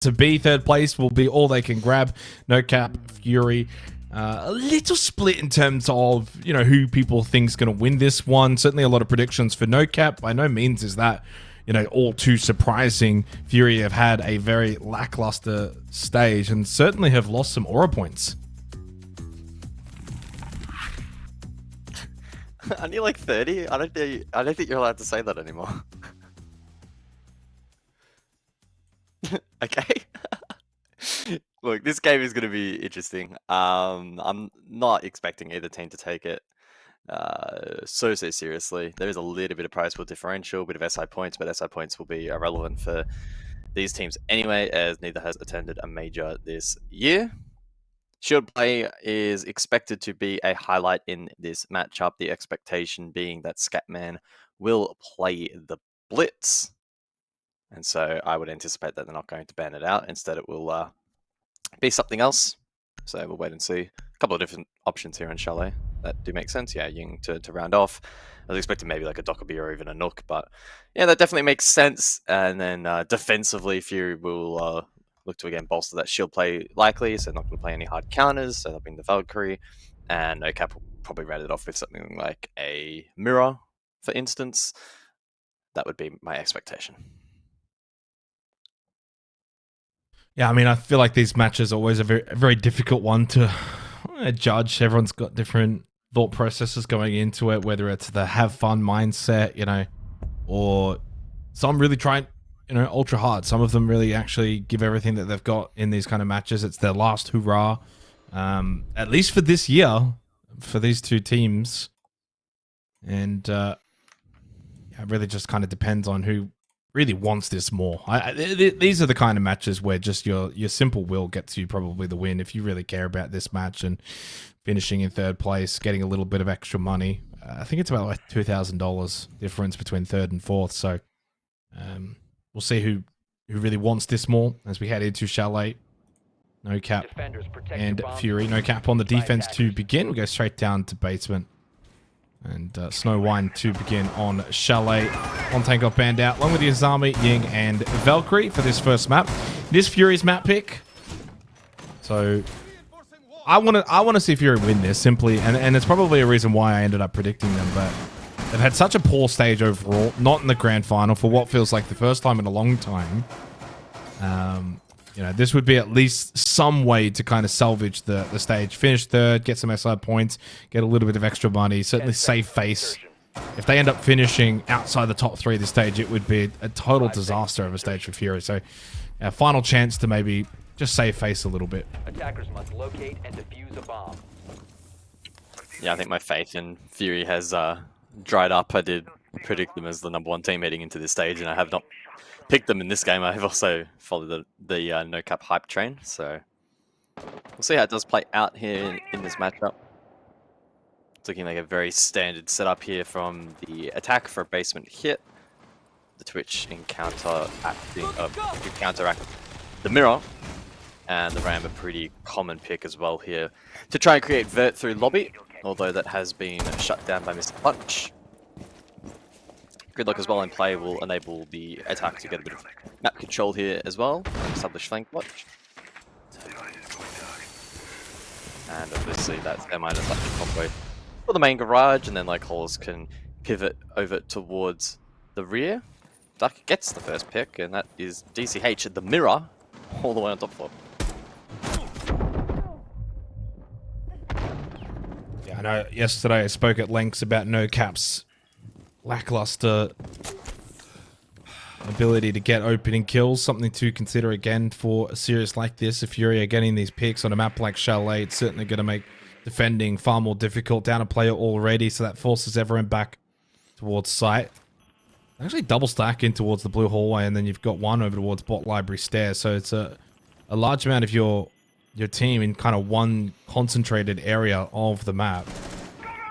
to be third place will be all they can grab. NOCAP, Fury, a little split in terms of, you know, who people think is going to win this one. Certainly a lot of predictions for NOCAP. By no means is that, you know, all too surprising. Fury have had a very lackluster stage and certainly have lost some aura points. Aren't you like 30? I don't think you're allowed to say that anymore. Okay. Look, this game is going to be interesting. I'm not expecting either team to take it so seriously. There is a little bit of prize pool differential, a bit of SI points, but SI points will be irrelevant for these teams anyway, as neither has attended a major this year. Shield play is expected to be a highlight in this matchup, the expectation being that Scatman will play the Blitz. And so I would anticipate that they're not going to ban it out. Instead, it will be something else. So we'll wait and see. A couple of different options here in Chalet that do make sense. Yeah, Ying to round off. I was expecting maybe like a Dokkaebi or even a Nook, but yeah, that definitely makes sense. And then defensively, Fury will look to again bolster that shield play likely, so not going to play any hard counters. So they'll bring the Valkyrie, and NOCAP will probably round it off with something like a Mirror, for instance. That would be my expectation. Yeah, I mean, I feel like these matches are always a very difficult one to judge. Everyone's got different thought processes going into it, whether it's the have fun mindset, you know, or some really trying, you know, ultra hard. Some of them really actually give everything that they've got in these kind of matches. It's their last hurrah, at least for this year, for these two teams. And yeah, it really just kind of depends on who really wants this more. These are the kind of matches where just your simple will gets you probably the win if you really care about this match and finishing in third place, getting a little bit of extra money. I think it's about like $2,000 difference between third and fourth. So we'll see who really wants this more as we head into Chalet. NOCAP and Fury. NOCAP on the defense to begin. We'll go straight down to basement. And Snow Wine to begin on Chalet. One tank got banned out, along with the Azami, Ying, and Valkyrie for this first map. It is Fury's map pick. So I want to see Fury win this simply, and it's probably a reason why I ended up predicting them, but they've had such a poor stage overall, not in the grand final for what feels like the first time in a long time. You know, this would be at least some way to kind of salvage the stage. Finish third, get some SI points, get a little bit of extra money, certainly save face. If they end up finishing outside the top three of the stage, it would be a total disaster of a stage for Fury. So, final chance to maybe just save face a little bit. Attackers must locate and defuse a bomb. Yeah, I think my faith in Fury has dried up. I did predict them as the #1 team heading into this stage, and I have not picked them in this game. I've also followed the NOCAP hype train, so we'll see how it does play out here in this matchup. It's looking like a very standard setup here from the attack for a basement hit. The Twitch in counteract the Mirror, and the Ram a pretty common pick as well here to try and create vert through lobby, although that has been shut down by Mr. Punch. Gridlock as well in play will enable the attack to get a bit of map control here as well, and establish flank watch. And obviously that's their minus like combo for the main garage, and then like Holes can pivot over towards the rear. Duck gets the first pick, and that is DCH at the Mirror, all the way on top floor. Yeah, I know yesterday I spoke at lengths about NOCAP's lackluster ability to get opening kills, something to consider again for a series like this. If Fury are getting these picks on a map like Chalet, it's certainly going to make defending far more difficult. Down a player already, so that forces everyone back towards site. Actually double stack in towards the blue hallway, and then you've got one over towards bot library stairs, so it's a large amount of your team in kind of one concentrated area of the map.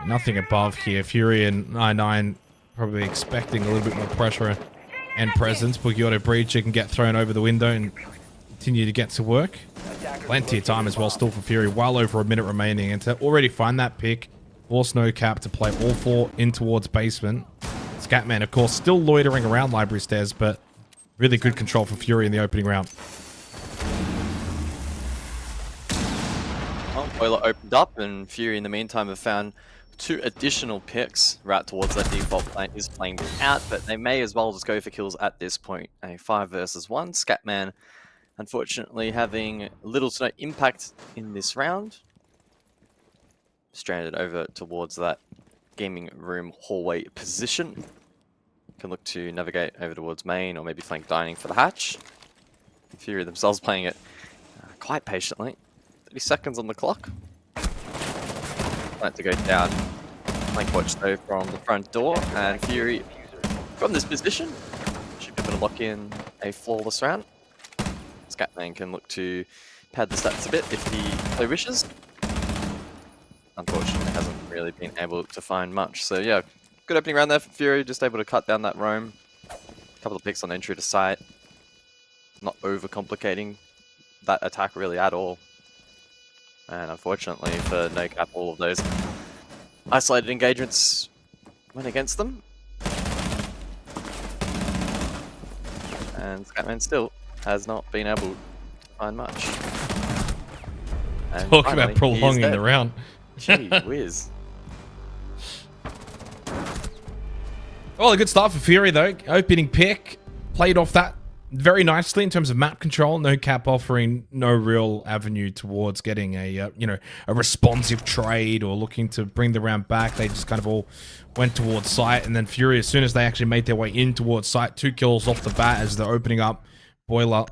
Nothing above here. Fury and 99 probably expecting a little bit more pressure and presence. Boogie Auto Breacher can get thrown over the window and continue to get to work. Plenty of time as well still for Fury, well over a minute remaining, and to already find that pick, force NOCAP to play all four in towards basement. Scatman, of course, still loitering around library stairs, but really good control for Fury in the opening round. Well, Boiler opened up, and Fury in the meantime have found 2 additional picks right towards that default plant. Is playing them out, but they may as well just go for kills at this point. A 5 versus 1. Scatman, unfortunately, having little to no impact in this round. Stranded over towards that gaming room hallway position. Can look to navigate over towards main or maybe flank dining for the hatch. Fury themselves playing it quite patiently. 30 seconds on the clock. Plan to go down. Flank watch though from the front door, and Fury from this position should be able to lock in a flawless round. Scatman can look to pad the stats a bit if he so wishes. Unfortunately, hasn't really been able to find much. So yeah, good opening round there for Fury, just able to cut down that roam. A couple of picks on entry to site. Not overcomplicating that attack really at all. And unfortunately for NOCAP, all of those isolated engagements went against them. And Scatman still has not been able to find much. And Talk finally, about prolonging the round. Gee whiz. Well, a good start for Fury though. Opening pick, played off that very nicely in terms of map control. NOCAP offering no real avenue towards getting a a responsive trade or looking to bring the round back. They just kind of all went towards site, and then Fury, as soon as they actually made their way in towards site, 2 kills off the bat as they're opening up Boiler.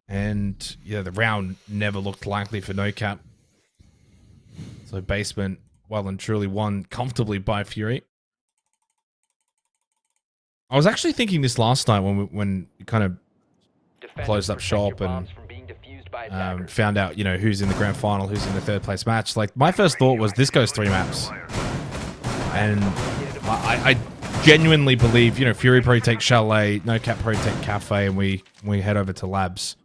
And yeah, the round never looked likely for NOCAP. So basement well and truly won comfortably by Fury. I was actually thinking this last night when we kind of closed up shop and found out, who's in the grand final, who's in the 3rd place match. Like, my first thought was this goes 3 maps. And I genuinely believe, Fury probably takes Chalet, NOCAP probably take Cafe, and we head over to Labs.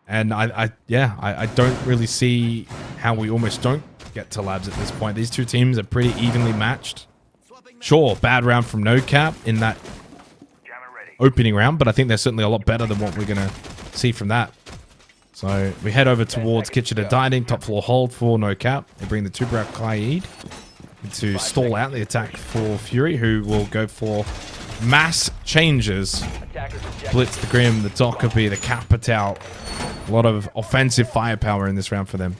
And I don't really see how we almost don't get to Labs at this point. These 2 teams are pretty evenly matched. Sure, bad round from NOCAP in that opening round, but I think they're certainly a lot better than what we're going to see from that. So we head over towards kitchen and dining, top floor hold for NOCAP. They bring the Tubarak Qaid to stall out the attack for Fury, who will go for mass changes. Blitz the Grim, the Dockerby, the Capital. A lot of offensive firepower in this round for them.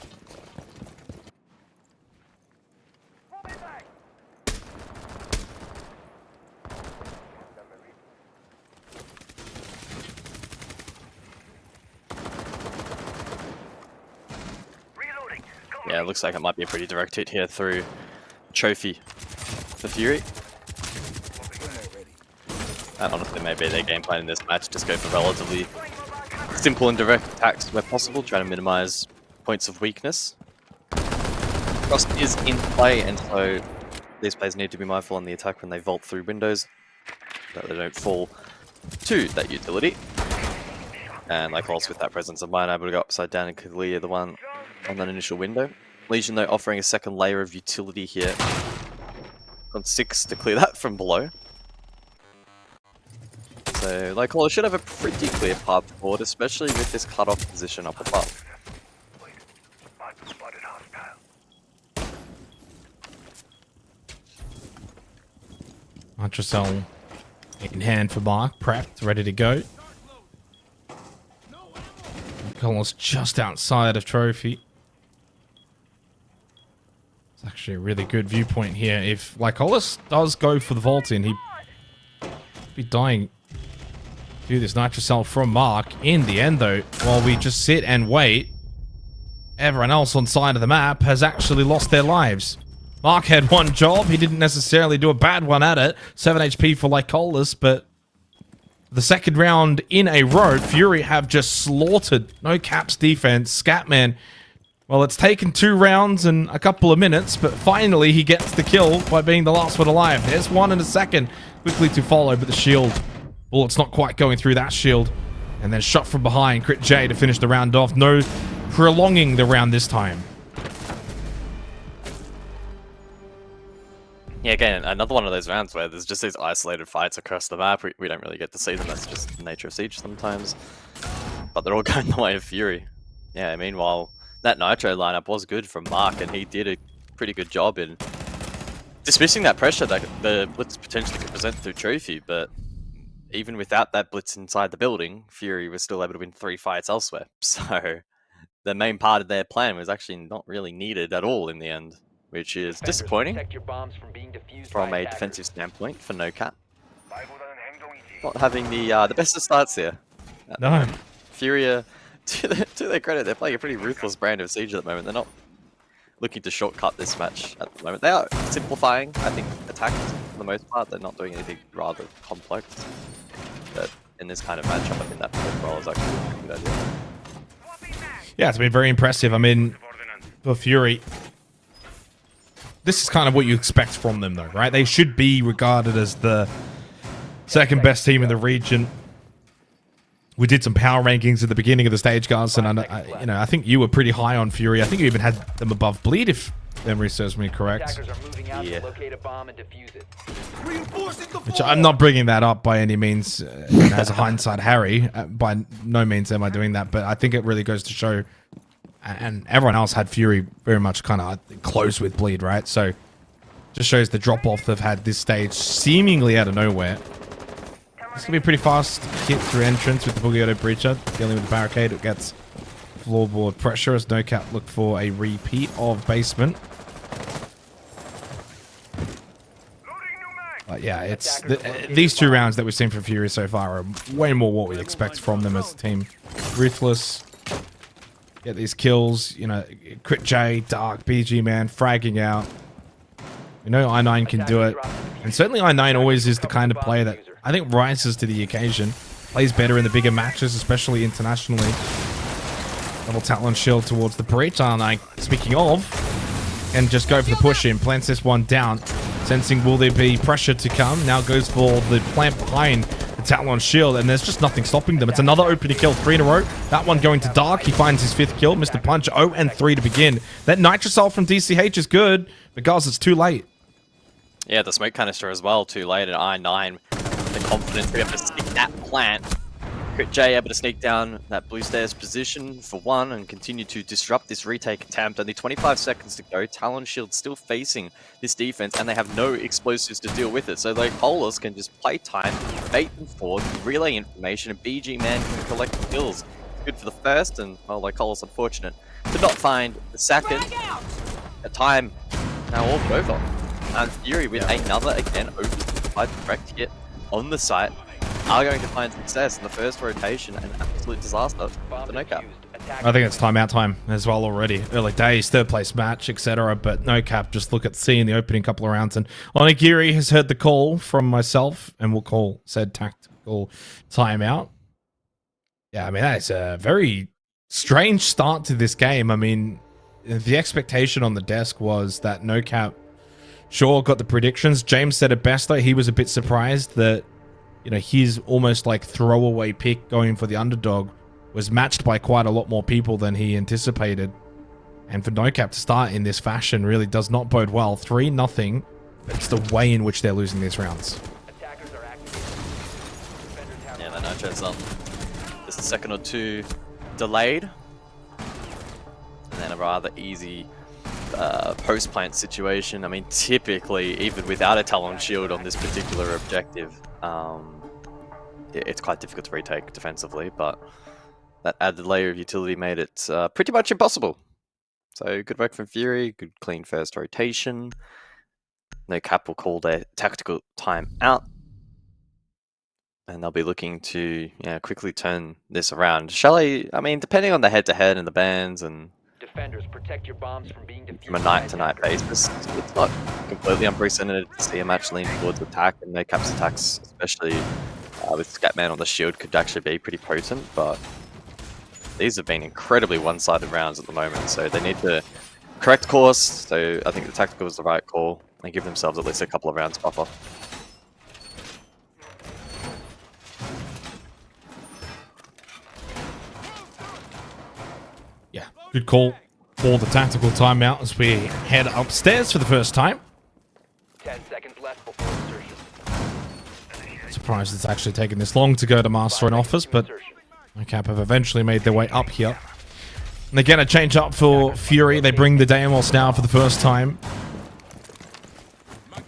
Yeah, it looks like it might be a pretty direct hit here through Trophy for Fury. And honestly, maybe their game plan in this match, just go for relatively simple and direct attacks where possible, try to minimize points of weakness. Frost is in play, and so these players need to be mindful on the attack when they vault through windows, that they don't fall to that utility. And like also with that presence of mind, able to go upside down and clear the one on that initial window. Legion though offering a second layer of utility here. On 6 to clear that from below. So Lycola should have a pretty clear path forward, especially with this cut-off position up above. Ultracell in hand for Mark, prepped, ready to go. Lycola's just outside of Trophy. It's actually a really good viewpoint here. If Lycola does go for the vault in, he'd be dying to do this. Nitrocell from Mark. In the end, though, while we just sit and wait, everyone else on side of the map has actually lost their lives. Mark had one job. He didn't necessarily do a bad one at it. 7 HP for Lycolas, but the second round in a row, Fury have just slaughtered NOCAP's defense. Scatman, well, it's taken 2 rounds and a couple of minutes, but finally he gets the kill by being the last one alive. There's one in a second, quickly to follow, but the shield, well, it's not quite going through that shield. And then shot from behind, Crit J to finish the round off. No prolonging the round this time. Yeah, again, another one of those rounds where there's just these isolated fights across the map. We don't really get to see them. That's just the nature of Siege sometimes. But they're all going the way of Fury. Yeah, meanwhile, that Nitro lineup was good from Mark, and he did a pretty good job in dismissing that pressure that the Blitz potentially could present through Trophy, but even without that Blitz inside the building, Fury was still able to win 3 fights elsewhere. So the main part of their plan was actually not really needed at all in the end, which is Defenders, disappointing protect your bombs from being defused from by a attackers. defensive standpoint for NOCAP. Not having the best of starts here. At the No. moment. Fury, to their credit, they're playing a pretty ruthless brand of Siege at the moment. They're not looking to shortcut this match at the moment. They are simplifying, I think, attacks for the most part. They're not doing anything rather complex. But in this kind of matchup, I think that profile is actually a good idea. Yeah, it's been very impressive. I mean, for Fury, this is kind of what you expect from them, though, right? They should be regarded as the second best team in the region. We did some power rankings at the beginning of the stage, guys, and I think you were pretty high on Fury. I think you even had them above Bleed, if memory serves me correct. Attackers are moving out Yeah. to locate a bomb and defuse it. Which I'm not bringing that up by any means as a hindsight Harry. By no means am I doing that, but I think it really goes to show, and everyone else had Fury very much kind of close with Bleed, right? So just shows the drop-off they've had this stage seemingly out of nowhere. It's going to be a pretty fast hit through entrance with the Boogie Auto Breacher. Dealing with the barricade, it gets floorboard pressure as NOCAP look for a repeat of basement. But yeah, it's these 2 rounds that we've seen from Fury so far are way more what we expect from them as a team. Ruthless, get these kills, you know, Crit J, Dark, BG Man, fragging out. We know I9 can do it. And certainly I9 always is the kind of player that I think rises to the occasion. Plays better in the bigger matches, especially internationally. Double Talon Shield towards the breach. I9, speaking of, and just go for the push in. Plants this one down. Sensing will there be pressure to come. Now goes for the plant behind the Talon Shield, and there's just nothing stopping them. It's another opening kill, 3 in a row. That one going to Dark. He finds his 5th kill. Mr. Punch, 0 and 3 to begin. That Nitrosol from DCH is good, but guys, it's too late. Yeah, the smoke canister as well, too late at I9. The confidence to be able to stick that plant. Crit J able to sneak down that blue stairs position for 1 and continue to disrupt this retake attempt. Only 25 seconds to go. Talon Shield still facing this defense, and they have no explosives to deal with it. So like Polus can just play time, bait them forward, relay information, and BG Man can collect the kills. Good for the first, and well, like Polus, unfortunate to not find the second. A time now all over. And Fury with another, again, oversimplified direct hit on the site are going to find success in the first rotation. An absolute disaster for NOCAP. I think it's timeout time as well already. Early days, 3rd place match, etc. But NOCAP just look at seeing the opening couple of rounds. And Onigiri has heard the call from myself and will call said tactical timeout. Yeah, I mean, that is a very strange start to this game. I mean, the expectation on the desk was that NOCAP sure got the predictions. James said it best, though. He was a bit surprised that, you know, his almost like throwaway pick going for the underdog was matched by quite a lot more people than he anticipated. And for NOCAP to start in this fashion really does not bode well. 3-0. It's the way in which they're losing these rounds. Yeah, that Nitro's just a second or 2 delayed. And then a rather easy post-plant situation. I mean, typically, even without a Talon Shield on this particular objective, it's quite difficult to retake defensively, but that added layer of utility made it pretty much impossible. So good work from Fury, good clean first rotation. NOCAP will call their tactical time out, and they'll be looking to quickly turn this around. I mean, depending on the head-to-head and the bans and Defenders, protect your bombs from being defused from a by night-to-night attackers. basis, it's not completely unprecedented to see a match lean towards attack, and NOCAP's attacks, especially with Scatman on the shield, could actually be pretty potent, but these have been incredibly one-sided rounds at the moment, so they need to correct course. So I think the tactical was the right call, and give themselves at least a couple of rounds buffer. Yeah, good call for the tactical timeout as we head upstairs for the first time. 10 seconds left before insertion. Surprised it's actually taken this long to go to Master and Office, but NOCAP have eventually made their way up here. And again, a change up for Fury. They bring the Deimos now for the first time.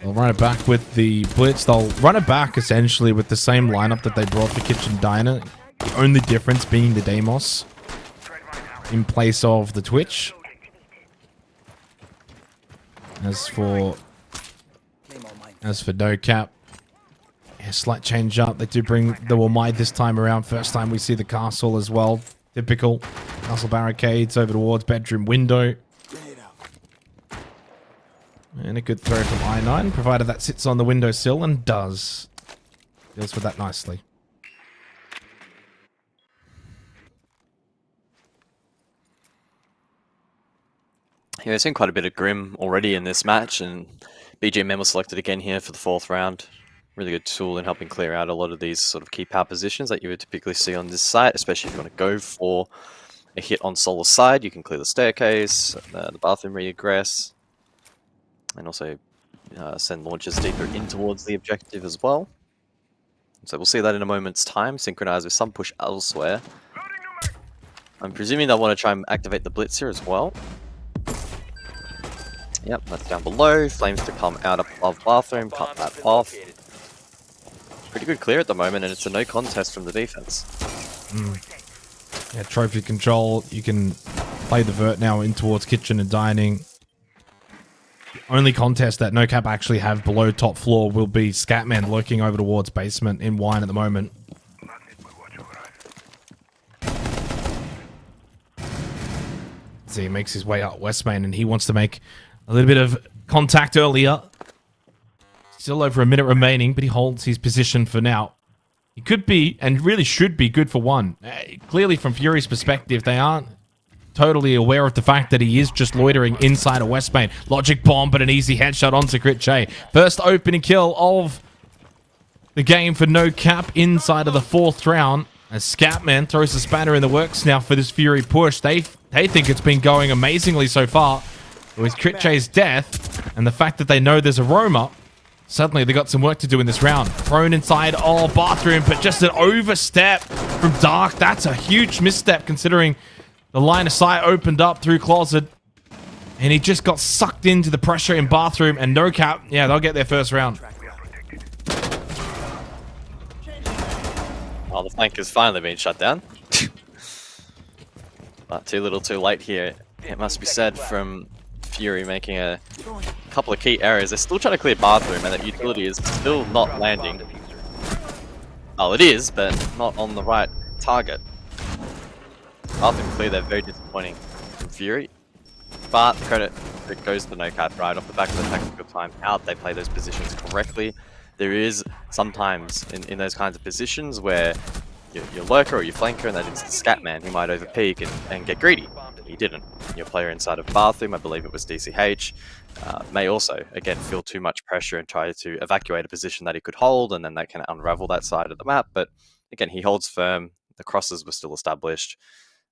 They'll run it back with the Blitz. They'll run it back essentially with the same lineup that they brought for Kitchen Diner. The only difference being the Deimos in place of the Twitch. As for NoCap, yeah, slight change up. They do bring the Wamai this time around. First time we see the castle as well. Typical castle barricades over towards bedroom window. And a good throw from I9, provided that sits on the windowsill, and does. Deals with that nicely. Yeah, we've seen quite a bit of Grim already in this match, and BGMM was selected again here for the 4th round. Really good tool in helping clear out a lot of these sort of key power positions that you would typically see on this site, especially if you want to go for a hit on Solar's side. You can clear the staircase, the bathroom regress, and also send launchers deeper in towards the objective as well. So we'll see that in a moment's time, synchronized with some push elsewhere. I'm presuming they'll want to try and activate the Blitz here as well. Yep, that's down below. Flames to come out above bathroom, cut that off. Pretty good clear at the moment, and it's a no contest from the defense. Yeah, trophy control. You can play the vert now in towards kitchen and dining. The only contest that NoCap actually have below top floor will be Scatman lurking over towards basement in wine at the moment. So he makes his way up West Main, and he wants to make a little bit of contact earlier. Still over a minute remaining, but he holds his position for now. He could be, and really should be, good for one. Clearly, from Fury's perspective, they aren't totally aware of the fact that he is just loitering inside of West Main. Logic bomb, but an easy headshot onto Crit J. First opening kill of the game for NoCap inside of the 4th round. As Scatman throws a spanner in the works now for this Fury push. They think it's been going amazingly so far. With Crit J's death, and the fact that they know there's a roamer, suddenly they got some work to do in this round. Thrown inside, bathroom, but just an overstep from Dark. That's a huge misstep considering the line of sight opened up through closet. And he just got sucked into the pressure in bathroom, and NoCap, yeah, they'll get their first round. Oh, the flank has finally been shut down. But too little too late here, it must be said, from Fury making a couple of key errors. They're still trying to clear bathroom, and that utility is still not landing. Oh, it is, but not on the right target. Bathroom clear, they're very disappointing from Fury. But credit that goes to NoCap right off the back of the tactical time out. They play those positions correctly. There is sometimes in those kinds of positions where your lurker or your flanker, and that is the Scatman, who might overpeak and get greedy. He didn't. Your player inside of bathroom, I believe it was DCH, may also, again, feel too much pressure and try to evacuate a position that he could hold, and then they can unravel that side of the map. But again, he holds firm. The crosses were still established,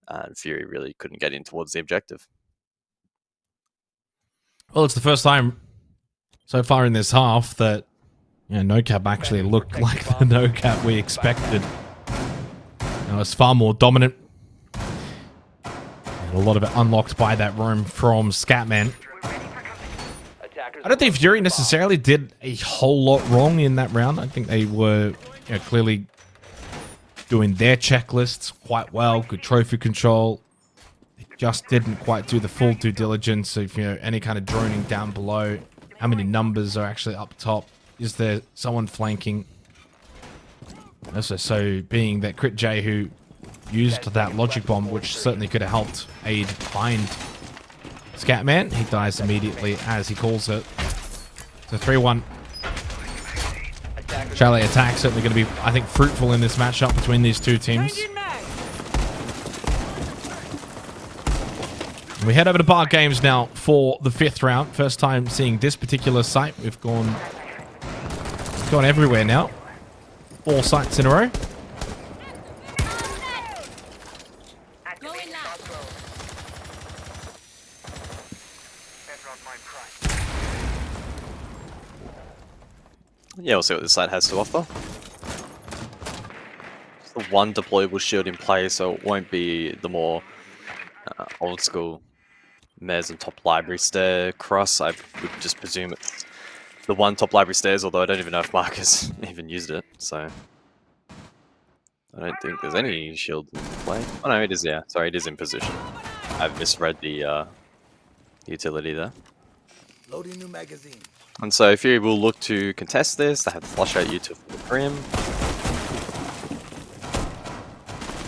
and Fury really couldn't get in towards the objective. Well, it's the first time so far in this half that NoCap actually looked like the NoCap we expected. It's far more dominant. And a lot of it unlocked by that roam from Scatman. I don't think Fury necessarily did a whole lot wrong in that round. I think they were clearly doing their checklists quite well. Good trophy control. They just didn't quite do the full due diligence of any kind of droning down below. How many numbers are actually up top? Is there someone flanking? Also, so being that Crit J who used that logic bomb, which certainly could have helped aid find Scatman. He dies immediately as he calls it. So 3-1. Chalet attack certainly going to be, I think, fruitful in this matchup between these two teams. And we head over to Bar Games now for the 5th round. First time seeing this particular site. We've gone everywhere now. 4 sites in a row. Yeah, we'll see what this site has to offer. Just the one deployable shield in play, so it won't be the more old school Mez and top library stair cross. I would just presume it's the one top library stairs, although I don't even know if Mark has even used it, so I don't think there's any shield in play. Oh no, it is, yeah. Sorry, it is in position. I've misread the utility there. Loading new magazine. And so Fury will look to contest this. They have the flush out U2 for the Prim.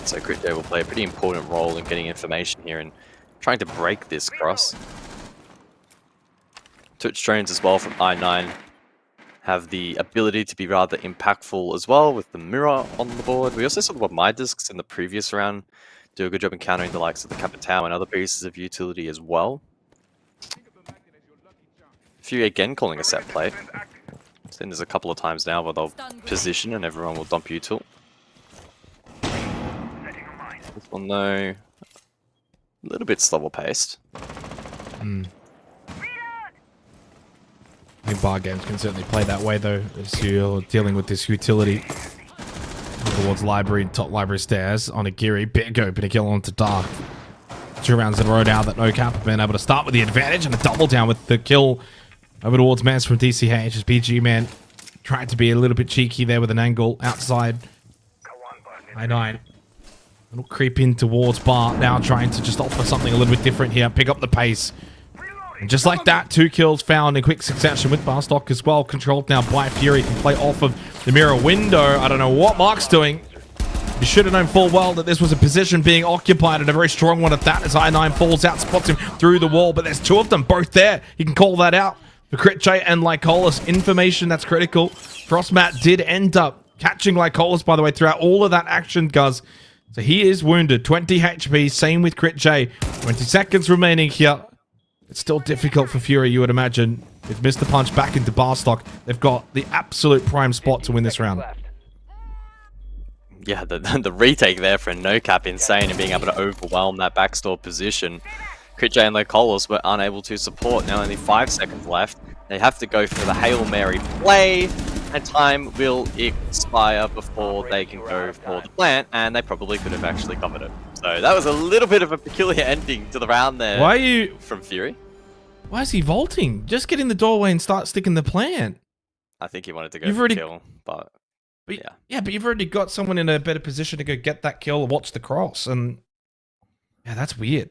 So Crit J will play a pretty important role in getting information here and trying to break this cross. Touch drones as well from I9 have the ability to be rather impactful as well with the mirror on the board. We also saw the my discs in the previous round do a good job in countering the likes of the Capitao and other pieces of utility as well. Fury again calling a set play. Seen this a couple of times now where they'll position and everyone will dump util. This one though, a little bit slower paced. I think bar games can certainly play that way though, as you're dealing with this utility towards library, top library stairs on a Giri, big opening kill onto Dark. 2 rounds in a row now that NOCAP have been able to start with the advantage and a double down with the kill over towards Mans from DCH as BG Man tried to be a little bit cheeky there with an angle outside. I9. Little creep in towards Bar, now trying to just offer something a little bit different here, pick up the pace. And just like that, 2 kills found in quick succession with Barstock as well, controlled now by Fury, can play off of the mirror window. I don't know what Mark's doing. You should have known full well that this was a position being occupied, and a very strong one at that, as I9 falls out, spots him through the wall, but there's 2 of them both there. He can call that out for Crit J and Lycolis. Information that's critical. Frostmat did end up catching Lycolis, by the way, throughout all of that action, Guz. So he is wounded, 20 HP, same with Crit J. 20 seconds remaining here. It's still difficult for Fury, you would imagine. With Mr. Punch back into Barstock, they've got the absolute prime spot to win this round. Yeah, the retake there for NOCAP, insane, and being able to overwhelm that backstore position. Crit J and Lycolis were unable to support. Now only 5 seconds left. They have to go for the Hail Mary play, and time will expire before they can go for the plant, and they probably could have actually covered it. So that was a little bit of a peculiar ending to the round there. Why are you... From Fury. Why is he vaulting? Just get in the doorway and start sticking the plant. I think he wanted to go for the kill, but yeah. Yeah, but you've already got someone in a better position to go get that kill or watch the cross, and yeah, that's weird.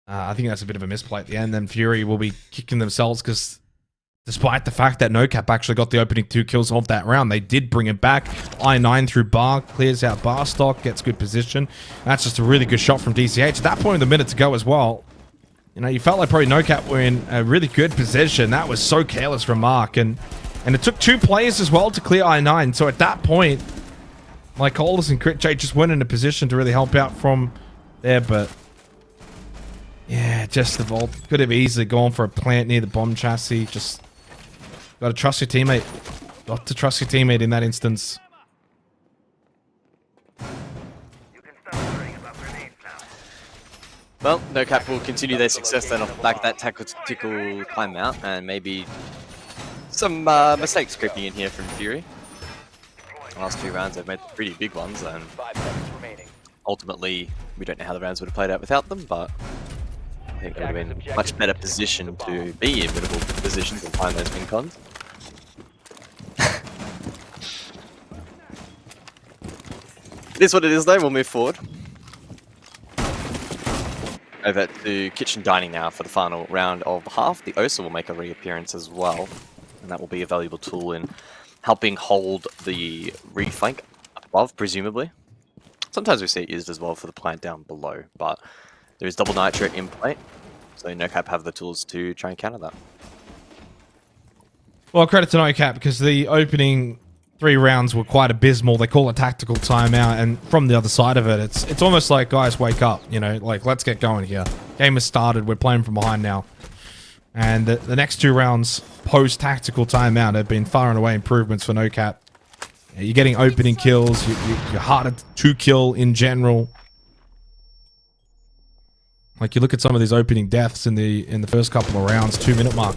I think that's a bit of a misplay at the end. Then Fury will be kicking themselves because despite the fact that NOCAP actually got the opening 2 kills of that round, they did bring it back. I9 through Bar, clears out Barstock, gets good position. That's just a really good shot from DCH. At that point, with a minute to go as well, you know, you felt like probably NOCAP were in a really good position. That was so careless from Mark. And it took 2 players as well to clear I9. So at that point, Lycolis and Crit J just weren't in a position to really help out from there. But yeah, just the vault. Could have easily gone for a plant near the bomb chassis. Just got to trust your teammate. Got to trust your teammate in that instance. Well, NOCAP will continue their success then off the back of that tactical climb out, and maybe some mistakes creeping in here from Fury. The last 2 rounds they've made pretty big ones, and 5 seconds remaining. ultimately we don't know how the rounds would have played out without them, but I think they would have been in a much better position to be in winnable positions and find those win cons. It is what it is though, we'll move forward. Over to Kitchen Dining now for the final round of the half. The Osa will make a reappearance as well, and that will be a valuable tool in helping hold the reflank above, presumably. Sometimes we see it used as well for the plant down below, but there is double nitro in play, so NOCAP have the tools to try and counter that. Well, credit to NOCAP because the opening 3 rounds were quite abysmal. They call a tactical timeout, and from the other side of it, it's almost like, guys, wake up, you know, like, let's get going here. Game has started, we're playing from behind now. And the next 2 rounds post-tactical timeout have been far and away improvements for NOCAP. You're getting opening kills, you're harder to kill in general. Like, you look at some of these opening deaths in the first couple of rounds, 2-minute mark.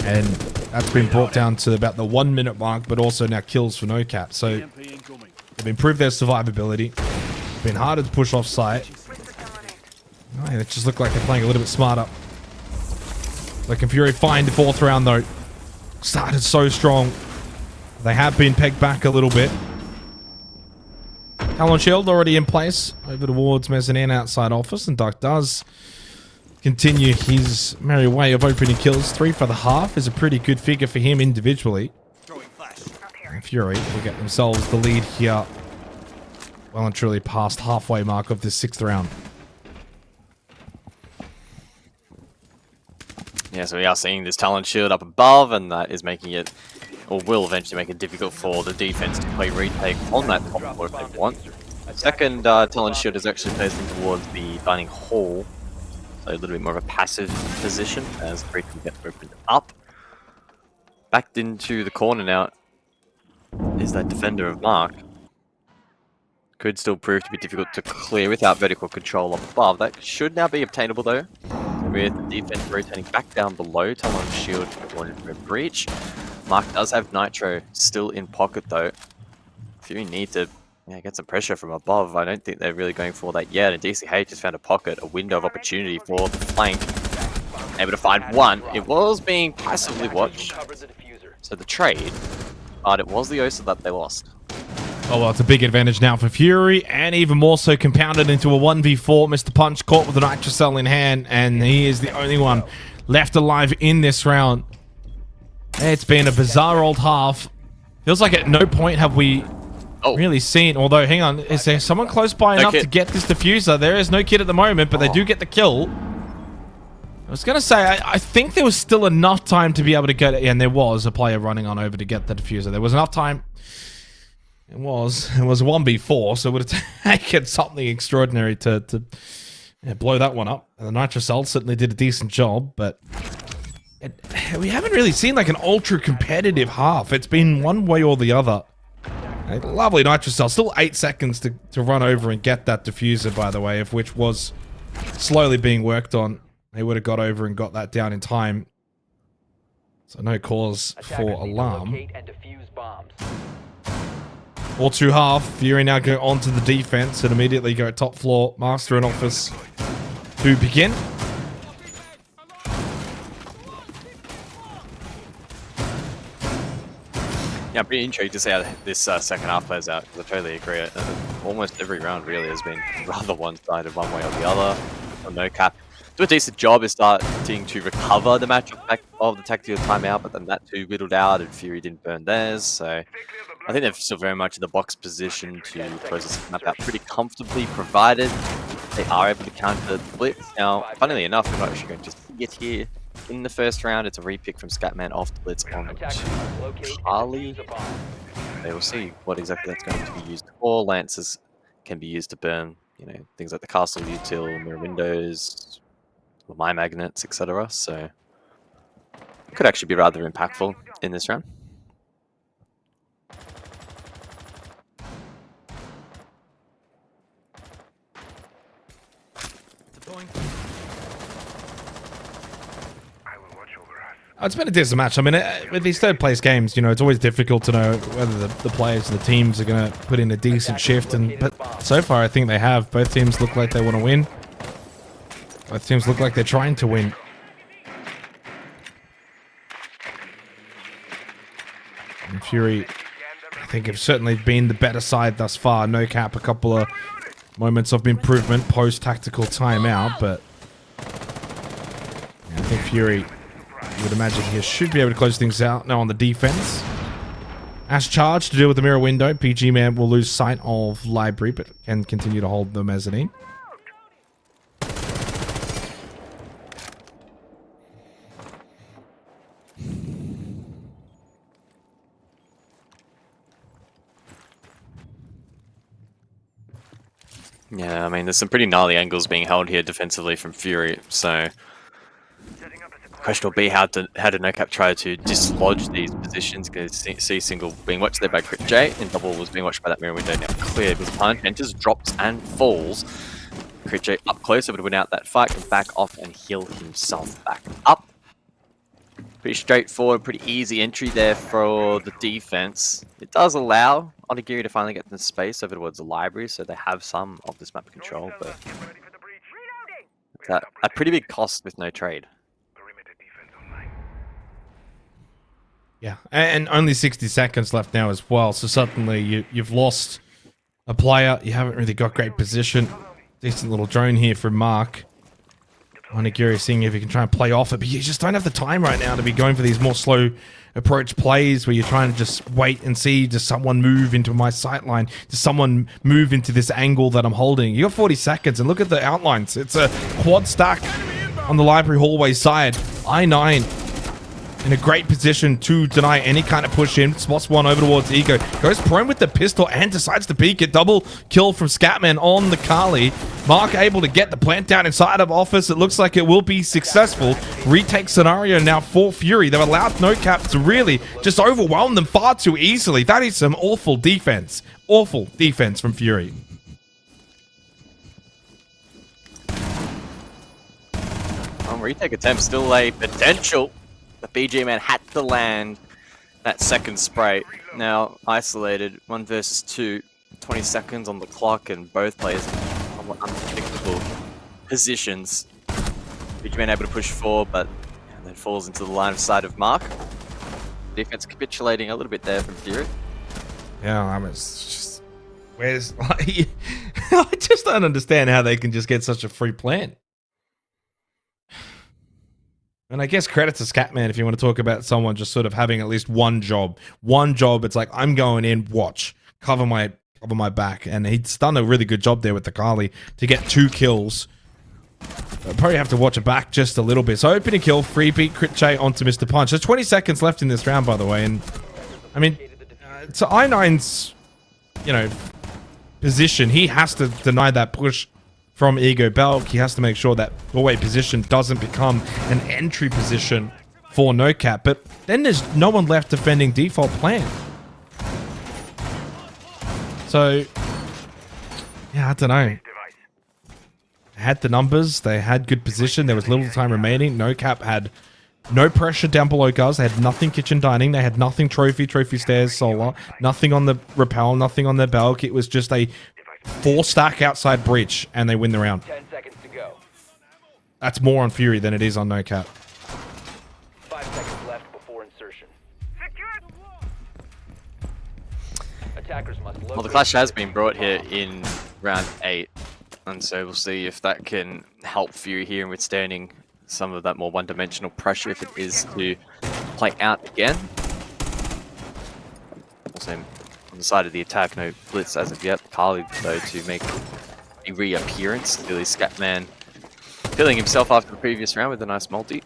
And that's been brought down to about the 1-minute mark, but also now kills for NOCAP. So they've improved their survivability. Been harder to push off site. Oh, yeah, it just looked like they're playing a little bit smarter. Like, can Fury find the 4th round, though? Started so strong. They have been pegged back a little bit. Talon Shield already in place over towards Mezzanine outside office, and Duck does continue his merry way of opening kills. 3 for the half is a pretty good figure for him individually. And Fury will get themselves the lead here. Well and truly past halfway mark of this 6th round. Yeah, so we are seeing this Talon Shield up above, and that is making it, or will eventually make it difficult for the defense to play retake on that top floor if they want. Second Talon Shield is actually facing towards the dining hall, so a little bit more of a passive position as the breach can get opened up. Backed into the corner now is that defender of Mark. Could still prove to be difficult to clear without vertical control up above. That should now be obtainable though, with the defense rotating back down below. Talon Shield going for a breach. Mark does have Nitro still in pocket though. Fury need to get some pressure from above. I don't think they're really going for that yet. And DCH has found a pocket, a window of opportunity for the flank. Able to find one. It was being passively watched. So the trade, but it was the OSA that they lost. Oh, well, it's a big advantage now for Fury, and even more so compounded into a 1v4. Mr. Punch caught with an Nitrocell in hand, and he is the only one left alive in this round. It's been a bizarre old half. Feels like at no point have we really seen, although, hang on, is there someone close by enough to get this diffuser? There is no kid at the moment, but they do get the kill. I was going to say, I think there was still enough time to be able to get it, and there was a player running on over to get the diffuser. There was enough time. It was a 1v4, so it would have taken something extraordinary to blow that one up. And the Nitrocell certainly did a decent job, but we haven't really seen like an ultra competitive half. It's been one way or the other. A lovely Nitrocell, still 8 seconds to run over and get that diffuser, by the way, of which was slowly being worked on. They would have got over and got that down in time. So no cause for alarm. All to half. Fury now go onto the defense and immediately go top floor. Master and Office to begin. Yeah, I'm pretty intrigued to see how this second half plays out, because I totally agree. Almost every round really has been rather one-sided one way or the other. On NOCAP do a decent job of starting to recover the matchup back of the tactical timeout, but then that too whittled out and Fury didn't burn theirs, so I think they're still very much in the box position to close this map out pretty comfortably, provided they are able to counter the blitz. Now, funnily enough, we're not actually going to see it here in the first round. It's a repick from Scatman off the blitz on Charlie. They will see what exactly that's going to be used for. Lances can be used to burn, things like the castle util, mirror windows, my magnets, etc. So, could actually be rather impactful in this round. It's been a decent match. I mean, with these third place games, it's always difficult to know whether the players and the teams are going to put in a decent shift. But so far, I think they have. Both teams look like they want to win. Both teams look like they're trying to win. And Fury, I think, have certainly been the better side thus far. NOCAP, a couple of moments of improvement post-tactical timeout, but I think Fury, you would imagine, he should be able to close things out. Now on the defense, Ash charge to deal with the mirror window. PG Man will lose sight of library, but can continue to hold the mezzanine. Yeah, I mean, there's some pretty gnarly angles being held here defensively from Fury, so the question will be how to NOCAP try to dislodge these positions, because C single being watched there by Crit J, and double was being watched by that mirror window, now cleared with punch, enters, drops, and falls. Crit J up close, able to win out that fight, can back off and heal himself back up. Pretty straightforward, pretty easy entry there for the defense. It does allow Onigiri to finally get in space over towards the library, so they have some of this map control, but It's a pretty big cost with no trade. Yeah, and only 60 seconds left now as well. So suddenly you've lost a player. You haven't really got great position. Decent little drone here from Mark. Onigiri seeing if he can try and play off it, but you just don't have the time right now to be going for these more slow approach plays where you're trying to just wait and see, does someone move into my sight line? Does someone move into this angle that I'm holding? You got 40 seconds, and look at the outlines. It's a quad stack on the library hallway side. I9 in a great position to deny any kind of push in. Spots one over towards Ego. Goes prone with the pistol and decides to peek it. Double kill from Scatman on the Kali. Mark able to get the plant down inside of office. It looks like it will be successful. Retake scenario now for Fury. They've allowed NOCAP to really just overwhelm them far too easily. That is some awful defense. Awful defense from Fury. Retake attempt still a potential. The BG man had to land that second spray. Now isolated, 1 versus 2, 20 seconds on the clock, and both players on unpredictable positions. BG man able to push forward, but then falls into the line of sight of Mark. Defense capitulating a little bit there from Fury. Yeah, I mean, it's just where's like, I just don't understand how they can just get such a free plant. And I guess credit to Scatman if you want to talk about someone just sort of having at least one job. One job, it's like, I'm going in, watch, cover my back. And he's done a really good job there with the Kali to get 2 kills. I'll probably have to watch it back just a little bit. So opening kill, free beat, crit J onto Mr. Punch. There's 20 seconds left in this round, by the way. And I mean, to I9's, you know, position, he has to deny that push from Ego Belk. He has to make sure that doorway position doesn't become an entry position for NOCAP. But then there's no one left defending default plan. So, yeah, I don't know. They had the numbers. They had good position. There was little time remaining. NOCAP had no pressure down below Guz. They had nothing kitchen dining. They had nothing trophy stairs, solar. Nothing on the rappel. Nothing on their Belk. It was just a 4-stack outside breach, and they win the round. 10 seconds to go. That's more on Fury than it is on NOCAP. 5 seconds left before insertion. Attackers must locate. Well, the clash has been brought here in round 8, and so we'll see if that can help Fury here in withstanding some of that more one-dimensional pressure if it is to play out again. Also, on the side of the attack, no blitz as of yet. Kali, though, to make a reappearance. Clearly, Scatman feeling himself after the previous round with a nice multi.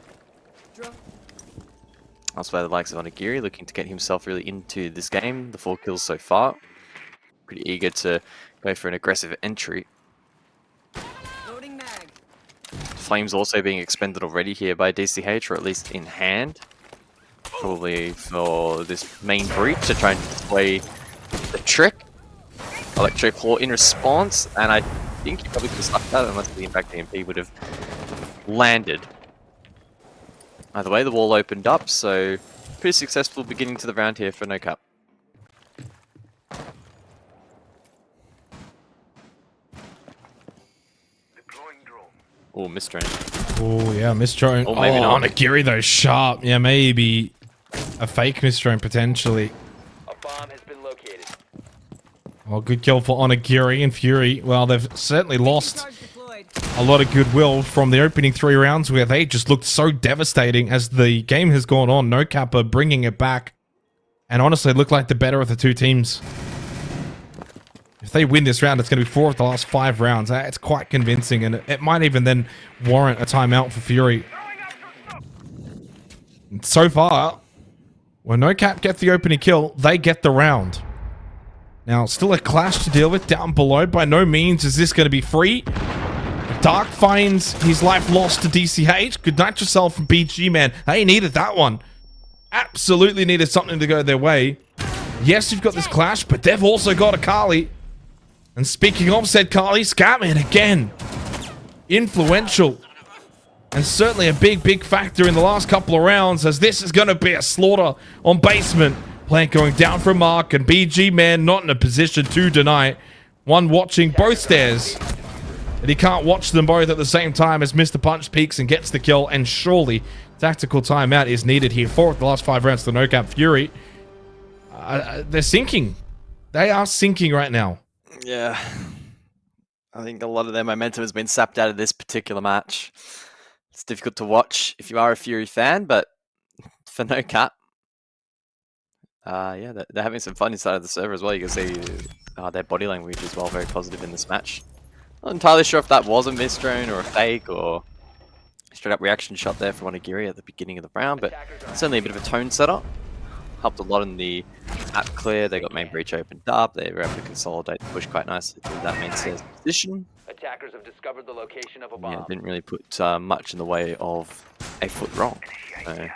Elsewhere, the likes of Onigiri looking to get himself really into this game. The 4 kills so far. Pretty eager to go for an aggressive entry. Loading mag. Flames also being expended already here by DCH, or at least in hand. Probably for this main breach to try and display the trick. Electro Claw in response, and I think he probably could have stuck that unless the impact EMP would have landed. Either way, the wall opened up, so pretty successful beginning to the round here for NOCAP. Oh, missed drone. Oh, yeah, missed drone. Or maybe not. Onigiri, though, sharp. Yeah, maybe a fake missed drone, potentially. A bomb has been located. Well, good kill for Onigiri and Fury. Well, they've certainly lost Charge deployed. a lot of goodwill from the opening 3 rounds where they just looked so devastating. As the game has gone on, NOCAP are bringing it back and honestly look like the better of the 2 teams. If they win this round, it's going to be 4 of the last 5 rounds. It's quite convincing, and it might even then warrant a timeout for Fury. And so far, when NOCAP get the opening kill, they get the round. Now, still a clash to deal with down below. By no means is this going to be free. Dark finds his life lost to DCH. Good night yourself from BG, man. They needed that one. Absolutely needed something to go their way. Yes, you've got this clash, but they've also got a Kali. And speaking of said Kali, Scatman again. Influential. And certainly a big factor in the last couple of rounds, as this is going to be a slaughter on basement. Plant going down for Mark, and BG man not in a position to deny. One watching both stairs. that he can't watch them both at the same time as Mr. Punch peeks and gets the kill, and surely tactical timeout is needed here. 4 of the last 5 rounds to NOCAP Fury. They're sinking. They are sinking right now. Yeah. I think a lot of their momentum has been sapped out of this particular match. It's difficult to watch if you are a Fury fan, but for NOCAP, yeah, they're having some fun inside of the server as well. You can see their body language as well, very positive in this match. Not entirely sure if that was a miss drone or a fake or a straight up reaction shot there from Onigiri at the beginning of the round, but certainly a bit of a tone setter. Helped a lot in the map clear. They got main breach opened up. They were able to consolidate the push quite nicely to that main stairs position. Attackers have discovered the location of a bomb. Yeah, didn't really put much in the way of a foot wrong. So,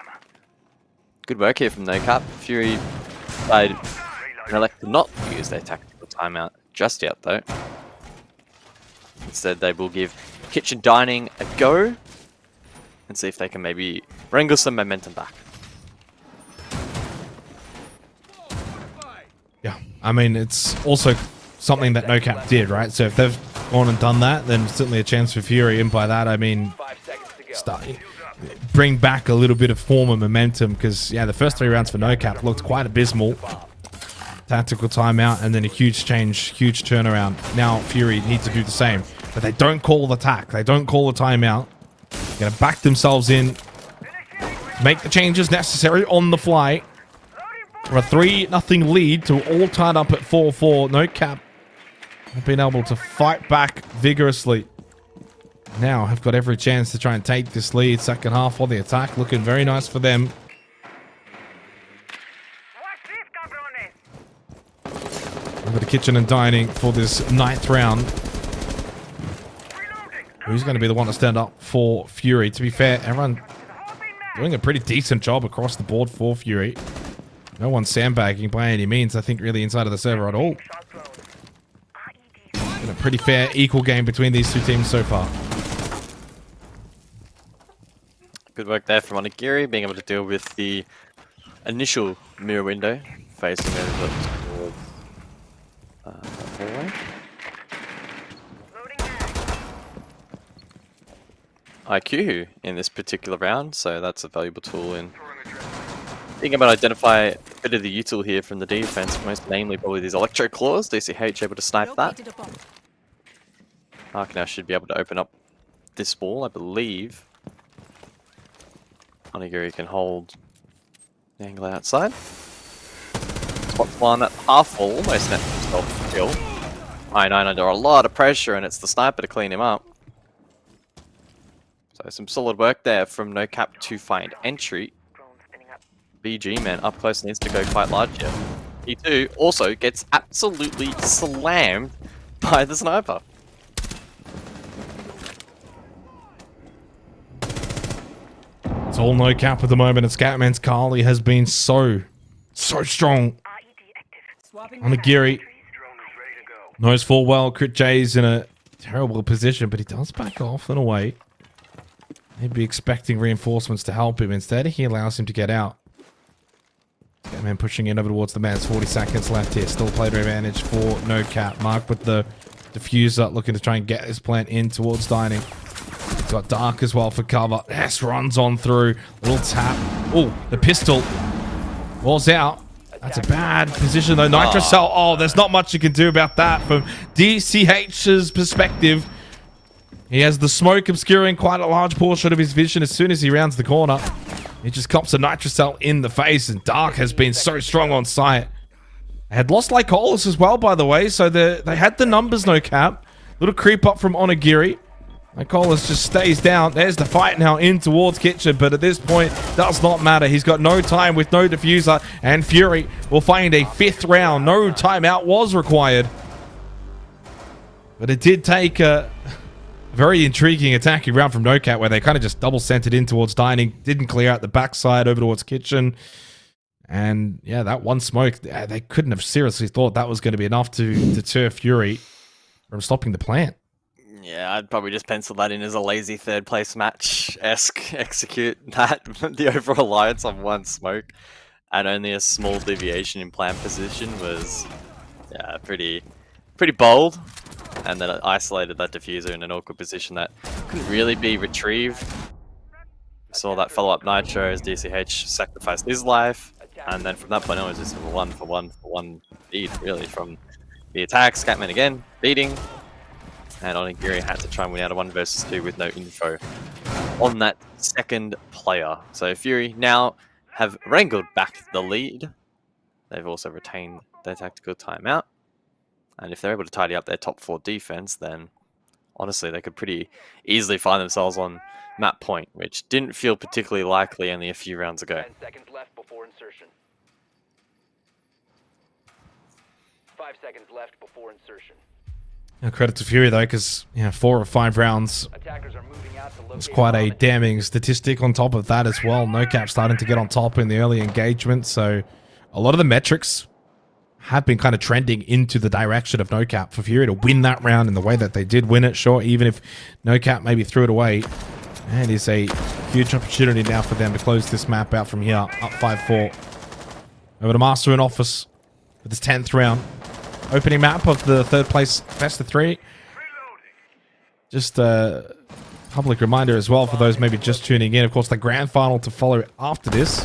good work here from NOCAP. Fury decided to elect to not use their tactical timeout just yet, though. Instead, they will give Kitchen Dining a go and see if they can maybe wrangle some momentum back. Yeah, I mean, it's also something that NOCAP did, right? So if they've gone and done that, then certainly a chance for Fury. And by that, I mean, 5 seconds to go. bring back a little bit of form and momentum, because, yeah, the first 3 rounds for NOCAP looked quite abysmal. Tactical timeout and then a huge change, huge turnaround. Now Fury need to do the same, but they don't call the attack. They don't call the timeout. They're going to back themselves in, make the changes necessary on the fly. For a 3-0 lead to all tied up at 4-4. NOCAP have been able to fight back vigorously. Now have got every chance to try and take this lead. Second half for the attack, looking very nice for them. Over to Kitchen and Dining for this 9th round. Who's going to be the one to stand up for Fury? To be fair, everyone doing a pretty decent job across the board for Fury. No one's sandbagging by any means, I think, really inside of the server at all. Been a pretty fair, equal game between these two teams so far. Good work there from Onigiri, being able to deal with the initial mirror window, facing over towards the hallway. IQ in this particular round, so that's a valuable tool in being able to identify a bit of the util here from the defense, most namely probably these electro claws. DCH able to snipe that. Ark now should be able to open up this ball, I believe. Onigiri can hold the angle outside. Spots one at half wall, almost net himself a kill. I9 under a lot of pressure, and it's the sniper to clean him up. So some solid work there from NOCAP to find entry. BG man up close needs to go quite large here. He too also gets absolutely slammed by the sniper. It's all NOCAP at the moment, and Scatman's Carly has been so strong. Onigiri knows full well Crit J's in a terrible position, but he does back off and away. He'd be expecting reinforcements to help him. Instead, he allows him to get out. Scatman pushing in over towards the man's 40 seconds left here. Still player advantage for NOCAP. Mark with the diffuser, looking to try and get his plant in towards Dining. He's got Dark as well for cover. S runs on through. Little tap. Oh, the pistol. Wall's out. That's a bad position though. Nitrocell. Oh, there's not much you can do about that from DCH's perspective. He has the smoke obscuring quite a large portion of his vision as soon as he rounds the corner. He just cops a Nitrocell in the face, and Dark has been so strong on site. They had lost Lycolis as well, by the way, so they had the numbers, NOCAP. Little creep up from Onigiri. Lycolis just stays down. There's the fight now in towards Kitchen, but at this point, does not matter. He's got no time with no diffuser, and Fury will find a 5th round. No timeout was required. But it did take a very intriguing attacking round from NOCAP, where they kind of just double centered in towards Dining, didn't clear out the backside over towards Kitchen. And yeah, that one smoke, they couldn't have seriously thought that was going to be enough to deter Fury from stopping the plant. Yeah, I'd probably just pencil that in as a lazy 3rd place match-esque execute that. The overall alliance on one smoke and only a small deviation in plant position was, yeah, pretty bold. and then it isolated that diffuser in an awkward position that couldn't really be retrieved. Saw that follow-up Nitro as DCH sacrificed his life, and then from that point on, it was just a one for one lead, really, from the attack. Scatman again, beating, and Onigiri had to try and win out a 1 versus 2 with no info on that second player. So Fury now have wrangled back the lead. They've also retained their tactical timeout, and if they're able to tidy up their top 4 defense, then honestly, they could pretty easily find themselves on map point, which didn't feel particularly likely only a few rounds ago. 10 seconds left before insertion. 5 seconds left before insertion. Credit to Fury though, because 4 or 5 rounds Attackers are moving out to locate was quite a bomb. damning statistic on top of that as well. NOCAP starting to get on top in the early engagement, so a lot of the metrics have been kind of trending into the direction of NOCAP for Fury to win that round in the way that they did win it. Sure, even if NOCAP maybe threw it away, it is a huge opportunity now for them to close this map out from here, up 5-4. Over to Master in Office for this 10th round. Opening map of the 3rd place best of 3. Just a public reminder as well for those maybe just tuning in. Of course, the grand final to follow after this.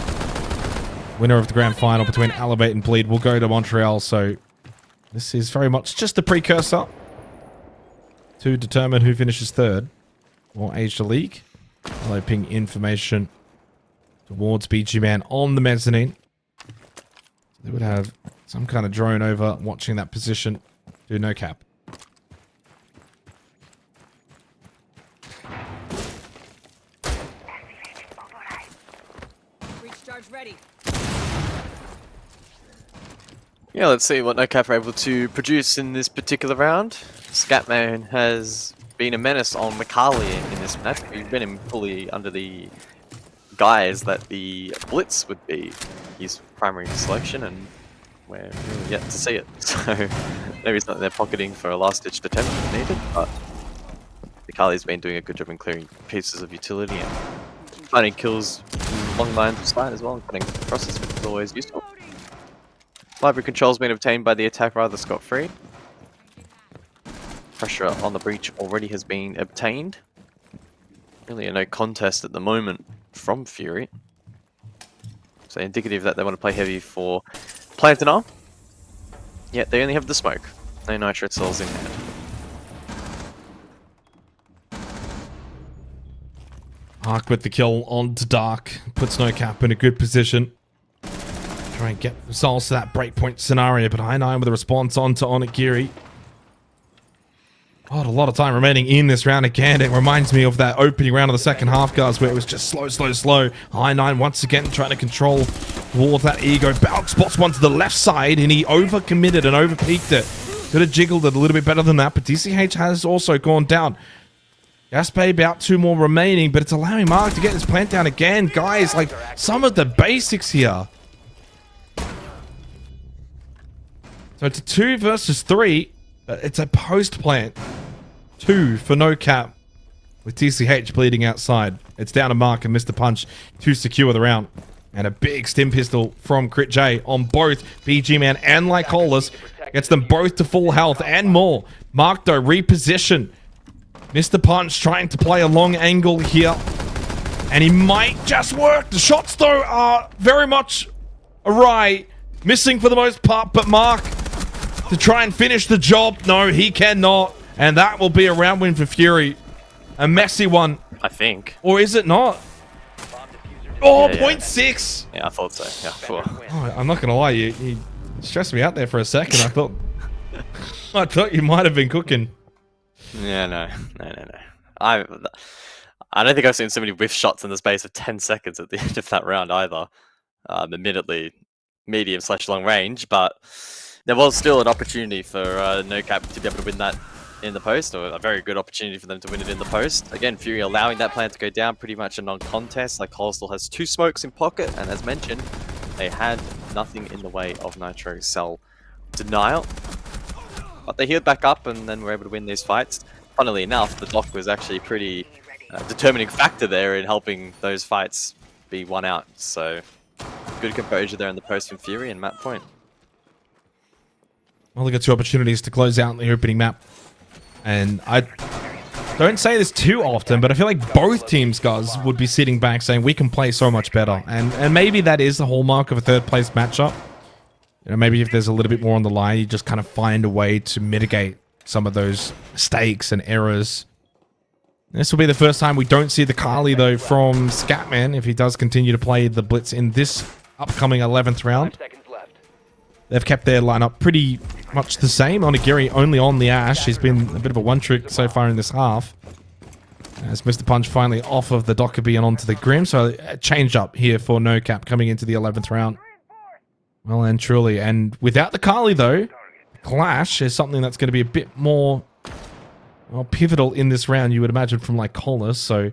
Winner of the grand final between Elevate and Bleed will go to Montreal. So this is very much just a precursor to determine who finishes 3rd or Asia League. I'll ping information towards BG Man on the mezzanine. They would have some kind of drone over watching that position. Do no cap. Breach charge ready. Yeah, let's see what NOCAP are able to produce in this particular round. Scatman has been a menace on McCarley in this match. He's been in fully under the guise that the Blitz would be his primary selection, and we're really yet to see it. So maybe it's not they're pocketing for a last-ditched attempt if needed, but McCarley's been doing a good job in clearing pieces of utility and finding kills along lines of sight as well, and cutting crosses, which is always useful. Library control's been obtained by the attack rather scot-free. Pressure on the breach already has been obtained. Really a no contest at the moment from Fury. So indicative that they want to play heavy for Plant and Arm. Yet they only have the smoke. No nitro cells in hand. Arc with the kill on to Dark. Puts NOCAP in a good position. Try and get themselves to that breakpoint scenario, but I9 with a response on to Onigiri. Oh, a lot of time remaining in this round again. It reminds me of that opening round of the second half, guys, where it was just slow. I9 once again trying to control towards that ego. Balk spots one to the left side, and he overcommitted and overpeaked it. Could have jiggled it a little bit better than that, but DCH has also gone down. Gaspe about 2 more remaining, but it's allowing Mark to get his plant down again. Guys, like, some of the basics here. So it's a 2 versus 3. It's a post plant. 2 for NOCAP with TCH bleeding outside. It's down to Mark and Mr. Punch to secure the round. And a big stim pistol from Crit J on both BG Man and Lycolis. Gets them both to full health and more. Mark though reposition. Mr. Punch trying to play a long angle here. And he might just work. The shots though are very much awry. Missing for the most part, but Mark to try and finish the job. No, he cannot. And that will be a round win for Fury. A messy one. I think. Or is it not? Oh, 0.6. Yeah, I thought so. Yeah, sure. Oh, I'm not going to lie. You stressed me out there for a second. I thought you might have been cooking. Yeah, no. I don't think I've seen so many whiff shots in the space of 10 seconds at the end of that round either. Admittedly, medium/long range, but there was still an opportunity for NOCAP to be able to win that in the post, or a very good opportunity for them to win it in the post. Again, Fury allowing that plan to go down, pretty much a non-contest. Like Cole still has 2 smokes in pocket, and as mentioned, they had nothing in the way of nitro cell denial. But they healed back up and then were able to win these fights. Funnily enough, the doc was actually a pretty determining factor there in helping those fights be won out. So good composure there in the post from Fury and map point. Well, they got 2 opportunities to close out in the opening map. And I don't say this too often, but I feel like both teams, guys, would be sitting back saying we can play so much better. And maybe that is the hallmark of a third place matchup. You know, maybe if there's a little bit more on the line, you just kind of find a way to mitigate some of those mistakes and errors. This will be the first time we don't see the Kali, though, from Scatman, if he does continue to play the Blitz in this upcoming 11th round. 5 seconds left. They've kept their lineup pretty much the same. Onigiri only on the Ash. He's been a bit of a one-trick so far in this half. As Mr. Punch finally off of the Dockerby and onto the Grim. So a change up here for NOCAP coming into the 11th round. Well and truly. And without the Kali, though, Clash is something that's going to be a bit more pivotal in this round, you would imagine, from like Colas. So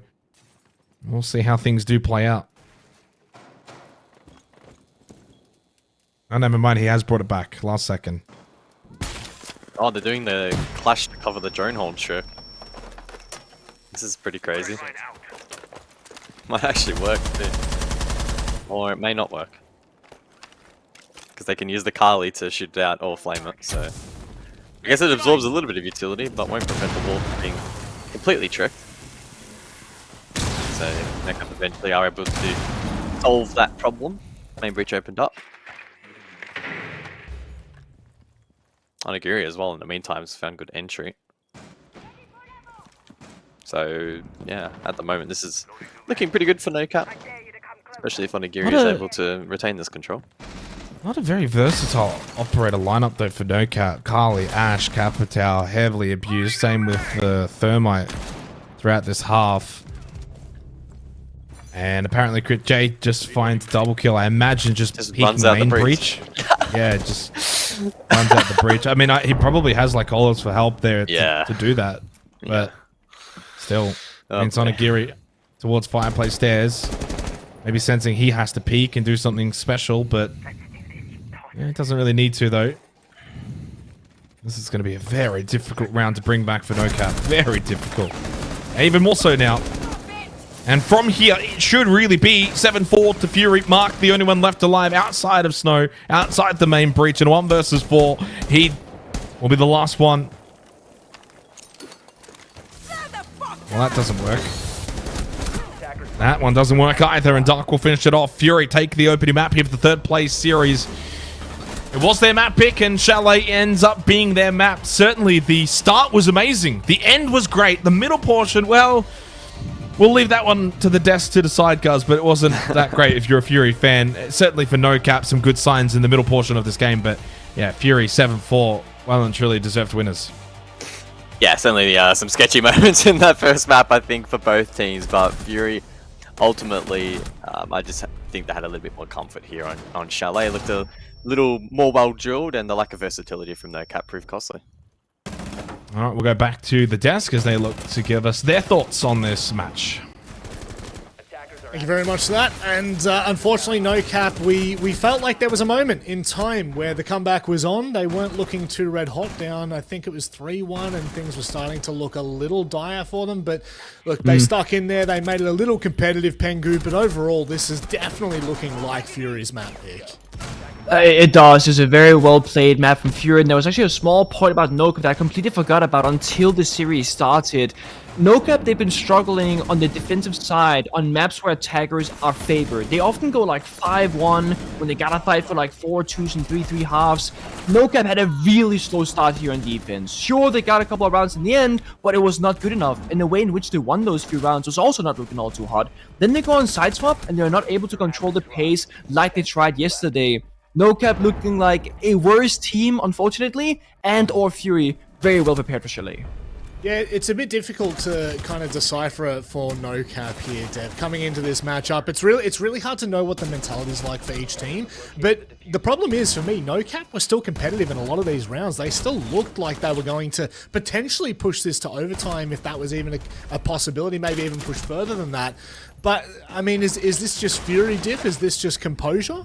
we'll see how things do play out. Oh, never mind. He has brought it back last second. Oh, they're doing the Clash to cover the drone hold trip. This is pretty crazy. Might actually work too. Or it may not work. Because they can use the Kali to shoot it out or flame it, so... I guess it absorbs a little bit of utility, but won't prevent the wall from being completely tricked. So, NOCAP eventually are able to solve that problem. Main breach opened up. Onigiri as well, in the meantime, has found good entry. So, yeah, at the moment, this is looking pretty good for NOCAP. Especially if Onigiri is able to retain this control. Not a very versatile operator lineup, though, for NOCAP. Kali, Ash, Capitao, heavily abused. Same with the Thermite throughout this half. And apparently Crit J just finds double kill. I imagine just peeking main breach. Yeah, just runs out the breach. I mean, he probably has like Olas for help there to do that. But still, it's Onigiri towards Fireplace Stairs. Maybe sensing he has to peek and do something special, but yeah, it doesn't really need to, though. This is going to be a very difficult round to bring back for NOCAP. Very difficult. And even more so now. And from here, it should really be 7-4 to Fury. Mark, the only one left alive outside of Snow, outside the main breach. And 1 versus 4. He will be the last one. Well, that doesn't work. That one doesn't work either, and Dark will finish it off. Fury take the opening map here for the 3rd place series. It was their map pick, and Chalet ends up being their map. Certainly, the start was amazing. The end was great. The middle portion, well, we'll leave that one to the desk to decide, guys, but it wasn't that great if you're a Fury fan. Certainly for NOCAP, some good signs in the middle portion of this game, but yeah, Fury 7-4, well and truly deserved winners. Yeah, certainly some sketchy moments in that first map, I think, for both teams, but Fury... Ultimately, I just think they had a little bit more comfort here on Chalet. It looked a little more well drilled, and the lack of versatility from NOCAP proved costly. All right, we'll go back to the desk as they look to give us their thoughts on this match. Thank you very much for that. And unfortunately, NOCAP, we felt like there was a moment in time where the comeback was on. They weren't looking too red hot down. I think it was 3-1 and things were starting to look a little dire for them. But look, they stuck in there. They made it a little competitive, Pengu. But overall, this is definitely looking like Fury's map pick. It does. It's a very well played map from Fury, and there was actually a small point about NOCAP that I completely forgot about until the series started. NOCAP, they've been struggling on the defensive side on maps where attackers are favored. They often go like 5-1 when they gotta fight for like 4-2s and 3-3 halves. NOCAP had a really slow start here on defense. Sure, they got a couple of rounds in the end, but it was not good enough, and the way in which they won those few rounds was also not looking all too hot. Then they go on side swap, and they're not able to control the pace like they tried yesterday. NOCAP looking like a worse team, unfortunately, and or Fury very well prepared for Chalet. Yeah, it's a bit difficult to kind of decipher for NOCAP here, Dev. Coming into this matchup, it's really hard to know what the mentality is like for each team. But the problem is, for me, NOCAP was still competitive in a lot of these rounds. They still looked like they were going to potentially push this to overtime if that was even a possibility, maybe even push further than that. But, I mean, is this just Fury diff? Is this just composure?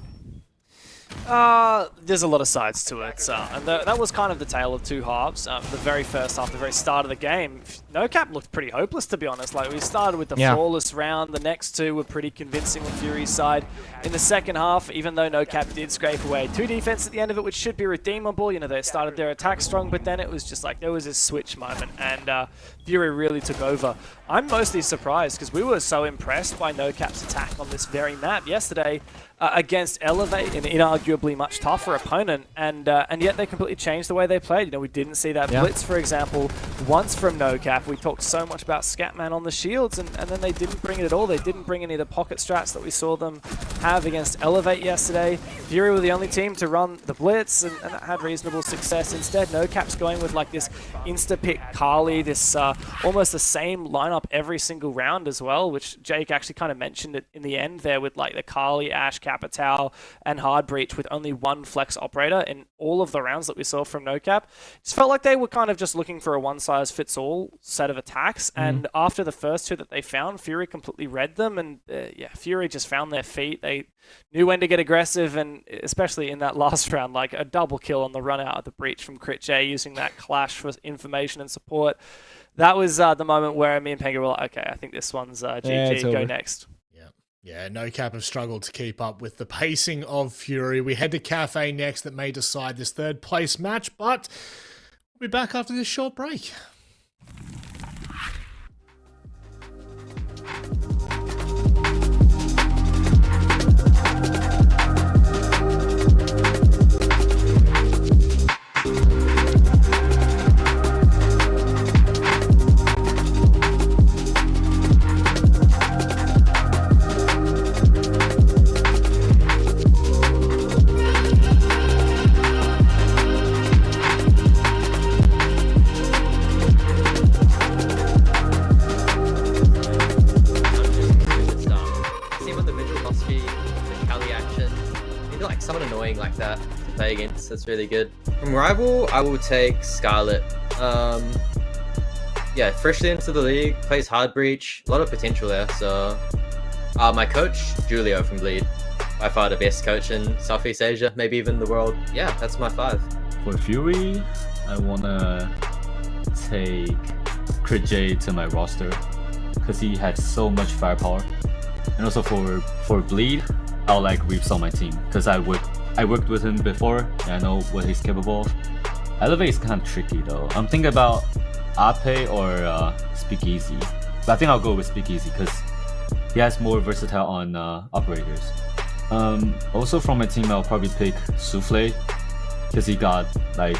There's a lot of sides to it, and that was kind of the tale of two halves. The very first half, the very start of the game, NoCap looked pretty hopeless, to be honest. Like, we started with the flawless round, the next two were pretty convincing on Fury's side. In the second half, even though NoCap did scrape away 2 defense at the end of it, which should be redeemable, you know, they started their attack strong, but then it was just like, there was this switch moment, and Fury really took over. I'm mostly surprised, because we were so impressed by NoCap's attack on this very map yesterday, against Elevate, an inarguably much tougher opponent, and yet they completely changed the way they played. You know, we didn't see that blitz, for example, once from NoCap. We talked so much about Scatman on the shields, and then they didn't bring it at all. They didn't bring any of the pocket strats that we saw them have against Elevate yesterday. Fury were the only team to run the blitz, and that had reasonable success. Instead, NoCap's going with like this insta-pick Kali, this almost the same lineup every single round as well, which Jake actually kind of mentioned it in the end there with like the Kali, Ash, Capital, and Hard Breach with only one flex operator in all of the rounds that we saw from NoCap. It just felt like they were kind of just looking for a one-size-fits-all set of attacks, and after the first two that they found, Fury completely read them, and Fury just found their feet. They knew when to get aggressive, and especially in that last round, like a double kill on the run out of the breach from Crit J using that clash for information and support. That was the moment where me and Penga were like, okay, I think this one's GG, go next. Yeah, NoCap have struggled to keep up with the pacing of Fury. We head to Cafe next that may decide this third place match, but we'll be back after this short break. Like that to play against. That's really good. From rival, I will take Scarlet. Yeah, freshly into the league, plays Hard Breach, a lot of potential there. So, my coach Julio from Bleed, by far the best coach in Southeast Asia, maybe even the world. Yeah, that's my 5. For Fury, I wanna take Crit J to my roster because he has so much firepower, and also for Bleed, I'll like Reaps on my team because I worked with him before and I know what he's capable of. Elevate is kind of tricky though. I'm thinking about Ape or Speakeasy. But I think I'll go with Speakeasy because he has more versatile on operators. Also from my team, I'll probably pick Souffle because he got like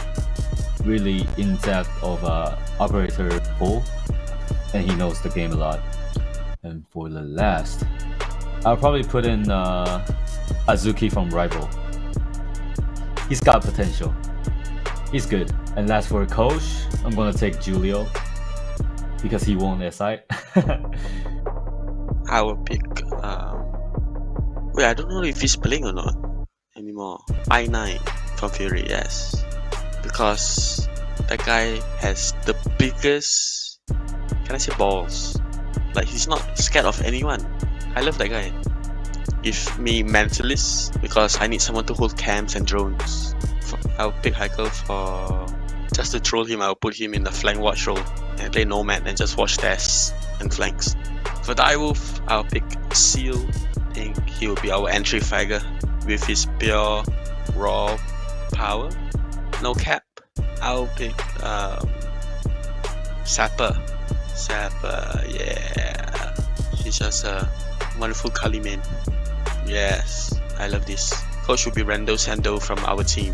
really in-depth of operator pool and he knows the game a lot. And for the last, I'll probably put in Azuki from Rival. He's got potential. He's good. And as for coach, I'm gonna take Julio because he won SI. I will pick. Wait, I don't know if he's playing or not anymore. I9 from Fury, yes, because that guy has the biggest. Can I say balls? Like he's not scared of anyone. I love that guy. If me mentalist, because I need someone to hold cams and drones. I'll pick Heikel for just to troll him. I'll put him in the flank watch role and play Nomad and just watch tests and flanks. For Direwolf, I'll pick Seal. I think he will be our entry figure with his pure raw power. NOCAP, I'll pick Sapper. Sapper, yeah. He's just a wonderful Kali man. Yes, I love this. Coach will be Rando Sando from our team.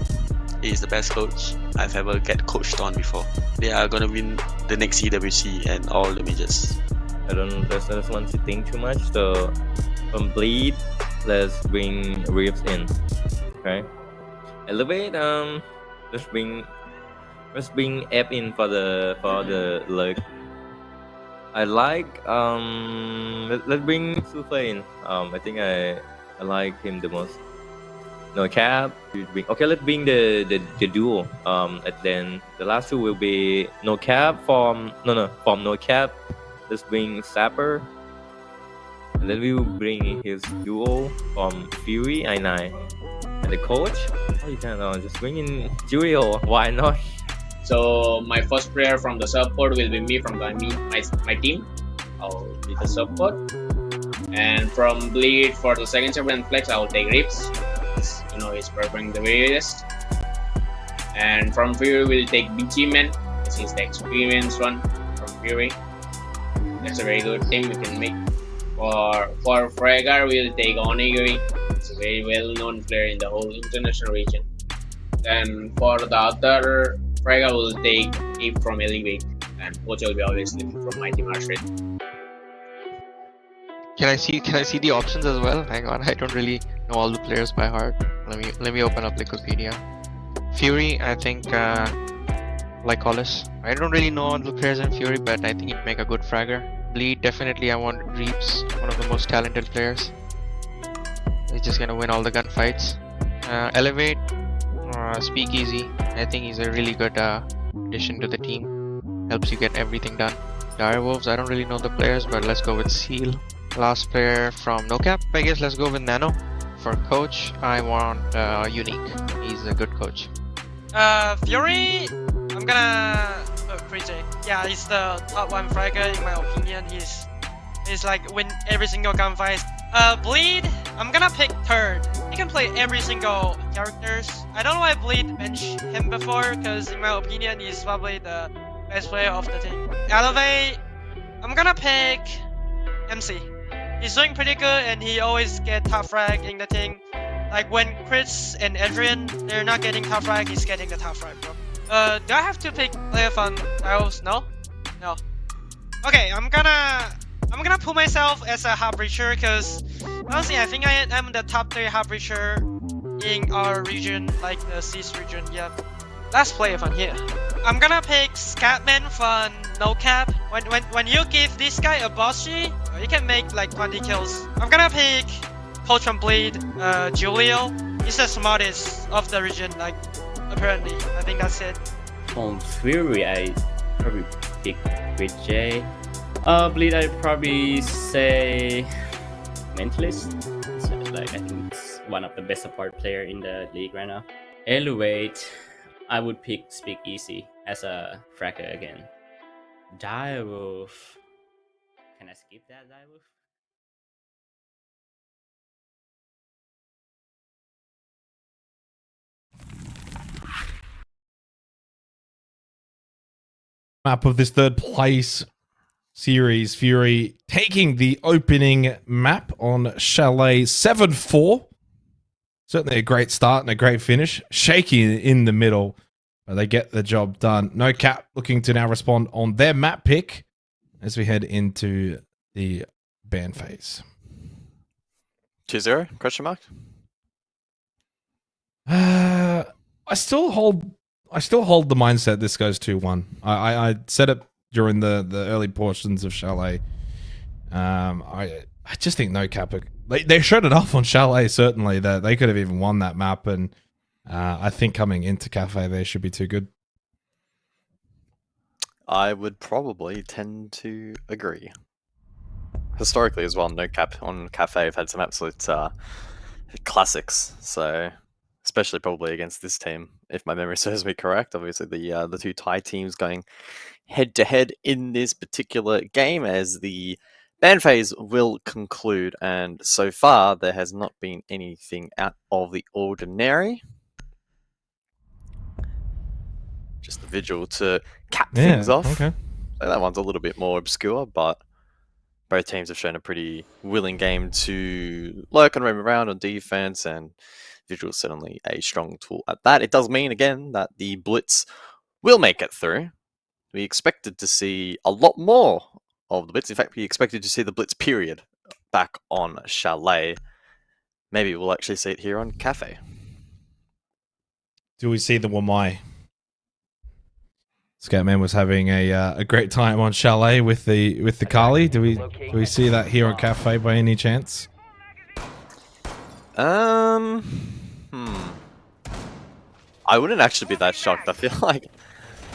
He is the best coach I've ever get coached on before. They are gonna win the next EWC and all the majors. I don't want to think too much. So from Bleed, let's bring Reeves in. Okay. Elevate. Let's bring F in for the lurk. I like let's bring Souffle in. I think I like him the most. NOCAP. Okay, let's bring the duo. And then the last two will be NOCAP from NOCAP. Let's bring Sapper. And then we will bring his duo from Fury I9. And the coach? Oh, you can just bring in Julio. Why not? So my first player from the support will be me from my team. I'll be the support. And from Bleed for the second server and Flex, I'll take Rips. He's preferring the various. And from Fury, we'll take BG Man. He's the experienced one from Fury. That's a very good team we can make. For Fragger, we'll take Onigiri. It's a very well-known player in the whole international region. Then for the other Fragger, will take Ape from Elevate, and Coach will be obviously from my team Arshid. Can I see the options as well? Hang on, I don't really know all the players by heart. Let me open up Wikipedia. Fury, I think like Hollis. I don't really know all the players in Fury, but I think he'd make a good fragger. Bleed, definitely I want Reeps, one of the most talented players. He's just gonna win all the gunfights. Elevate, Speakeasy. I think he's a really good addition to the team. Helps you get everything done. Direwolves, I don't really know the players, but let's go with Seal. Last player from NOCAP, I guess let's go with Nano. For coach, I want Unique. He's a good coach. Fury, I'm gonna Crazy. Yeah, he's the top one fragger in my opinion. He's like win every single gunfight. Bleed, I'm gonna pick third. He can play every single characters. I don't know why Bleed mentioned him before, because in my opinion, he's probably the best player of the team. Elevate, I'm gonna pick MC. He's doing pretty good and he always get top frag in the team. Like when Chris and Adrian, they're not getting top frag, he's getting the top frag, bro. Do I have to pick player from Dials? No? No. Okay, I'm gonna put myself as a hub breacher, because honestly I think I am the top 3 hub breacher in our region, like the Seas region. Yeah. Last player from here. I'm gonna pick Scatman from NOCAP. When you give this guy a boss G, you can make like 20 kills. I'm gonna pick Coach from Bleed, Julio. He's the smartest of the region, like apparently. I think that's it. From Fury, I probably pick Great J. Bleed, I'd probably say Mentalist. So, like, I think it's one of the best support player in the league right now. Elevate, I would pick Speakeasy as a fragger again. Direwolf. Can I skip that, Direwolf? Map of this third place series, Fury taking the opening map on Chalet 7-4. Certainly a great start and a great finish. Shaky in the middle, but they get the job done. NOCAP looking to now respond on their map pick as we head into the ban phase. 2-0? Question mark? I still hold the mindset this goes 2-1. I said it during the early portions of Chalet. I just think NOCAP, they showed it off on Chalet, certainly, that they could have even won that map, and I think coming into Cafe they should be too good. I would probably tend to agree. Historically as well, NOCAP on Cafe have had some absolute classics, so especially probably against this team, if my memory serves me correct. Obviously, the two Thai teams going head-to-head in this particular game as the ban phase will conclude, and so far there has not been anything out of the ordinary. Just the vigil to cap things off. Okay. So that one's a little bit more obscure, but both teams have shown a pretty willing game to lurk and roam around on defense, and Vigil is certainly a strong tool at that. It does mean, again, that the Blitz will make it through. We expected to see a lot more of the Blitz. In fact, we expected to see the Blitz period back on Chalet. Maybe we'll actually see it here on Cafe. Do we see the Wamai? Scatman was having a great time on Chalet with the Kali. Do we see that here on Cafe by any chance? I wouldn't actually be that shocked. I feel like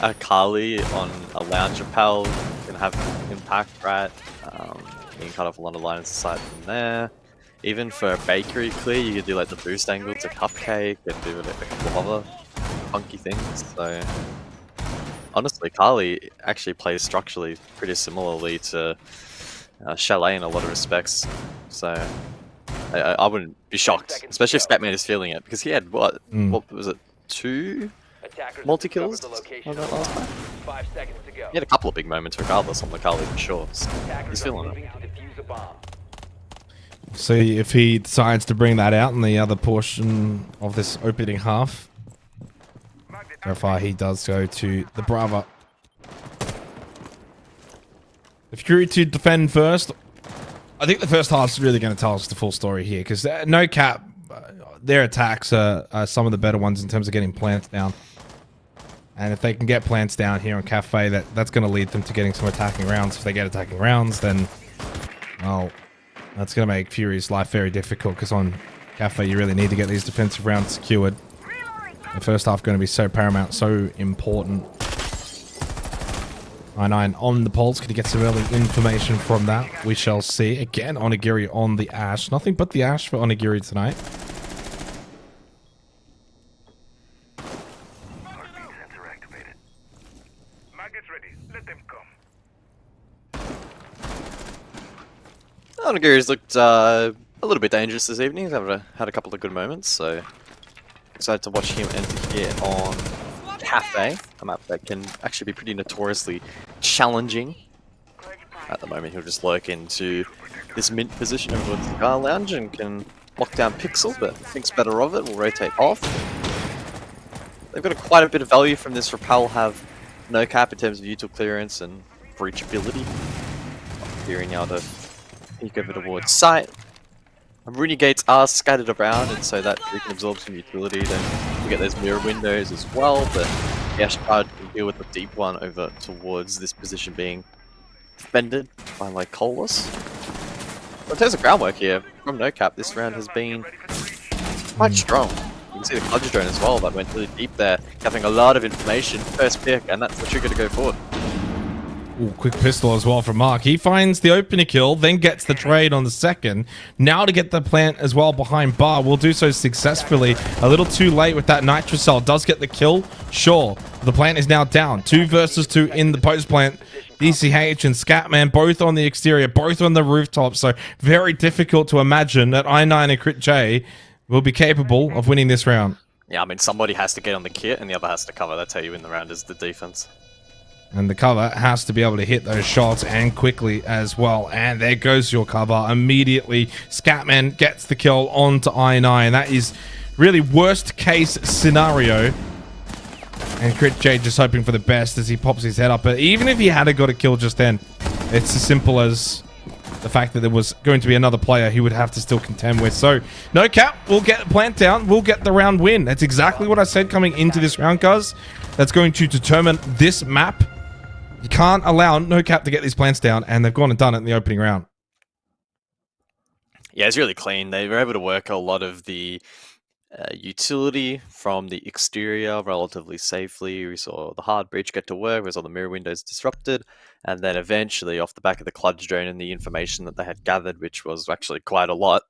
a Kali on a lounge rappel can have impact, right? You can cut off a lot of lines of sight from there. even for a bakery clear, you could do like the boost angle to cupcake and do like a couple of other funky things. So honestly, Carly actually plays structurally pretty similarly to Chalet in a lot of respects. So I wouldn't be shocked, especially if Scatman is feeling it, because he had what was it, 2 multi-kills on that last time? 5 seconds to go. He had a couple of big moments regardless on the Carly for sure. So he's feeling it. See if he decides to bring that out in the other portion of this opening half. So far he does go to the Brava. The Fury to defend first. I think the first half's really going to tell us the full story here, because NOCAP, their attacks are some of the better ones in terms of getting plants down. And if they can get plants down here on Cafe, that's going to lead them to getting some attacking rounds. If they get attacking rounds, then, well, that's going to make Fury's life very difficult, because on Cafe you really need to get these defensive rounds secured. The first half going to be so paramount, so important. I9 on the pulse. Can he get some early information from that? We shall see. Again, Onigiri on the Ash. Nothing but the Ash for Onigiri tonight. Onigiri's looked a little bit dangerous this evening. He's had a couple of good moments, so excited to watch him enter here on Cafe, a map that can actually be pretty notoriously challenging. At the moment, he'll just lurk into this mint position over towards the Cigar Lounge and can lock down Pixel, but thinks better of it, will rotate off. They've got quite a bit of value from this Repel, have NOCAP in terms of util clearance and breachability. Fearing now to peek over towards site. Rooney gates are scattered around, and so that we can absorb some utility. Then we get those mirror windows as well, but the Ashcard can deal with the deep one over towards this position being defended by Lycolas. But in terms of groundwork here from NOCAP, this round has been quite strong. You can see the Clutch Drone as well, that went really deep there, gathering a lot of information, first pick, and that's the trigger to go forward. Ooh, quick pistol as well from Mark. He finds the opening kill, then gets the trade on the second. Now to get the plant as well behind Bar. Will do so successfully. A little too late with that Nitrocell. Does get the kill? Sure. The plant is now down. 2 versus 2 in the post plant. DCH and Scatman both on the exterior, both on the rooftop. So very difficult to imagine that I9 and Crit J will be capable of winning this round. Yeah, I mean, somebody has to get on the kit and the other has to cover. That's how you win the round, is the defense. And the cover has to be able to hit those shots, and quickly as well. And there goes your cover. Immediately, Scatman gets the kill onto I9. That is really worst case scenario. And Crit J just hoping for the best as he pops his head up. But even if he had got a kill just then, it's as simple as the fact that there was going to be another player he would have to still contend with. So, NOCAP will get the plant down. We'll get the round win. That's exactly what I said coming into this round, guys. That's going to determine this map. You can't allow NOCAP to get these plants down, and they've gone and done it in the opening round. Yeah, it's really clean. They were able to work a lot of the utility from the exterior relatively safely. We saw the hard breach get to work, we saw the mirror windows disrupted, and then eventually off the back of the Clutch Drone and the information that they had gathered, which was actually quite a lot,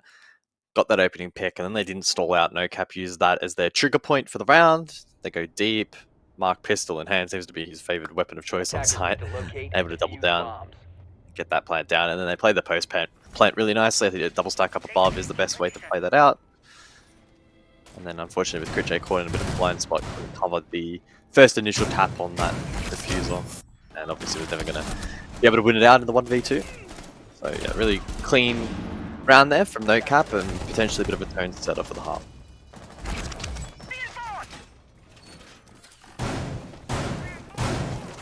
got that opening pick, and then they didn't stall out. NOCAP used that as their trigger point for the round. They go deep. Mark pistol in hand seems to be his favorite weapon of choice on site. Able to double down, get that plant down, and then they play the post plant really nicely. I think a double stack up above is the best way to play that out. And then unfortunately with Crit J caught in a bit of a blind spot, covered the first initial tap on that diffuser, and obviously was never going to be able to win it out in the 1v2. So yeah, really clean round there from NOCAP, and potentially a bit of a tone setter for the half.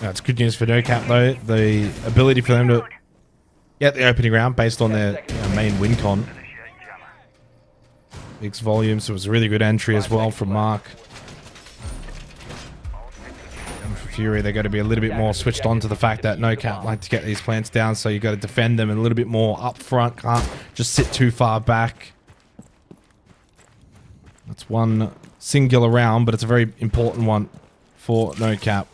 That's good news for NOCAP though. The ability for them to get the opening round based on their main win con. Big volume, so it was a really good entry as well from Mark. And for Fury, they're going to be a little bit more switched on to the fact that NOCAP like to get these plants down, so you've got to defend them a little bit more up front. Can't just sit too far back. That's one singular round, but it's a very important one for NOCAP.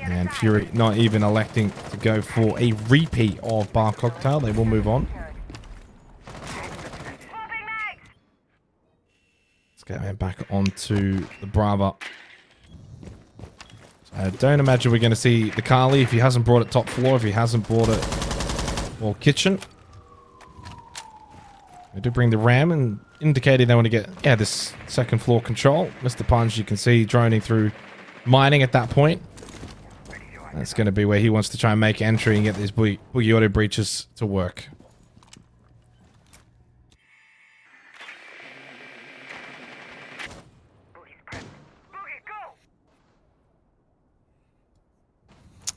And Fury not even electing to go for a repeat of Bar Cocktail. They will move on. get him back onto the Brava. So I don't imagine we're going to see the Kali if he hasn't brought it top floor, if he hasn't brought it or kitchen. They do bring the Ram and indicating they want to get, this second floor control. Mr. Punch, you can see droning through mining at that point. That's going to be where he wants to try and make entry and get these Boogie Auto breaches to work.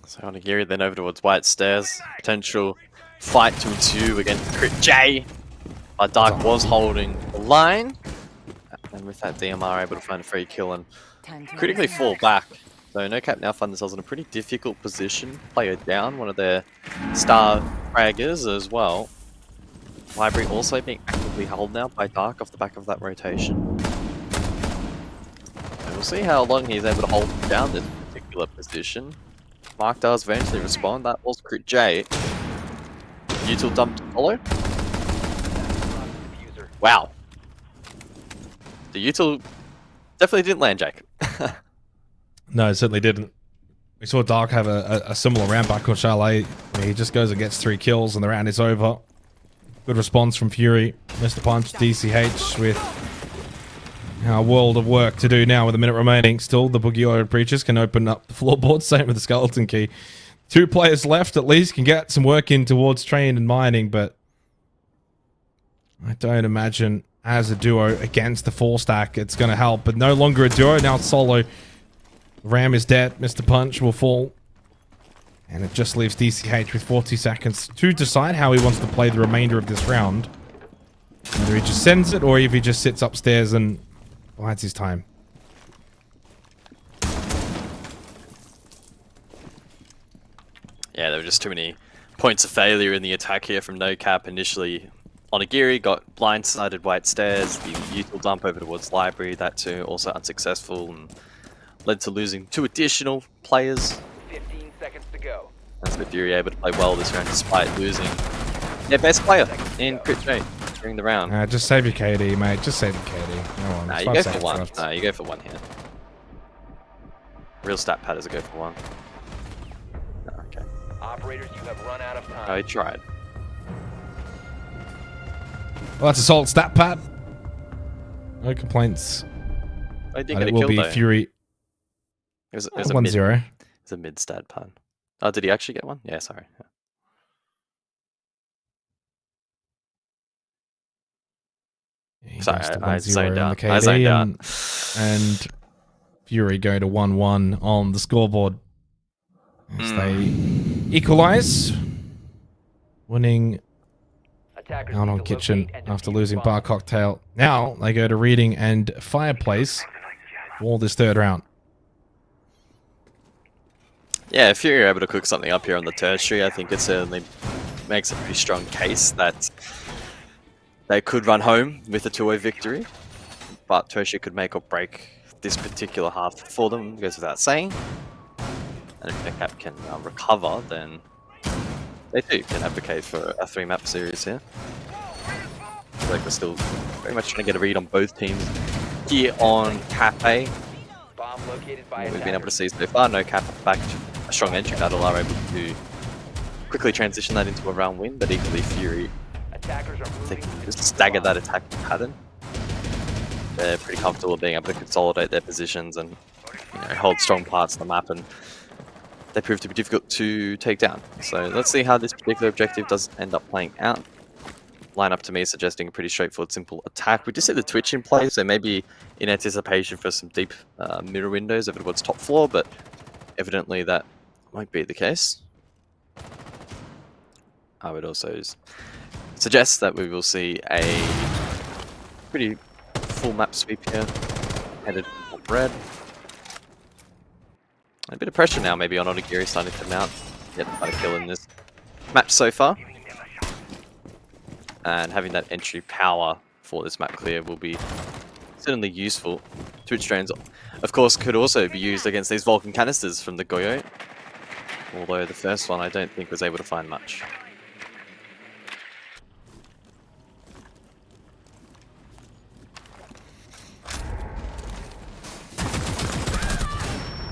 So Onigiri then over towards White Stairs. Potential fight 2-2 against Crit J. But Dark was holding the line. And with that DMR able to find a free kill and critically fall back. So NOCAP now find themselves in a pretty difficult position. Player down, one of their star fraggers as well. Library also being actively held now by Dark off the back of that rotation. And we'll see how long he's able to hold down this particular position. Mark does eventually respond. That was Crit J. Util dump to follow. Wow. The Util definitely didn't land, Jake. No, it certainly didn't. We saw Dark have a similar round back on Chalet. He just goes and gets 3 kills and the round is over. Good response from Fury. Mr. Punch, DCH with a world of work to do now with a minute remaining. Still, the Boogie Auto breaches can open up the floorboard. Same with the Skeleton Key. 2 players left at least can get some work in towards train and mining, but I don't imagine as a duo against the 4-stack it's going to help. But no longer a duo, now it's solo. Ram is dead. Mr. Punch will fall. And it just leaves DCH with 40 seconds to decide how he wants to play the remainder of this round. Whether he just sends it or if he just sits upstairs and bides his time. Yeah, there were just too many points of failure in the attack here from NOCAP. Initially, Onigiri got blindsided White Stairs. The usual dump over towards Library, that too also unsuccessful and led to losing 2 additional players. 15 seconds to go. And so Fury able to play well this round despite losing their best player in Crit J during the round. Just save your KD, mate. Just save your KD. Come on, Nah, you go for 1. Nah, you go for 1 here. Real stat pad is a go for 1. No, okay. Operators, you have run out of time. Oh, he tried. Well, that's a solid stat pad. No complaints. I did And get it a will kill be though. Fury. It was 1-0. It's a mid stat pad. Oh, did he actually get one? Yeah, sorry. Sorry, I zoned out. I zoned out. And Fury go to 1-1 on the scoreboard. As they equalize. Winning out on Kitchen after losing Bar Cocktail. Now they go to Reading and Fireplace for this 3rd round. Yeah, if you're able to cook something up here on the tertiary, I think it certainly makes a pretty strong case that they could run home with a 2-0 victory. But tertiary could make or break this particular half for them, goes without saying. And if NOCAP can recover, then they too can advocate for a 3-map series here. I feel like we're still very much trying to get a read on both teams here on Cafe. We've been able to see so far, NOCAP back to a strong entry battle are able to quickly transition that into a round win, but equally Fury, they can just stagger that attack pattern. They're pretty comfortable being able to consolidate their positions and hold strong parts of the map, and they prove to be difficult to take down. So let's see how this particular objective does end up playing out. Lineup to me is suggesting a pretty straightforward, simple attack. We just see the Twitch in play, so maybe in anticipation for some deep mirror windows over towards top floor, but evidently that won't be the case. I would also suggest that we will see a pretty full map sweep here, headed for red. A bit of pressure now maybe on Onigiri starting to mount. Yet quite a kill in this match so far. And having that entry power for this map clear will be certainly useful. Twitch drones, of course, could also be used against these Vulcan canisters from the Goyo. Although the first one I don't think was able to find much.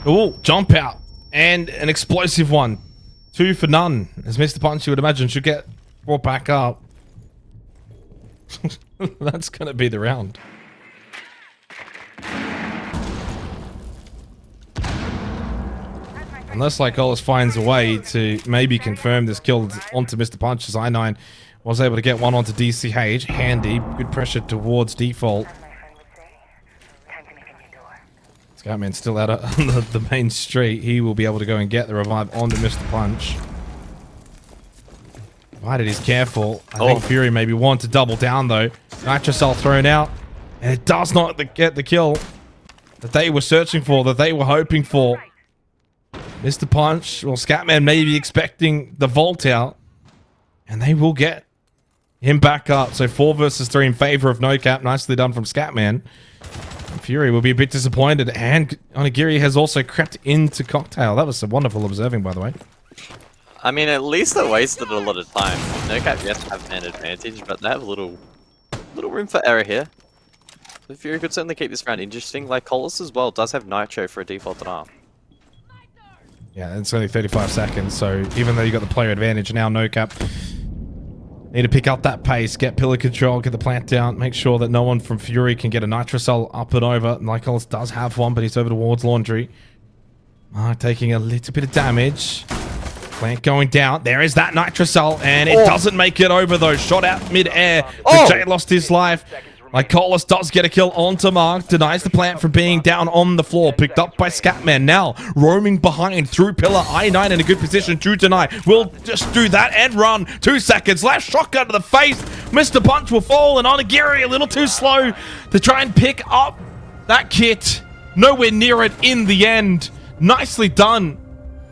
Oh, jump out. And an explosive one. 2 for none. As Mr. Punch, you would imagine, should get brought back up. That's going to be the round. Unless Lycolis finds a way to maybe confirm this kill onto Mr. Punch, as I9 was able to get one onto DCH. Handy. Good pressure towards default. Scoutman still out on the main street. He will be able to go and get the revive onto Mr. Punch. Provided he's careful. I think Fury maybe want to double down though. Nitrocell thrown out. And it does not get the kill that they were searching for, that they were hoping for. Mr. Punch, well, Scatman may be expecting the vault out. And they will get him back up. So 4 versus 3 in favor of NOCAP. Nicely done from Scatman. Fury will be a bit disappointed, and Onigiri has also crept into Cocktail. That was some wonderful observing, by the way. I mean, at least they wasted a lot of time. NOCAP, yes, have an advantage, but they have a little room for error here. So Fury could certainly keep this round interesting. Like Collis as well does have Nitro for a default denial. Yeah, it's only 35 seconds, so even though you got the player advantage now, NOCAP need to pick up that pace, get pillar control, get the plant down, make sure that no one from Fury can get a Nitrocell up and over. Lycolis does have one, but he's over towards Laundry. Taking a little bit of damage. Plant going down. There is that Nitrocell, and it doesn't make it over though. Shot out mid-air. Jay lost his life. Lycolis does get a kill onto Mark. Denies the plant from being down on the floor. Picked up by Scatman. Now roaming behind through pillar. I9 in a good position to deny. Will just do that and run. 2 seconds. Last shotgun to the face. Mr. Punch will fall, and Onigiri a little too slow to try and pick up that kit. Nowhere near it in the end. Nicely done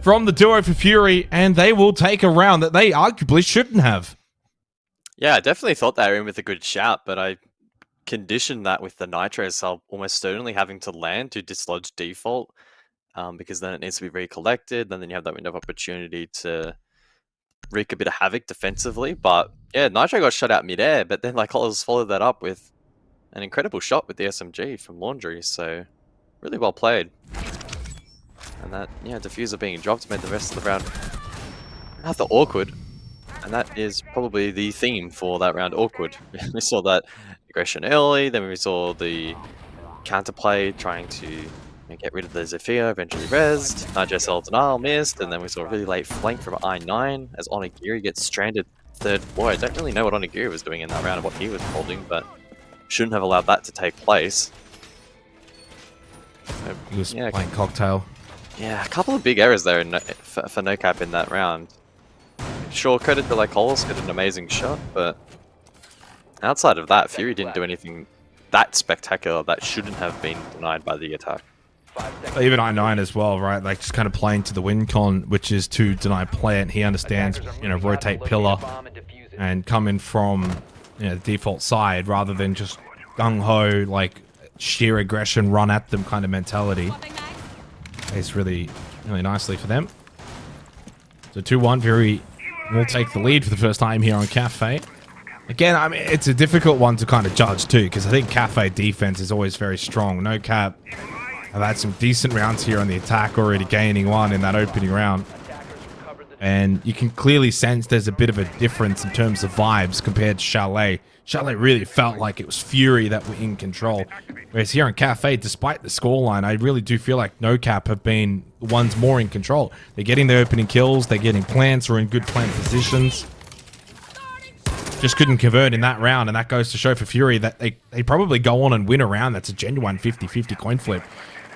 from the duo for Fury, and they will take a round that they arguably shouldn't have. Yeah, I definitely thought they were in with a good shout, but I conditioned that with the Nitro cell almost certainly having to land to dislodge default, because then it needs to be recollected, and then you have that window of opportunity to wreak a bit of havoc defensively. But yeah, Nitro got shut out mid-air, but then Lycolis followed that up with an incredible shot with the SMG from Laundry, so really well played. And that, yeah, diffuser being dropped made the rest of the round rather awkward. And that is probably the theme for that round, awkward. We saw that aggression early, then we saw the counterplay trying to get rid of the Zephyr, eventually rezzed. Nigel denial missed, and then we saw a really late flank from I9 as Onigiri gets stranded third floor. I don't really know what Onigiri was doing in that round and what he was holding, but shouldn't have allowed that to take place. So, He was playing Cocktail. Yeah, a couple of big errors there for NOCAP in that round. Sure, credit to Lycolis, got an amazing shot, but outside of that, Fury didn't do anything that spectacular that shouldn't have been denied by the attack. Even I9 as well, right? Like just kind of playing to the win con, which is to deny plant. He understands, you know, rotate pillar and come in from, you know, the default side rather than just gung-ho, like sheer aggression, run at them kind of mentality. Plays really nicely for them. So 2-1, Fury will take the lead for the first time here on Cafe. Again, I mean, it's a difficult one to kind of judge too, because I think Cafe defense is always very strong. NOCAP have had some decent rounds here on the attack, already gaining one in that opening round. And you can clearly sense there's a bit of a difference in terms of vibes compared to Chalet. Chalet really felt like it was Fury that were in control. Whereas here in Cafe, despite the scoreline, I really do feel like NOCAP have been the ones more in control. They're getting their opening kills, they're getting plants or in good plant positions. Just couldn't convert in that round, and that goes to show for Fury that they probably go on and win a round that's a genuine 50-50 coin flip.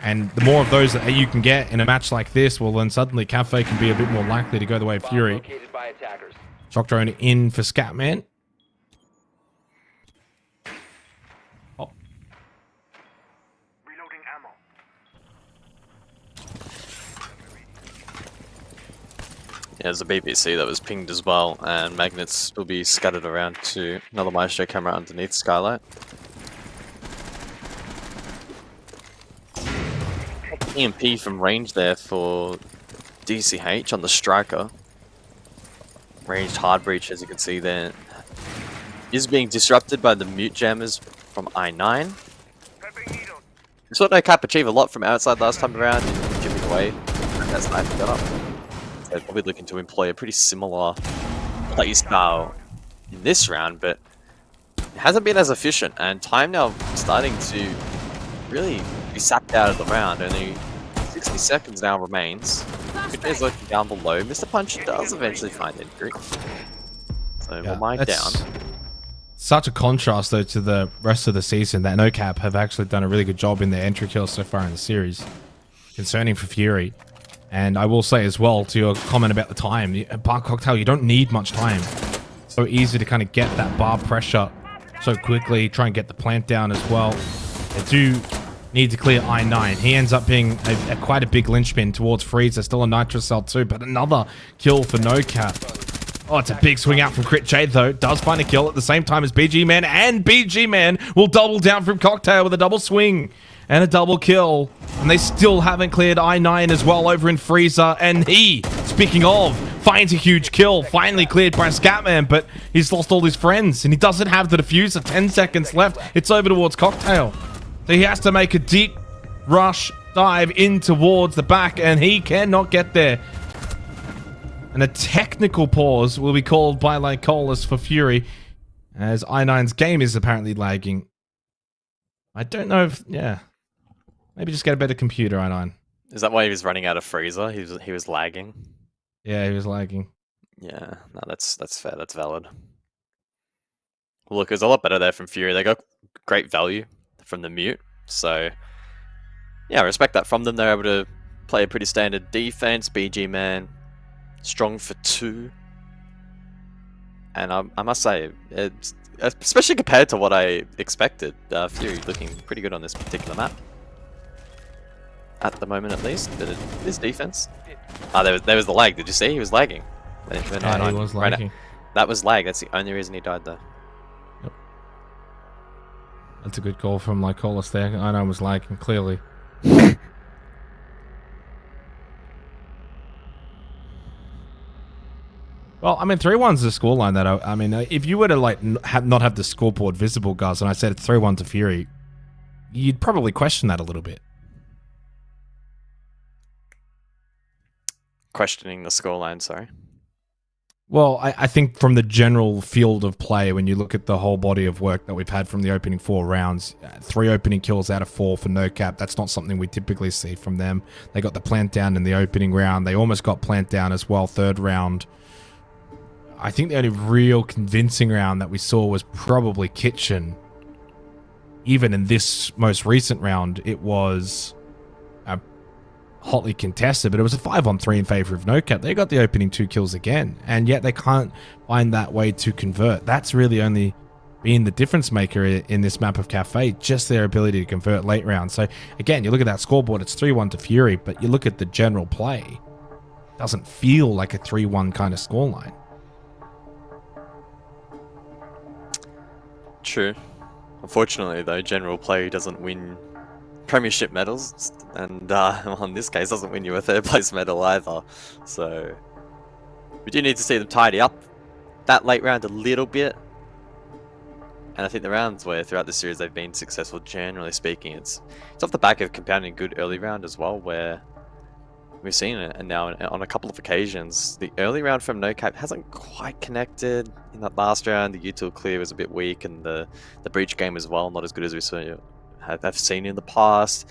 And the more of those that you can get in a match like this, well then suddenly Cafe can be a bit more likely to go the way of Fury. Shock drone in for Scatman. Oh. Yeah, there's a BBC that was pinged as well, and magnets will be scattered around to another Maestro camera underneath Skylight. EMP from range there for DCH on the striker. Ranged hard breach, as you can see there, is being disrupted by the mute jammers from I9. We saw NOCAP achieve a lot from outside last time around, giving away. That's nice setup. So they're probably looking to employ a pretty similar play style in this round, but it hasn't been as efficient, and time now starting to really be sapped out of the round. Only 60 seconds now remains. Is looking down below. Mr. Punch does eventually find injury. So we'll mind down. Such a contrast, though, to the rest of the season that NOCAP have actually done a really good job in their entry kills so far in the series. Concerning for Fury. And I will say as well, to your comment about the time, Bar Cocktail, you don't need much time. So easy to kind of get that bar pressure so quickly, try and get the plant down as well. They do need to clear I9. He ends up being quite a big linchpin towards Freezer. Still a Nitro Cell too, but another kill for NOCAP. Oh, it's a big swing out from Crit Jade, though. Does find a kill at the same time as BG Man, and BG Man will double down from Cocktail with a double swing and a double kill. And they still haven't cleared I9 as well over in Freezer. And he, speaking of, finds a huge kill. Finally cleared by Scatman, but he's lost all his friends. And he doesn't have the diffuser. 10 seconds left. It's over towards Cocktail. So he has to make a deep rush dive in towards the back, and he cannot get there. And a technical pause will be called by Lycolis for Fury, as I9's game is apparently lagging. I don't know if, yeah. Maybe just get a better computer, I9. Is that why he was running out of freezer? He was lagging? Yeah, he was lagging. Yeah, no, that's fair, that's valid. Look, it was a lot better there from Fury. They got great value from the mute, so yeah, I respect that from them. They're able to play a pretty standard defense. BG Man, strong for 2. And I must say, it's, especially compared to what I expected, Fury looking pretty good on this particular map. At the moment, at least. But this defense. Ah, there was the lag. Did you see? He was lagging. He was lagging. That was lag. That's the only reason he died there. Yep. That's a good call from Lycolis there. I know was lagging, clearly. Well, I mean, 3-1's the scoreline that I mean, if you were to like not have the scoreboard visible, guys, and I said it's 3-1 to Fury, you'd probably question that a little bit. Questioning the scoreline, sorry. Well, I think from the general field of play, when you look at the whole body of work that we've had from the opening 4 rounds, 3 opening kills out of 4 for NOCAP, that's not something we typically see from them. They got the plant down in the opening round. They almost got plant down as well, 3rd round. I think the only real convincing round that we saw was probably Kitchen. Even in this most recent round, it was hotly contested, but it was a 5-on-3 in favor of NOCAP. They got the opening 2 kills again, and yet they can't find that way to convert. That's really only been the difference maker in this map of Cafe, just their ability to convert late round. So again, you look at that scoreboard, it's 3-1 to Fury, but you look at the general play, it doesn't feel like a 3-1 kind of scoreline. True. Unfortunately, though, general play doesn't win premiership medals, and well, in this case, doesn't win you a 3rd place medal either. So we do need to see them tidy up that late round a little bit. And I think the rounds where throughout the series they've been successful, generally speaking, it's off the back of compounding good early round as well, where we've seen it, and now on a couple of occasions, the early round from NOCAP hasn't quite connected. In that last round, the util clear was a bit weak, and the breach game as well, not as good as we have seen in the past.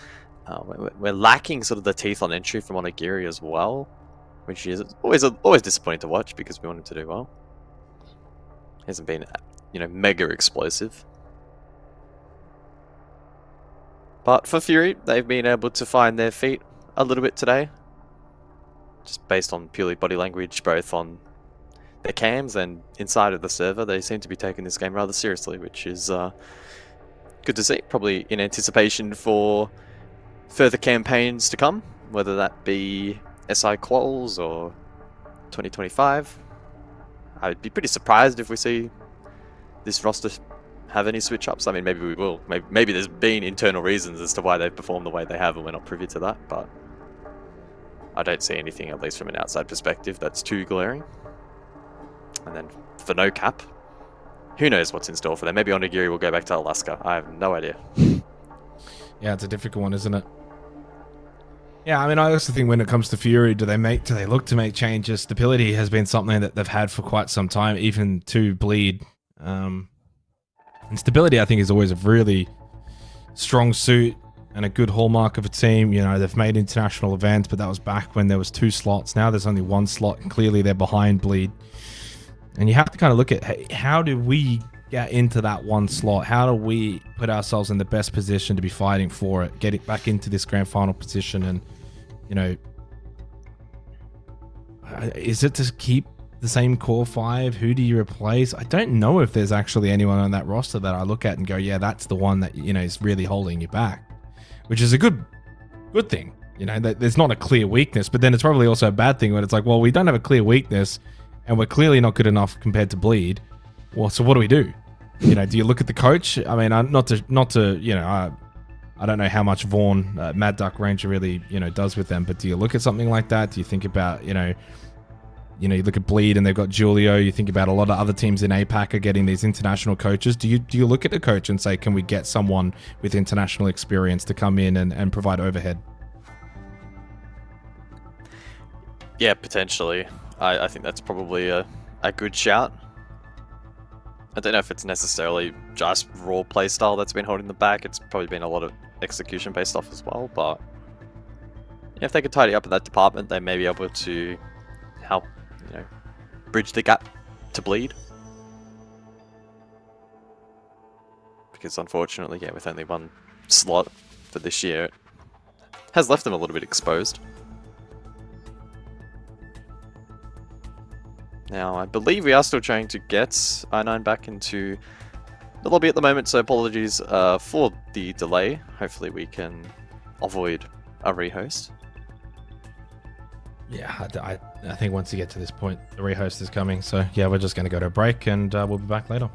We're lacking sort of the teeth on entry from Onigiri as well, which is always disappointing to watch because we want him to do well. Hasn't been, you know, mega explosive. But for Fury, they've been able to find their feet a little bit today. Just based on purely body language, both on their cams and inside of the server, they seem to be taking this game rather seriously, which is good to see. Probably in anticipation for further campaigns to come, whether that be SI Quals or 2025. I'd be pretty surprised if we see this roster have any switch-ups. I mean, maybe we will. Maybe there's been internal reasons as to why they've performed the way they have, and we're not privy to that, but I don't see anything, at least from an outside perspective, that's too glaring. And then for NOCAP, who knows what's in store for them? Maybe Onigiri will go back to Alaska. I have no idea. Yeah, it's a difficult one, isn't it? Yeah, I mean, I also think when it comes to Fury, do they look to make changes? Stability has been something that they've had for quite some time, even to Bleed. And stability, I think, is always a really strong suit and a good hallmark of a team. You know, they've made international events, but that was back when there was 2 slots. Now there's only 1 slot, and clearly they're behind Bleed. And you have to kind of look at, hey, how do we get into that 1 slot? How do we put ourselves in the best position to be fighting for it, get it back into this grand final position? And, you know, is it to keep the same core 5? Who do you replace? I don't know if there's actually anyone on that roster that I look at and go, yeah, that's the one that, you know, is really holding you back, which is a good thing. You know, there's not a clear weakness, but then it's probably also a bad thing when it's like, well, we don't have a clear weakness and we're clearly not good enough compared to Bleed. Well, so what do we do? You know, do you look at the coach? I mean, not to you know, I don't know how much Vaughn, Mad Duck Ranger really, you know, does with them, but do you look at something like that? Do you think about, you look at Bleed and they've got Julio. You think about a lot of other teams in APAC are getting these international coaches. Do you look at the coach and say, can we get someone with international experience to come in and provide overhead? Yeah, potentially. I think that's probably a good shout. I don't know if it's necessarily just raw playstyle that's been holding them back. It's probably been a lot of execution-based stuff as well, but if they could tidy up in that department, they may be able to help, you know, bridge the gap to Bleed. Because unfortunately, yeah, with only 1 slot for this year, it has left them a little bit exposed. Now, I believe we are still trying to get I9 back into the lobby at the moment, so apologies for the delay. Hopefully we can avoid a rehost. Yeah, I think once you get to this point, the rehost is coming. So yeah, we're just going to go to a break and we'll be back later.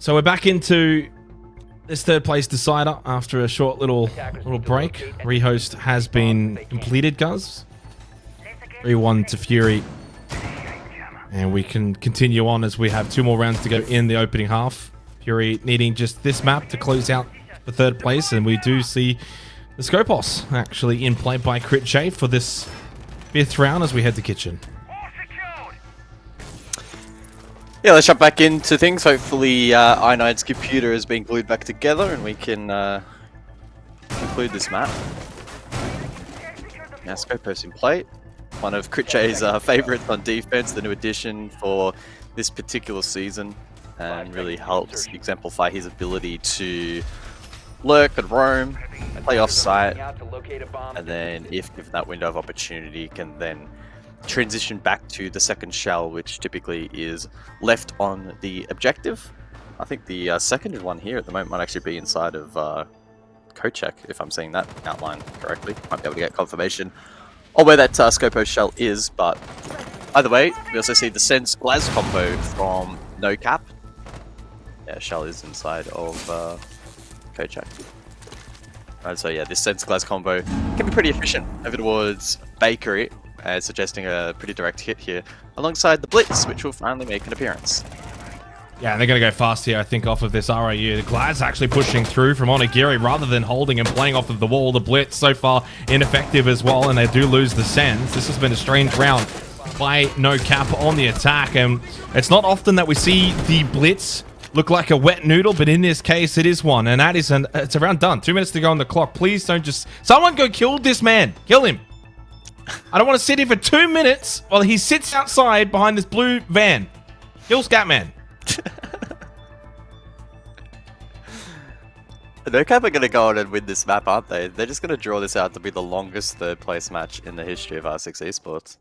So we're back into this third place decider after a short little break. Rehost has been completed, guys. 3-1 to Fury. And we can continue on as we have 2 more rounds to go in the opening half. Fury needing just this map to close out the third place, and we do see the Scopos actually in play by Crit J for this 5th round as we head to Kitchen. Yeah, let's jump back into things. Hopefully I9's computer is being glued back together and we can conclude this map. Now Scopos in play. One of Crit J's favourites on defense, the new addition for this particular season, and really helps exemplify his ability to lurk and roam, play off-site, and then if given that window of opportunity can then transition back to the second shell, which typically is left on the objective. I think the seconded one here at the moment might actually be inside of Kochek, if I'm seeing that outline correctly. Might be able to get confirmation on where that Scopos shell is, but either way, we also see the Sense Glaz combo from NOCAP. Yeah, shell is inside of Kochek. Right, so yeah, this Sense Glaz combo can be pretty efficient over towards Bakery, suggesting a pretty direct hit here, alongside the Blitz, which will finally make an appearance. Yeah, and they're going to go fast here, I think, off of this RIU. The Glaz actually pushing through from Onigiri rather than holding and playing off of the wall. The Blitz so far ineffective as well, and they do lose the Sense. This has been a strange round by NOCAP on the attack, and it's not often that we see the Blitz look like a wet noodle, but in this case, it is one, and that is it's a round done. 2 minutes to go on the clock. Please don't just... Someone go kill this man. Kill him. I don't want to sit here for 2 minutes while he sits outside behind this blue van. Kill Scatman. NOCAP are going to go on and win this map, aren't they? They're just going to draw this out to be the longest third place match in the history of R6 Esports.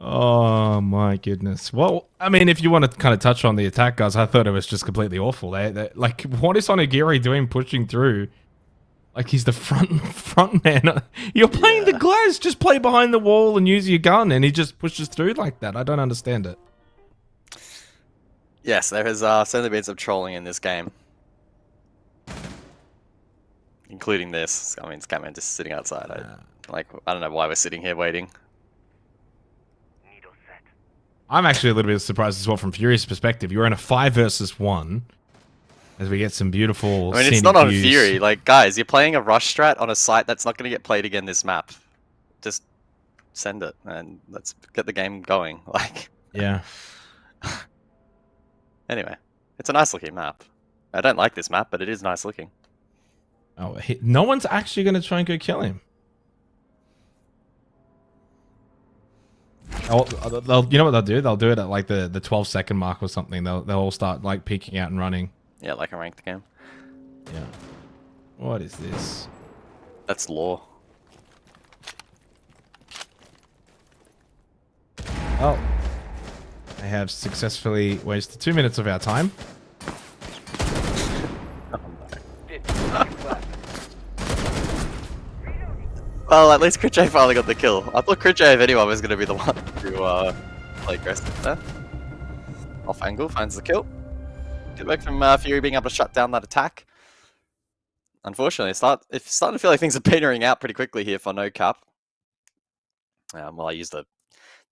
Oh my goodness. Well, I mean, if you want to kind of touch on the attack, guys, I thought it was just completely awful. Like, what is Onigiri doing pushing through? Like, he's the front man. You're playing the Glaz. Just play behind the wall and use your gun, and he just pushes through like that. I don't understand it. Yes, there has certainly been some trolling in this game. Including this. I mean, Scatman just sitting outside. I don't know why we're sitting here waiting. I'm actually a little bit surprised as well from Fury's perspective. You're in a 5 versus 1 as we get some beautiful I mean, it's not on Fury. Like, guys, you're playing a rush strat on a site that's not going to get played again this map. Just send it and let's get the game going. Like, yeah. Anyway, it's a nice looking map. I don't like this map, but it is nice looking. Oh, no one's actually going to try and go kill him. You know what they'll do? They'll do it at like the 12-second mark or something. They'll all start like peeking out and running. Yeah, like a ranked game. Yeah. What is this? That's lore. Oh. I have successfully wasted 2 minutes of our time. Well, at least Crit J finally got the kill. I thought Crit J, if anyone, was going to be the one to play aggressive there. Off angle, finds the kill. Good work from Fury being able to shut down that attack. Unfortunately, it's starting to feel like things are petering out pretty quickly here for NOCAP. Well, I use the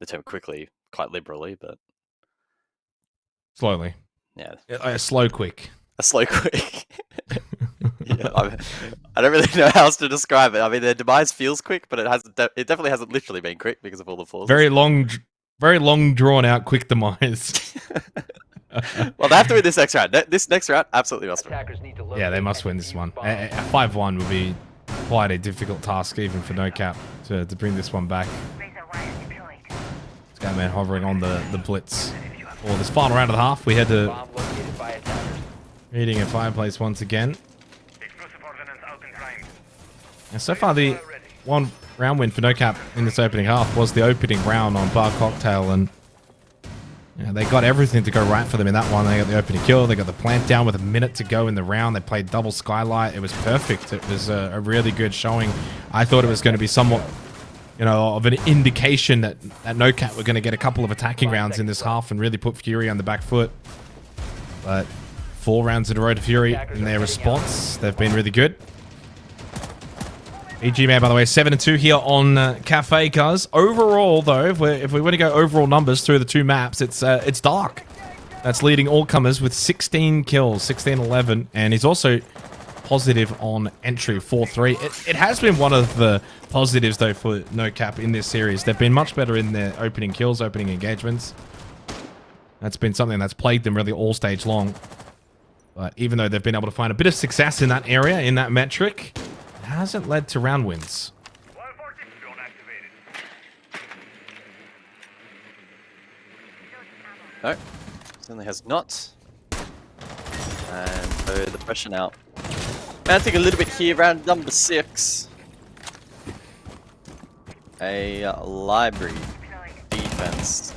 term quickly quite liberally, but... Slowly. Yeah. A slow quick. A slow quick. Yeah, I don't really know how else to describe it. I mean, their demise feels quick, but it definitely hasn't literally been quick because of all the falls. Very long, drawn out, quick demise. Well, they have to win this next round. This next round, absolutely must win. Yeah, they must win this one. A 5-1 would be quite a difficult task, even for NOCAP, to bring this one back. Scatman hovering on the blitz. For this final round of the half, we head to meeting a fireplace once again. And so far, the one round win for NOCAP in this opening half was the opening round on Bar Cocktail, and they got everything to go right for them in that one. They got the opening kill, they got the plant down with a minute to go in the round, they played double skylight, it was perfect. It was a really good showing. I thought it was going to be somewhat you know, of an indication that NOCAP were going to get a couple of attacking rounds in this half and really put Fury on the back foot. But 4 rounds in a row to Fury in their response. They've been really good. EG Man, by the way, 7-2 here on Cafe, guys. Overall, though, if we want to go overall numbers through the 2 maps, it's Dark. That's leading all comers with 16 kills, 16-11, and he's also positive on entry, 4-3. It has been one of the positives, though, for NOCAP in this series. They've been much better in their opening kills, opening engagements. That's been something that's plagued them really all stage long. But even though they've been able to find a bit of success in that area, in that metric, it hasn't led to round wins. No, certainly has not. And so the pressure now mounting a little bit here, round number 6. A library defense.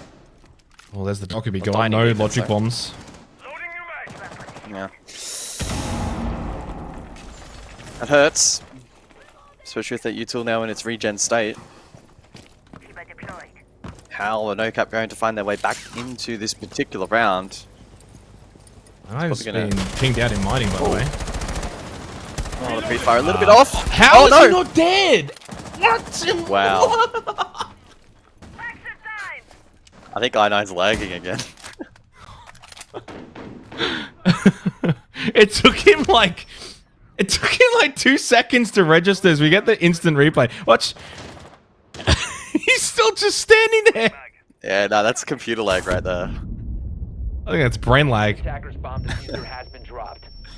Well, there's the Dockerby going. No logic bombs. Yeah. That hurts. Especially with that util now in its regen state. How are NOCAP going to find their way back into this particular round? I've been pinged out in mining, by the way. Oh, the pre-fire a little bit off. How is he not dead? What? Wow. I think I9's lagging again. It took him like 2 seconds to register as we get the instant replay. Watch. He's still just standing there. Yeah, no, that's computer lag right there. I think that's brain lag.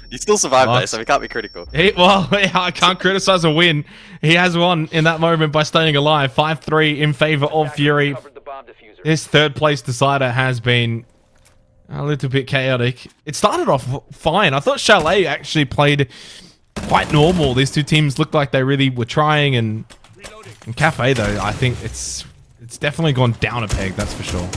You still survived though, so we can't be critical. I can't criticize a win. He has won in that moment by staying alive. 5-3 in favor of Fury. This 3rd place decider has been a little bit chaotic. It started off fine. I thought Chalet actually played quite normal. These 2 teams looked like they really were trying, and Cafe, though, I think it's definitely gone down a peg, that's for sure.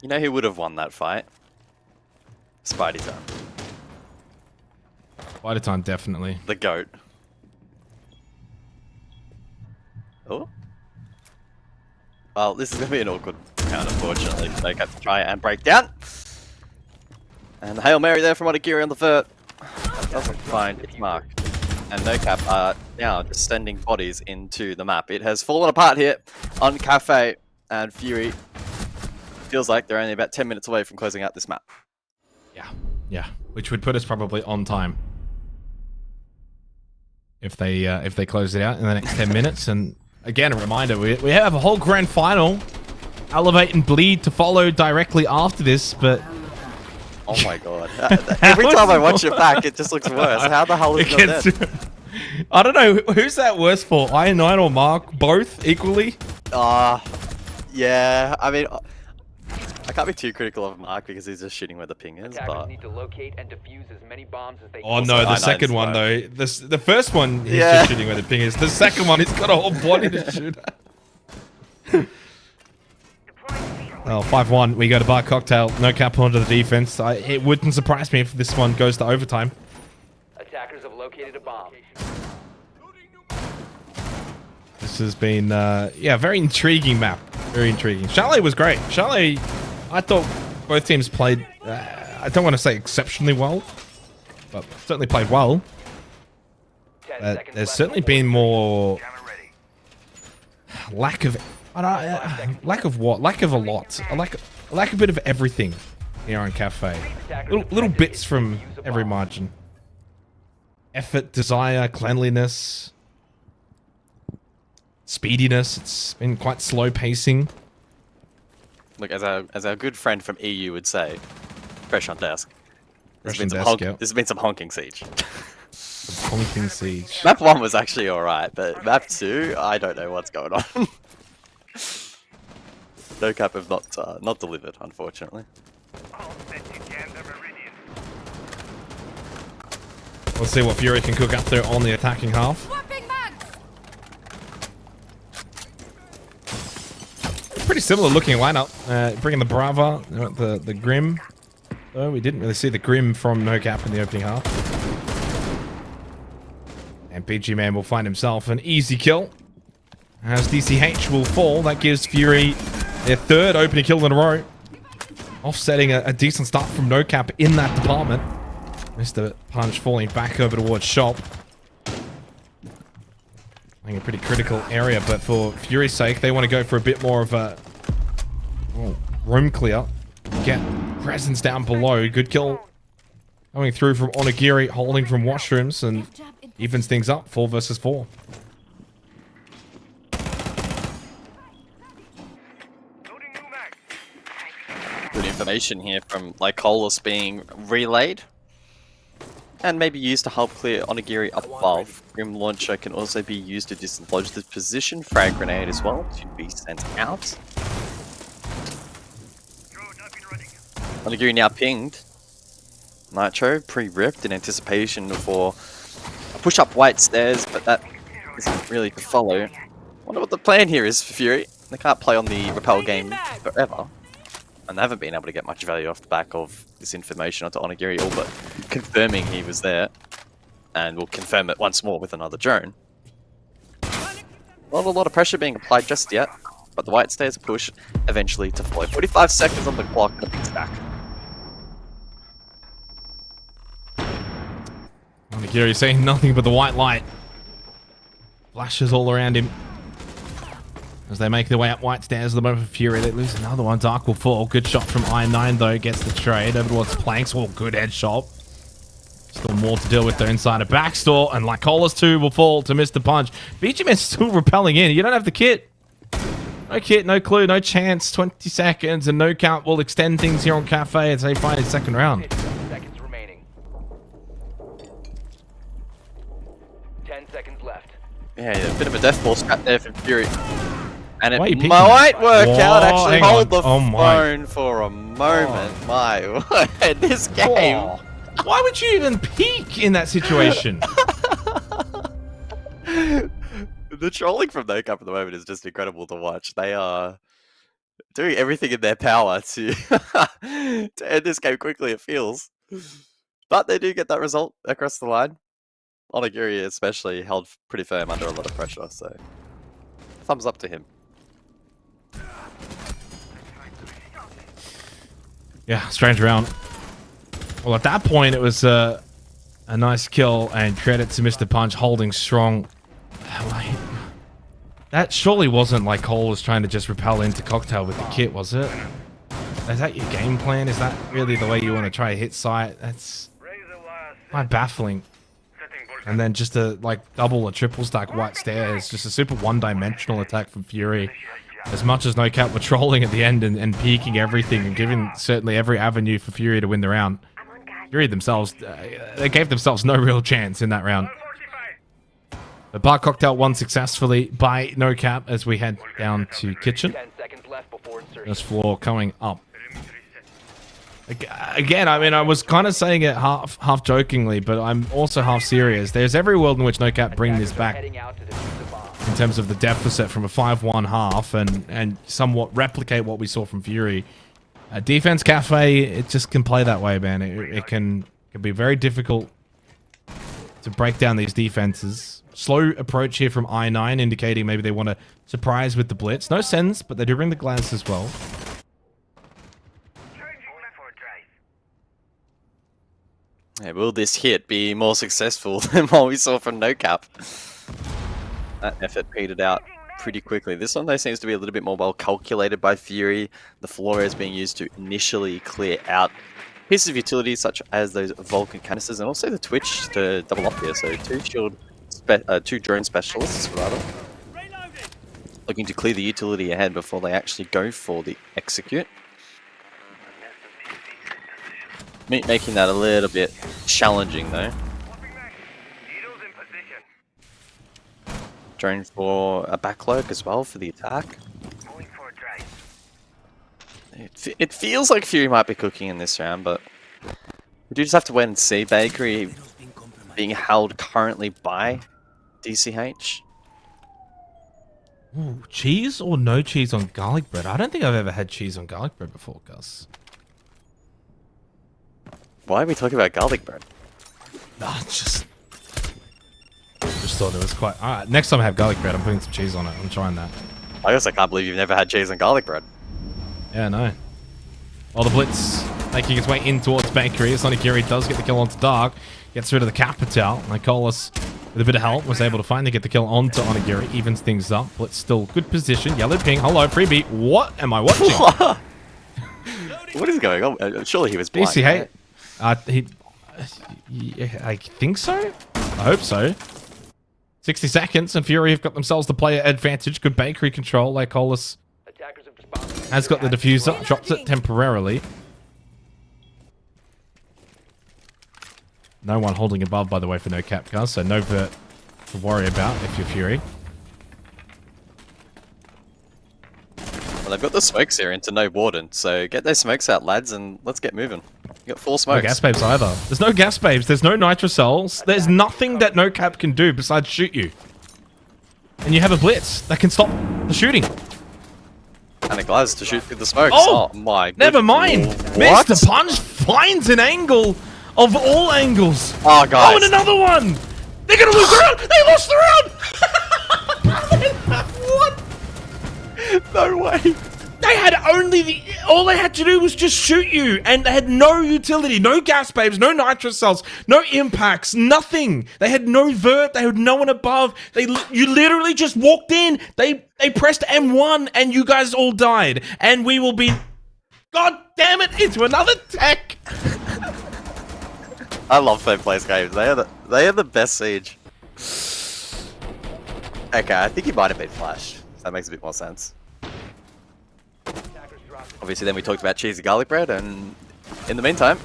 You know who would have won that fight? Spidey Time. Spidey Time, definitely. The GOAT. Oh. Well, this is going to be an awkward round, unfortunately. They have to try and break down. And the Hail Mary there from Onigiri on the vert. Doesn't find its mark. And NOCAP are now just sending bodies into the map. It has fallen apart here on Cafe, and Fury feels like they're only about 10 minutes away from closing out this map. Yeah. Which would put us probably on time. If they close it out in the next 10 minutes. And again, a reminder, we have a whole grand final. Elevate and Bleed to follow directly after this, but... Oh my god. Every time I watch it back, it just looks worse. How the hell is it not dead? I don't know. Who's that worse for? Iron9 or Mark? Both equally? Yeah. I mean, I can't be too critical of Mark because he's just shooting where the ping is, but... Need to locate and defuse as many bombs as they Oh no, the second one though. The first one, he's just shooting where the ping is. The second one, he's got a whole body to shoot at. Well, 5-1, we go to Bar Cocktail. NOCAP onto the defense. It wouldn't surprise me if this one goes to overtime. Attackers have located a bomb. This has been, yeah, very intriguing map. Very intriguing. Chalet was great. Chalet, I thought both teams played, I don't want to say exceptionally well, but certainly played well. There's certainly been more lack of... lack of what? Lack of a lot. Lack a bit of everything here on Cafe. Little bits from every margin. Effort, desire, cleanliness, speediness. It's been quite slow pacing. Look, as our good friend from EU would say, fresh on desk. There's been some honking siege. Honking siege. Map 1 was actually alright, but map 2, I don't know what's going on. NOCAP have not delivered, unfortunately. We'll see what Fury can cook up there on the attacking half. Pretty similar looking lineup. Bringing the Brava, the Grim, though. We didn't really see the Grim from NOCAP in the opening half. And PG Man will find himself an easy kill. As DCH will fall, that gives Fury their third opening kill in a row. Offsetting a decent start from NOCAP in that department. Mr. Punch falling back over towards Shop. Playing a pretty critical area, but for Fury's sake, they want to go for a bit more of a room clear. Get presence down below. Good kill coming through from Onigiri, holding from washrooms, and evens things up. 4 versus 4. Good information here from Lycolis being relayed. And maybe used to help clear Onigiri above. Grim Launcher can also be used to dislodge the position. Frag Grenade as well to be sent out. Onigiri now pinged. Nitro pre-ripped in anticipation for a push-up white stairs, but that isn't really to follow. Wonder what the plan here is for Fury. They can't play on the Repel game forever. And they haven't been able to get much value off the back of this information onto Onigiri, all but confirming he was there. And we'll confirm it once more with another drone. Not a lot of pressure being applied just yet, but the white stairs push eventually to follow. 45 seconds on the clock and a big stack. Onigiri saying nothing but the white light. Flashes all around him. As they make their way up white stairs at the moment for Fury, they lose another one. Dark will fall. Good shot from I9 though, gets the trade over towards Planks. Oh, good headshot. Still more to deal with though inside a backstore, and Lycolis 2 will fall to Mr. Punch. BGM's still repelling in. You don't have the kit. No kit, no clue, no chance. 20 seconds, and NOCAP will extend things here on Cafe as they find his second round. seconds remaining. 10 seconds left. Yeah, a bit of a death ball scrap there for Fury. And it Why might work out. Actually, hang hold on. the Oh my. phone for a moment. My word, this game. Oh. Why would you even peek in that situation? The trolling from NOCAP at the moment is just incredible to watch. They are doing everything in their power to, to end this game quickly, it feels. But they do get that result across the line. Onigiri especially held pretty firm under a lot of pressure, so thumbs up to him. Yeah, strange round. Well, at that point, it was a nice kill, and credit to Mr. Punch holding strong. That surely wasn't like Cole was trying to just repel into Cocktail with the kit, was it? Is that your game plan? Is that really the way you want to try to hit sight? That's quite baffling. And then just a double or triple stack white stairs, just a super one-dimensional attack from Fury. As much as NOCAP were trolling at the end and peeking everything and giving certainly every avenue for Fury to win the round. Fury themselves, they gave themselves no real chance in that round. The Bar Cocktail won successfully by NOCAP as we head down to Kitchen. 10 seconds left before insertion. This floor coming up. Again, I mean, I was kind of saying it half jokingly, but I'm also half serious. There's every world in which NOCAP bring this back in terms of the deficit from a 5-1 half and somewhat replicate what we saw from Fury. Defense Cafe, it just can play that way, man. It can be very difficult to break down these defenses. Slow approach here from I9, indicating maybe they want to surprise with the blitz. No sense, but they do bring the glance as well. Yeah, will this hit be more successful than what we saw from NOCAP? That effort petered out pretty quickly. This one though seems to be a little bit more well calculated by Fury. The floor is being used to initially clear out pieces of utility such as those Vulcan canisters and also the Twitch to double up here. So two drone specialists rather. Looking to clear the utility ahead before they actually go for the execute. Making that a little bit challenging though. Drone for a backlurk as well for the attack. It feels like Fury might be cooking in this round, but we do just have to wait and see. Bakery being held currently by DCH. Ooh, cheese or no cheese on garlic bread? I don't think I've ever had cheese on garlic bread before, Gus. Why are we talking about garlic bread? Nah, just thought it was quite... Alright, next time I have garlic bread, I'm putting some cheese on it. I'm trying that. I guess I can't believe you've never had cheese and garlic bread. Yeah, no. Well, the Blitz making its way in towards Bakery. Sonigiri does get the kill onto Dark. Gets rid of the Capital. Nicolas, with a bit of help, was able to finally get the kill onto Onigiri. Evens things up. Blitz still good position. Yellow ping. Hello, freebie. What am I watching? What is going on? Surely he was blind. BCH. I think so. I hope so. 60 seconds, and Fury have got themselves the player advantage. Good Bakery control. Nicolas has got the diffuser. Drops it temporarily. No one holding above, by the way, for NOCAP, guys. So no vert to worry about if you're Fury. Well, they've got the smokes here into no warden, so get those smokes out, lads, and let's get moving. You got 4 smokes. No gas babes either. There's no gas babes. There's no nitrocells. There's nothing that NOCAP can do besides shoot you. And you have a blitz that can stop the shooting. And it glides to shoot through the smokes. Oh, my god. never mind. What? Mr. Punch finds an angle of all angles. Oh, guys. Oh, and another one. They're going to lose the round. They lost the round. What? No way. They had all they had to do was just shoot you, and they had no utility, no gas babes, no nitro cells, no impacts, nothing. They had no vert, they had no one above. You literally just walked in, they pressed M1, and you guys all died, and we will be, god damn it, into another tech. I love third place games. They are the best siege. Okay, I think he might have been flashed. That makes a bit more sense. Obviously, then we talked about cheesy garlic bread, and in the meantime,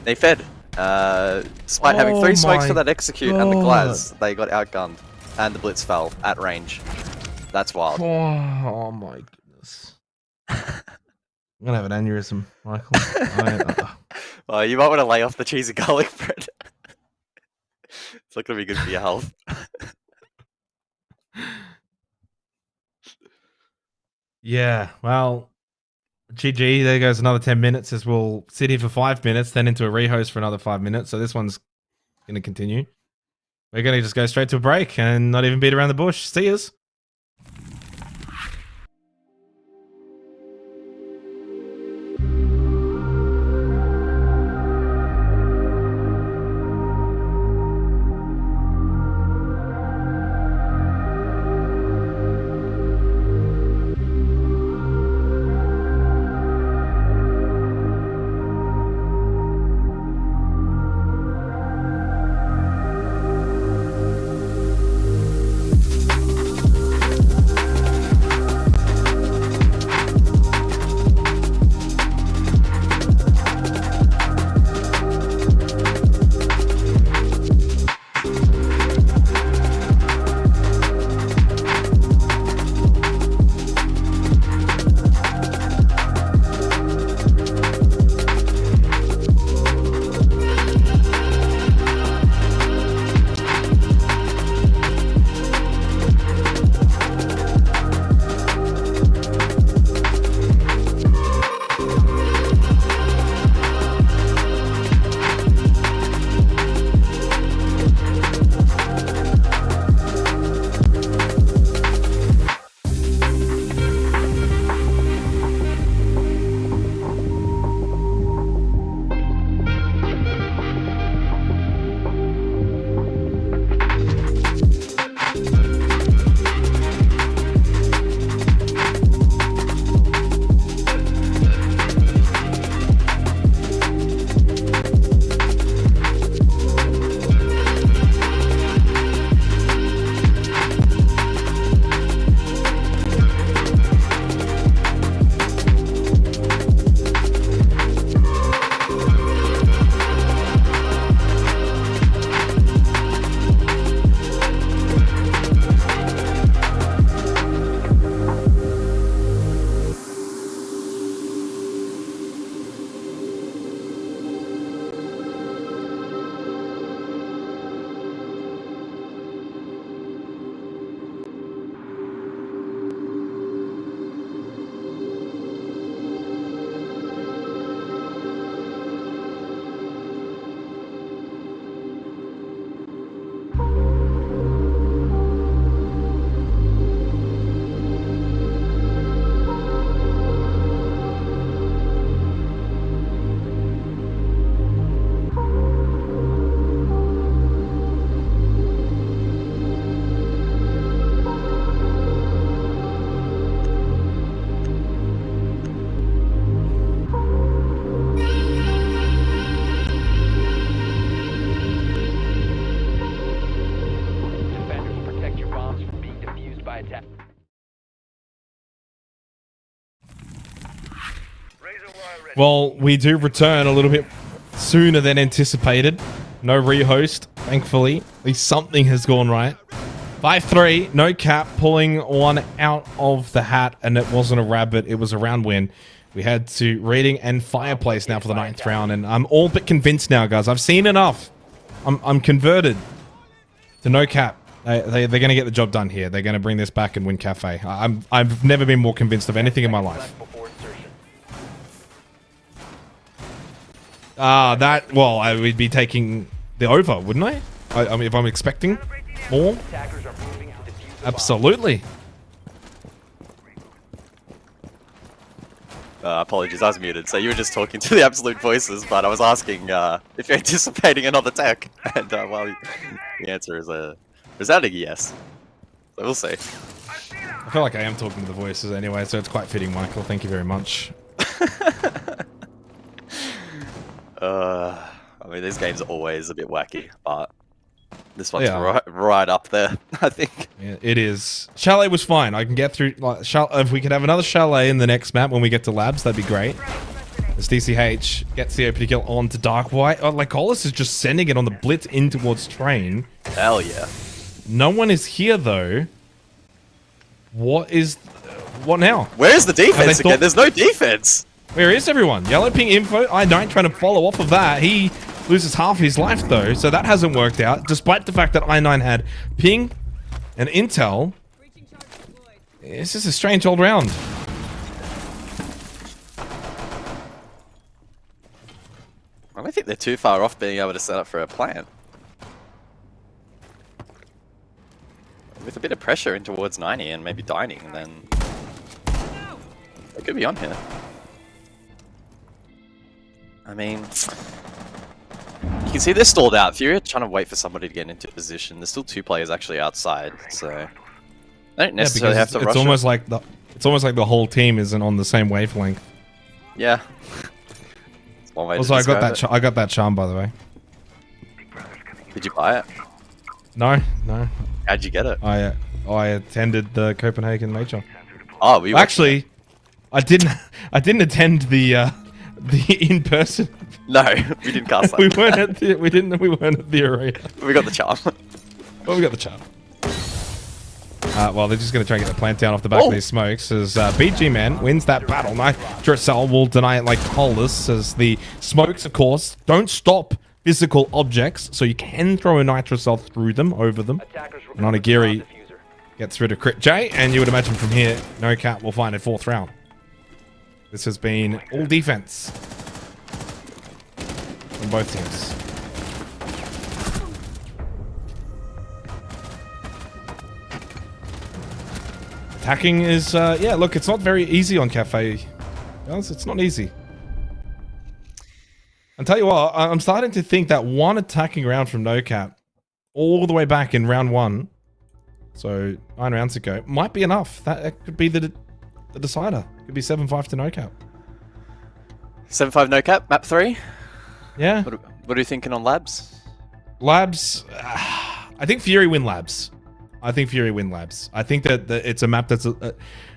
they fed. Despite having 3 smokes for that execute and the glass, they got outgunned, and the blitz fell at range. That's wild. Oh my goodness. I'm gonna have an aneurysm, Michael. Well, you might want to lay off the cheesy garlic bread. It's not gonna be good for your health. Yeah, well, GG, there goes another 10 minutes as we'll sit here for 5 minutes, then into a rehost for another 5 minutes. So this one's going to continue. We're going to just go straight to a break and not even beat around the bush. See yous. Well, we do return a little bit sooner than anticipated. No rehost, thankfully. At least something has gone right. 5-3, NOCAP pulling one out of the hat, and it wasn't a rabbit, it was a round win. We head to Reading and Fireplace now for the 9th round, and I'm all but convinced now, guys. I've seen enough. I'm converted to NOCAP. They're going to get the job done here. They're going to bring this back and win Cafe. I've never been more convinced of anything in my life. Well, I would be taking the over, wouldn't I? I mean, if I'm expecting more. Absolutely. Apologies, I was muted. So you were just talking to the absolute voices, but I was asking if you're anticipating another tech, and well, the answer is a resounding yes. So we'll see. I feel like I am talking to the voices anyway, so it's quite fitting, Michael. Thank you very much. I mean, this game's always a bit wacky, but this one's right up there, I think. Yeah, it is. Chalet was fine. I can get through. Like, if we could have another Chalet in the next map when we get to labs, that'd be great. As DCH gets the OP kill on to Dark White. Oh, Lycolis is just sending it on the blitz in towards Train. Hell yeah. No one is here, though. What now? Where's the defense again? There's no defense. Where is everyone? Yellow ping info. I9 trying to follow off of that. He loses half his life, though, so that hasn't worked out, despite the fact that I9 had ping and intel. It's just a strange old round. I don't think they're too far off being able to set up for a plant. With a bit of pressure in towards 90 and maybe dining, and then they could be on here. I mean, you can see they're stalled out. Fury are trying to wait for somebody to get into position. There's still 2 players actually outside, so they don't necessarily have to rush. It's almost like the whole team isn't on the same wavelength. Yeah. It's one way also, I got that charm, by the way. Did you buy it? No. How'd you get it? I attended the Copenhagen Major. Oh, we actually, I didn't attend the in person. No, we didn't cast that. we weren't at the arena. We got the charm. Well, we got the charm. Well, they're just going to try and get the plant down off the back of these smokes as BG Man wins that battle. Nitrocell will deny it like Hollis as the smokes, of course, don't stop physical objects, so you can throw a Nitrocell through them, over them. And Onigiri gets rid of Crit J, and you would imagine from here, NOCAP will find a 4th round. This has been all defense from both teams. Attacking is, yeah, look, it's not very easy on Cafe. It's not easy. I'll tell you what, I'm starting to think that one attacking round from NOCAP, all the way back in round 1, so 9 rounds ago, might be enough. That could be the decider. Could be 7-5 to NOCAP. 7-5 NOCAP, map 3? Yeah. What are you thinking on labs? Labs, I think Fury win labs. I think that it's a map that's a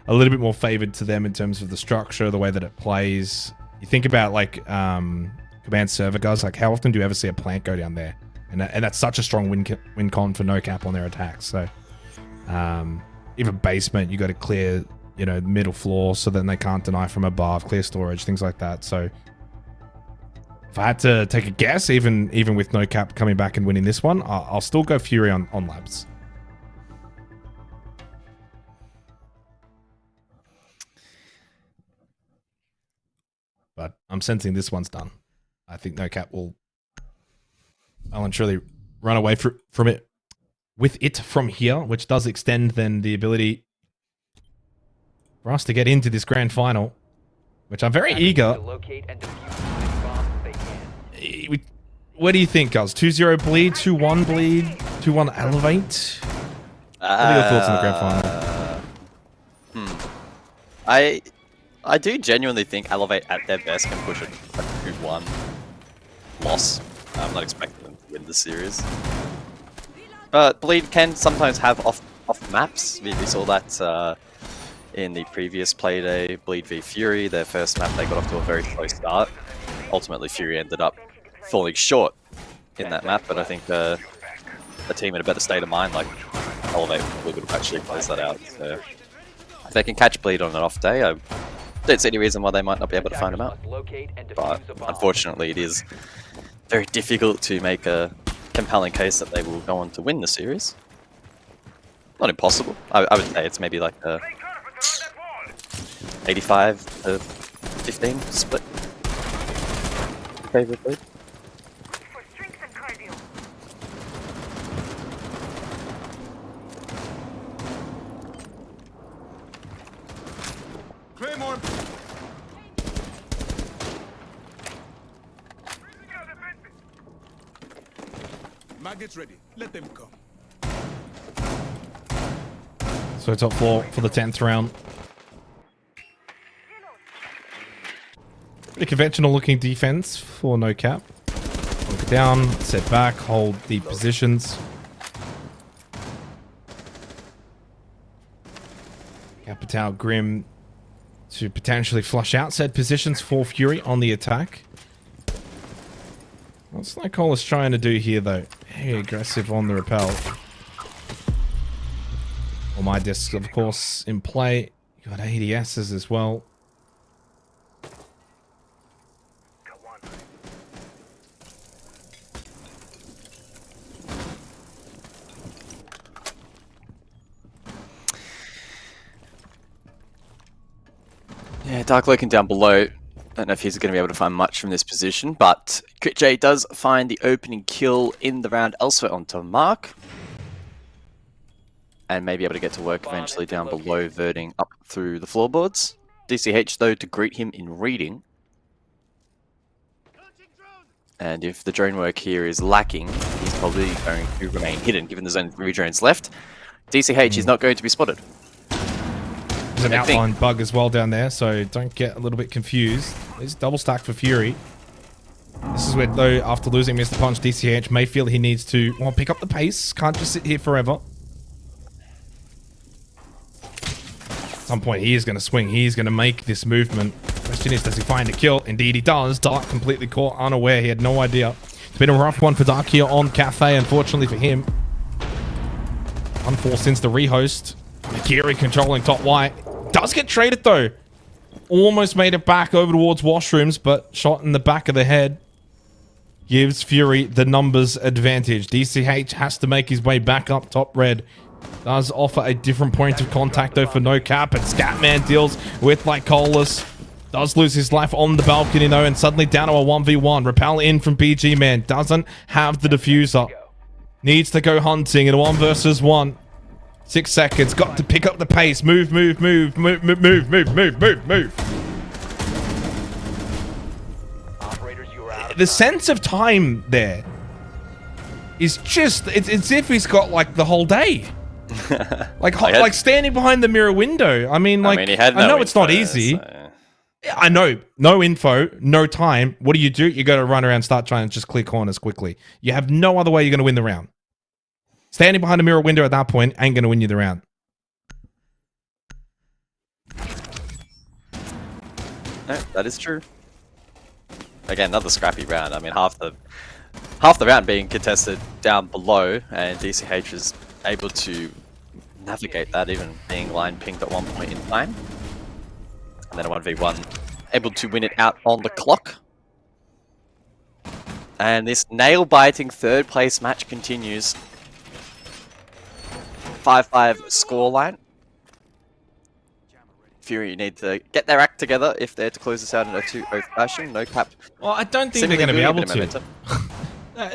little bit more favored to them in terms of the structure, the way that it plays. You think about like command server guys, like how often do you ever see a plant go down there? And that's such a strong win con for NOCAP on their attacks. So even basement, you got to clear, you know, middle floor so then they can't deny from above, clear storage, things like that. So if I had to take a guess, even with NOCAP coming back and winning this one, I'll still go Fury on labs. But I'm sensing this one's done. I think NOCAP will well and truly run away from it with it from here, which does extend then the ability for us to get into this grand final, which I'm very eager. What do you think, guys? 2-0 bleed, 2-1 bleed, 2-1 elevate? What are your thoughts on the grand final? I do genuinely think Elevate at their best can push a 2-1 loss. I'm not expecting them to win the series. But Bleed can sometimes have off maps. We saw that in the previous play day, Bleed v Fury. Their first map, they got off to a very slow start. Ultimately, Fury ended up falling short in that map, but I think a team in a better state of mind, like Elevate, would have actually closed that out. So if they can catch Bleed on an off day, I don't see any reason why they might not be able to find him out. But unfortunately, it is very difficult to make a compelling case that they will go on to win the series. Not impossible. I would say it's maybe like a 85 to 15 split. Favorite Bleed. Claymore! Maggots ready. Let them come. So top 4 for the 10th round. Pretty conventional looking defense for NOCAP. Look down, set back, hold the positions. Capital Grim to potentially flush out said positions for Fury on the attack. What's Nicolas trying to do here though? Very aggressive on the repel. Well, my discs of course in play. You got ADSs as well. Yeah, Dark lurking down below. Don't know if he's going to be able to find much from this position, but Crit does find the opening kill in the round elsewhere onto Mark. And may be able to get to work eventually down below, verting up through the floorboards. DCH, though, to greet him in reading. And if the drone work here is lacking, he's probably going to remain hidden, given there's only 3 drones left. DCH is not going to be spotted. There's an outline bug as well down there, so don't get a little bit confused. There's double stack for Fury. This is where, though, after losing Mr. Punch, DCH may feel he needs to pick up the pace. Can't just sit here forever. At some point, he is going to swing. He is going to make this movement. Question is, does he find a kill? Indeed, he does. Dark completely caught unaware. He had no idea. It's been a rough one for Dark here on Cafe, unfortunately for him. Unforced since the rehost. Akiri controlling top white. Does get traded though. Almost made it back over towards washrooms, but shot in the back of the head gives Fury the numbers advantage. DCH has to make his way back up top red. Does offer a different point of contact though for NOCAP, and Scatman deals with Lycolas. Does lose his life on the balcony though, and suddenly down to a 1v1. Repel in from BG Man. Doesn't have the diffuser. Needs to go hunting in a 1 versus 1. 6 seconds. Got to pick up the pace. Move, move, move, move, move, move, move, move, move, move. The sense of time there is just, it's as if he's got like the whole day. like standing behind the mirror window. I mean, like, he had no I know it's not info, easy. so- I know. No info, no time. What do? You got to run around, start trying to just clear corners quickly. You have no other way you're going to win the round. Standing behind a mirror window at that point ain't going to win you the round. No, that is true. Again, another scrappy round. I mean, half the round being contested down below, and DCH is able to navigate that, even being line pinged at one point in time. And then a 1v1, able to win it out on the clock. And this nail-biting third place match continues. 5-5 scoreline. Fury need to get their act together if they're to close this out in a 2-0 fashion. NOCAP. Well, I don't think they're going to be able to.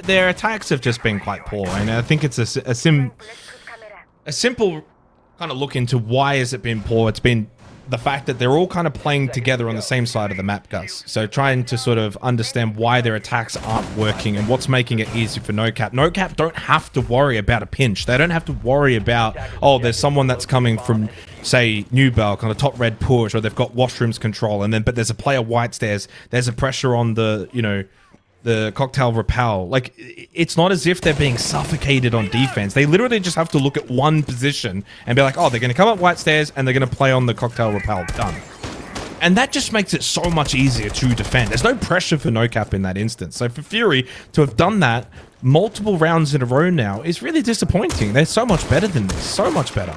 Their attacks have just been quite poor, and I think it's a simple kind of look into why has it been poor. It's been the fact that they're all kind of playing together on the same side of the map, Gus. So trying to sort of understand why their attacks aren't working and what's making it easy for NOCAP. NOCAP don't have to worry about a pinch. They don't have to worry about, oh, there's someone that's coming from, say, New Belk on a top red push, or they've got washrooms control, and then but there's a player white stairs. There's a pressure on the, the cocktail repel. Like, it's not as if they're being suffocated on defense. They literally just have to look at one position and be like, oh, they're going to come up white stairs and they're going to play on the cocktail repel. Done. And that just makes it so much easier to defend. There's no pressure for NOCAP in that instance. So for Fury to have done that multiple rounds in a row now is really disappointing. They're so much better than this. So much better.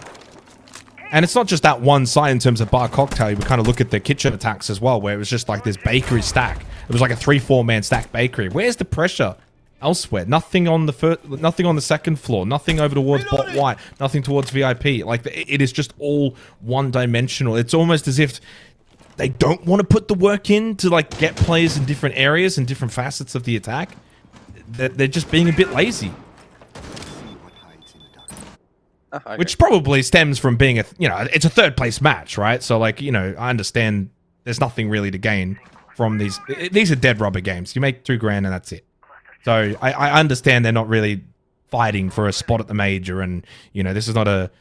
And it's not just that one side in terms of bar cocktail. We kind of look at the kitchen attacks as well, where it was just like this bakery stack. It was like a 3-4 man stack bakery. Where's the pressure elsewhere? Nothing on the second floor. Nothing over towards bot white. Nothing towards VIP. Like, it is just all one dimensional. It's almost as if they don't want to put the work in to like get players in different areas and different facets of the attack. They're just being a bit lazy. Which probably stems from being it's a third place match, right? So like, I understand there's nothing really to gain from these. These are dead rubber games. You make $2,000 and that's it. So I understand they're not really fighting for a spot at the major, and this is not a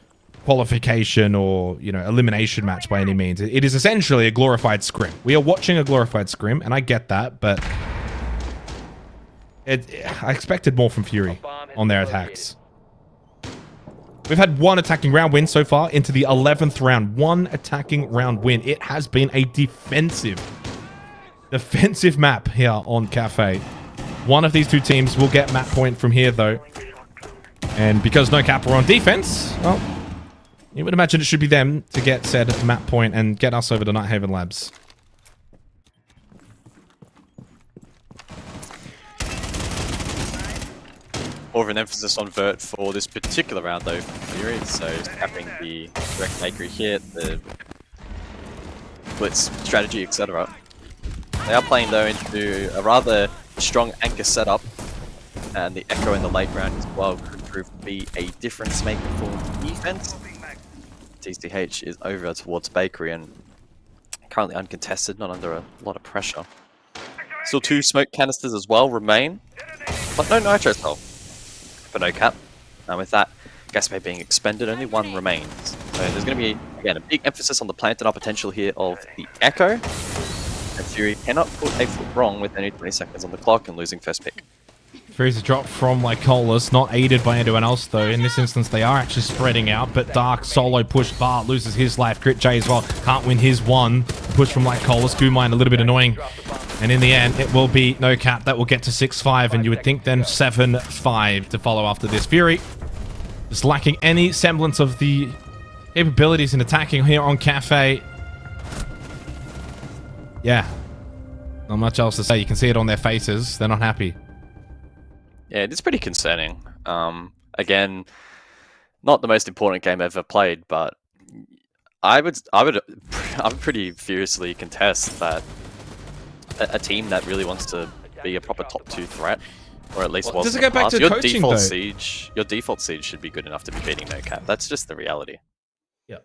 qualification or elimination match by any means. It is essentially a glorified scrim. We are watching a glorified scrim, and I get that, but I expected more from Fury on their attacks. We've had one attacking round win so far into the 11th round. One attacking round win. It has been a defensive map here on Cafe. One of these two teams will get map point from here, though. And because NOCAP are on defense, well, you would imagine it should be them to get said map point and get us over to Nighthaven Labs. More of an emphasis on Vert for this particular round, though, Fury. So capping the direct bakery here, the blitz strategy, etc. They are playing, though, into a rather strong anchor setup, and the Echo in the late round as well could prove to be a difference maker for defense. TCH is over towards bakery and currently uncontested, not under a lot of pressure. Still 2 smoke canisters as well remain, but no nitro cell for NOCAP. And with that gas bay being expended, only 1 remains. So there's going to be, again, a big emphasis on the planted up potential here of the Echo. And Fury cannot put a foot wrong with only 20 seconds on the clock and losing first pick. Fury's a drop from Lycolas, not aided by anyone else though. In this instance, they are actually spreading out, but Dark solo push Bar loses his life. Crit J as well can't win his one. Push from Lycolas, Goomine a little bit annoying. And in the end, it will be NOCAP that will get to 6-5, and you would think then 7-5 to follow after this. Fury is lacking any semblance of the capabilities in attacking here on Cafe. Yeah, not much else to say. You can see it on their faces. They're not happy. Yeah, it's pretty concerning. Again, not the most important game ever played, but I would pretty furiously contest that a team that really wants to be a proper top 2 threat, or at least does it go back to your coaching, default though? siege, your default siege should be good enough to be beating NOCAP. That's just the reality. Yeah.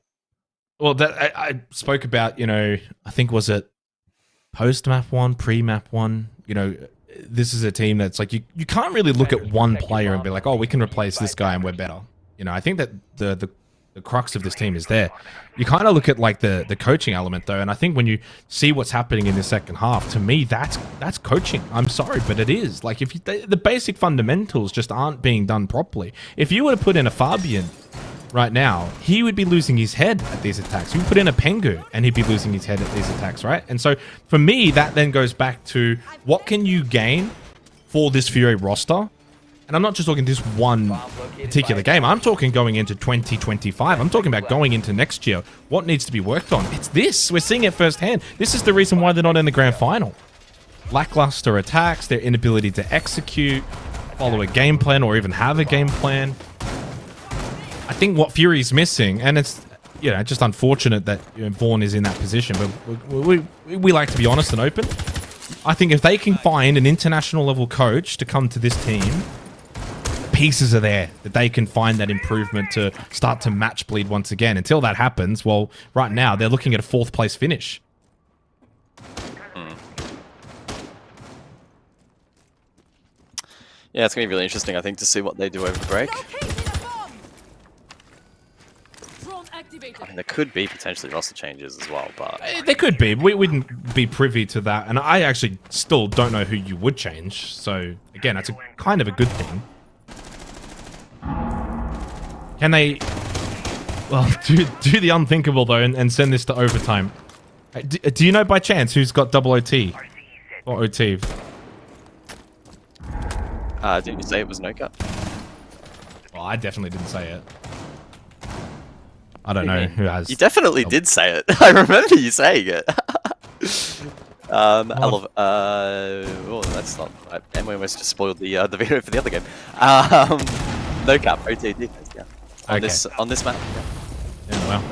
Well, that I spoke about, I think was it post map 1, pre map 1. This is a team that's like you can't really look at one player and be like, oh, we can replace this guy and we're better. I think that the crux of this team is there. You kind of look at like the coaching element though, and I think when you see what's happening in the second half, to me that's coaching. I'm sorry, but it is. Like if the basic fundamentals just aren't being done properly. If you were to put in a Fabian right now, he would be losing his head at these attacks. You put in a Pengu and he'd be losing his head at these attacks, right? And so for me, that then goes back to what can you gain for this Fury roster? And I'm not just talking this one particular game. I'm talking going into 2025. I'm talking about going into next year. What needs to be worked on? It's this. We're seeing it firsthand. This is the reason why they're not in the grand final. Lackluster attacks, their inability to execute, follow a game plan, or even have a game plan. I think what Fury's missing, and it's just unfortunate that Vaughn is in that position, but we like to be honest and open. I think if they can find an international level coach to come to this team, pieces are there that they can find that improvement to start to match bleed once again. Until that happens, well, right now they're looking at a 4th place finish. Yeah, it's going to be really interesting, I think, to see what they do over the break. I mean, there could be potentially roster changes as well, but There could be. We wouldn't be privy to that, and I actually still don't know who you would change. So again, that's a kind of a good thing. Can they, well, do the unthinkable though and send this to overtime? Do you know by chance who's got double OT or OT? Didn't you say it was NOCAP? Well, I definitely didn't say it. I don't know who has. You definitely did say it. I remember you saying it. Oh, that's not right. And we almost just spoiled the video for the other game. NOCAP, OT defense, yeah. On this map, yeah. Yeah, well.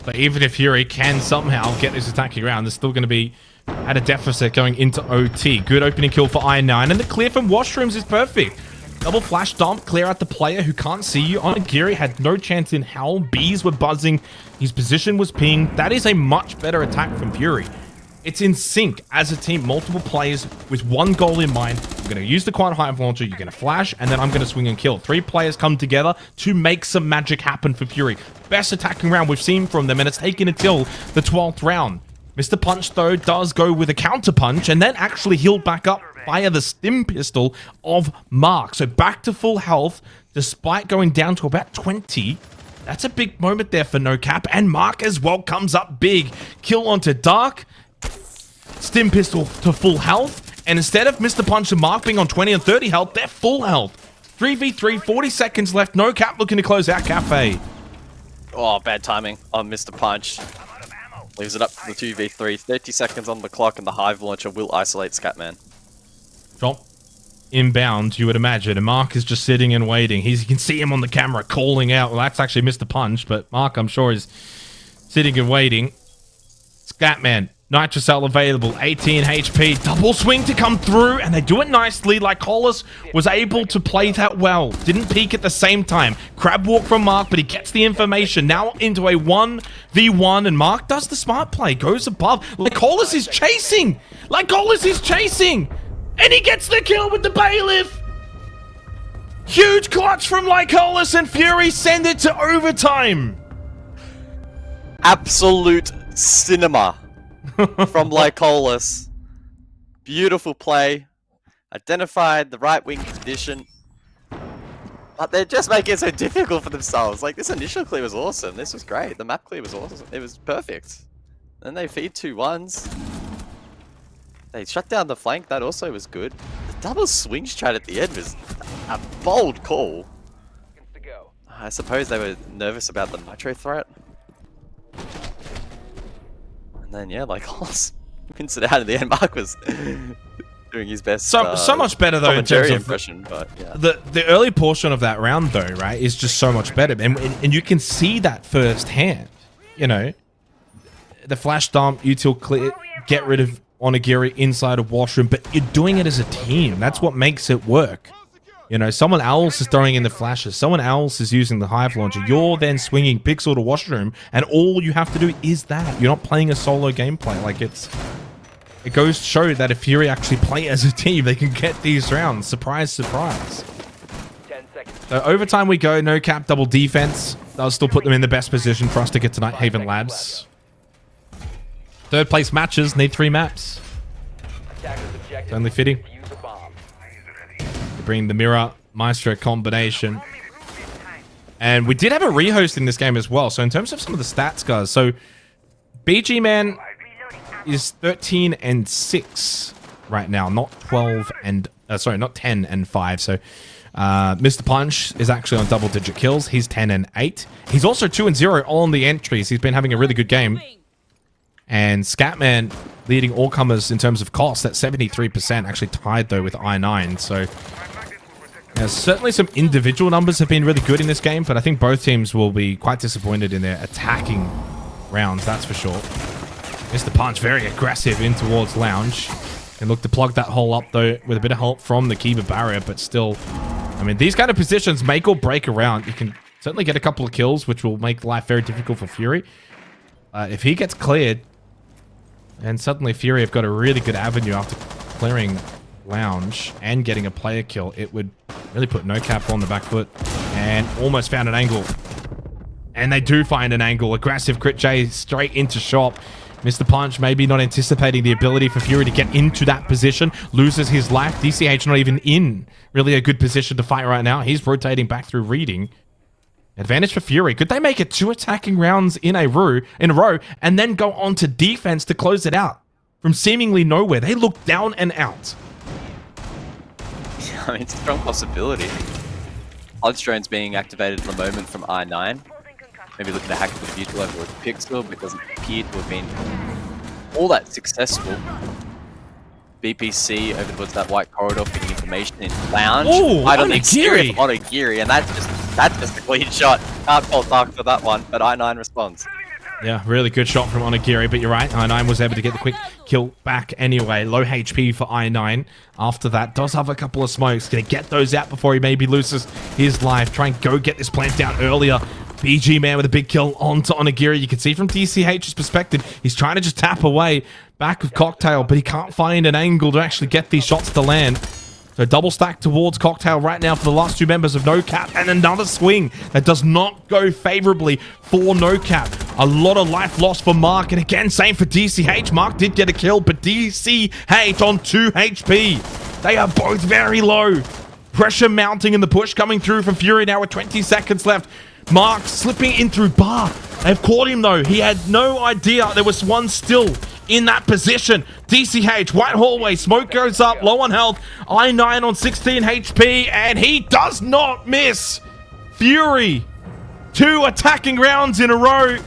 But even if Fury can somehow get this attacking round, they're still going to be at a deficit going into OT. Good opening kill for I9, and the clear from washrooms is perfect. Double flash dump, clear out the player who can't see you. Onigiri had no chance in hell. Bees were buzzing. His position was pinged. That is a much better attack from Fury. It's in sync as a team, multiple players with one goal in mind. I'm going to use the Quiet Hive launcher, you're going to flash, and then I'm going to swing and kill. 3 players come together to make some magic happen for Fury. Best attacking round we've seen from them, and it's taken until the 12th round. Mr. Punch, though, does go with a counter punch, and then actually healed back up via the stim pistol of Mark. So back to full health, despite going down to about 20. That's a big moment there for NOCAP, and Mark as well comes up big. Kill onto Dark. Stim pistol to full health, and instead of Mr. Punch and Mark being on 20 and 30 health, they're full health. 3v3, 40 seconds left. NOCAP looking to close out Cafe. Oh, bad timing on Mr. Punch. Leaves it up to the 2v3. 30 seconds on the clock, and the Hive launcher will isolate Scatman. Drop inbound, you would imagine, and Mark is just sitting and waiting. You can see him on the camera calling out. Well, that's actually Mr. Punch, but Mark, I'm sure, is sitting and waiting. Scatman. Nitrocell available, 18 HP, double swing to come through, and they do it nicely. Like Hollis was able to play that well. Didn't peek at the same time. Crab walk from Mark, but he gets the information. Now into a 1v1, and Mark does the smart play, goes above. Like Hollis is chasing! Like Hollis is chasing! And he gets the kill with the bailiff! Huge clutch from Like Hollis, and Fury send it to overtime! Absolute cinema. From Lycolis. Beautiful play. Identified the right wing condition. But they're just making it so difficult for themselves. Like, this initial clear was awesome. This was great. The map clear was awesome. It was perfect. Then they feed 2-1s. They shut down the flank. That also was good. The double swing strat at the end was a bold call. I suppose they were nervous about the nitro threat. And then, yeah, like, wins it out in the end. Mark was doing his best. So much better, though, in terms of impression, but, yeah. The early portion of that round, though, right, is just so much better. And you can see that firsthand. You know, the flash dump, util clear, get rid of Onigiri inside of washroom, but you're doing it as a team. That's what makes it work. You know, someone else is throwing in the flashes. Someone else is using the Hive launcher. You're then swinging Pixel to washroom, and all you have to do is that. You're not playing a solo gameplay. Like, it goes to show that if Fury actually play as a team, they can get these rounds. Surprise, surprise. 10 seconds. So overtime we go. NOCAP double defense. That'll still put them in the best position for us to get to Night Haven Labs. Third place matches need 3 maps. It's only fitting. Bring the Mirror Maestro combination. And we did have a rehost in this game as well. So in terms of some of the stats, guys, so BG Man is 13 and 6 right now, not 12 and not 10 and 5. So Mr. Punch is actually on double-digit kills. He's 10 and 8. He's also 2 and 0 on the entries. He's been having a really good game. And Scatman leading all comers in terms of cost at 73%, actually tied though with I9. So certainly some individual numbers have been really good in this game, but I think both teams will be quite disappointed in their attacking rounds, that's for sure. Mr. Punch very aggressive in towards Lounge. And look to plug that hole up though with a bit of help from the Kiba barrier, but still, I mean, these kind of positions make or break a round. You can certainly get a couple of kills, which will make life very difficult for Fury. If he gets cleared, and suddenly Fury have got a really good avenue after clearing Lounge and getting a player kill, it would really put NOCAP on the back foot, and almost found an angle. And they do find an angle. Aggressive Crit J straight into shop. Mr. Punch maybe not anticipating the ability for Fury to get into that position. Loses his life. DCH not even in really a good position to fight right now. He's rotating back through reading. Advantage for Fury. Could they make it 2 attacking rounds in a row and then go on to defense to close it out? From seemingly nowhere. They look down and out. I mean, it's a strong possibility. Odds drones being activated at the moment from I9. Maybe looking to hack the future level with Pixel, but doesn't appear to have been all that successful. BPC over towards that white corridor, getting information in lounge. Ooh, Right on the exterior Onigiri. of Onigiri, and that's just a clean shot. Can't fault Dark for that one, but I9 responds. Yeah, really good shot from Onigiri, but you're right. I9 was able to get the quick kill back anyway. Low HP for I9. After that, does have a couple of smokes. Gonna get those out before he maybe loses his life. Try and go get this plant down earlier. BG Man with a big kill onto Onigiri. You can see from DCH's perspective, he's trying to just tap away back with Cocktail, but he can't find an angle to actually get these shots to land. So double stack towards Cocktail right now for the last 2 members of NOCAP, and another swing that does not go favorably for NOCAP. A lot of life lost for Mark, and again, same for DCH. Mark did get a kill, but DCH on 2 HP. They are both very low. Pressure mounting in the push coming through from Fury now with 20 seconds left. Mark slipping in through bar. They've caught him though. He had no idea there was one still in that position. DCH, white hallway, smoke goes up, low on health. I9 on 16 HP, and he does not miss. Fury, 2 attacking rounds in a row.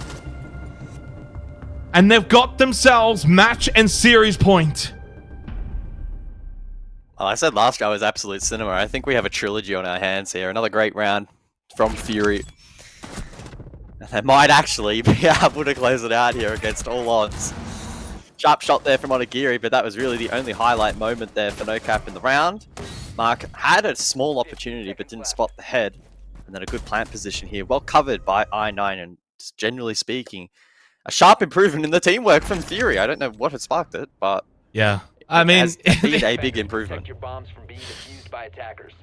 And they've got themselves match and series point. Well, I said last round was absolute cinema. I think we have a trilogy on our hands here. Another great round from Fury. And they might actually be able to close it out here against all odds. Sharp shot there from Onigiri, but that was really the only highlight moment there for NOCAP in the round. Mark had a small opportunity, but didn't spot the head. And then a good plant position here. Well covered by I9, and just generally speaking, a sharp improvement in the teamwork from Fury. I don't know what had sparked it, but... Yeah. I mean... has been a big improvement. Protect your bombs from being defused by attackers.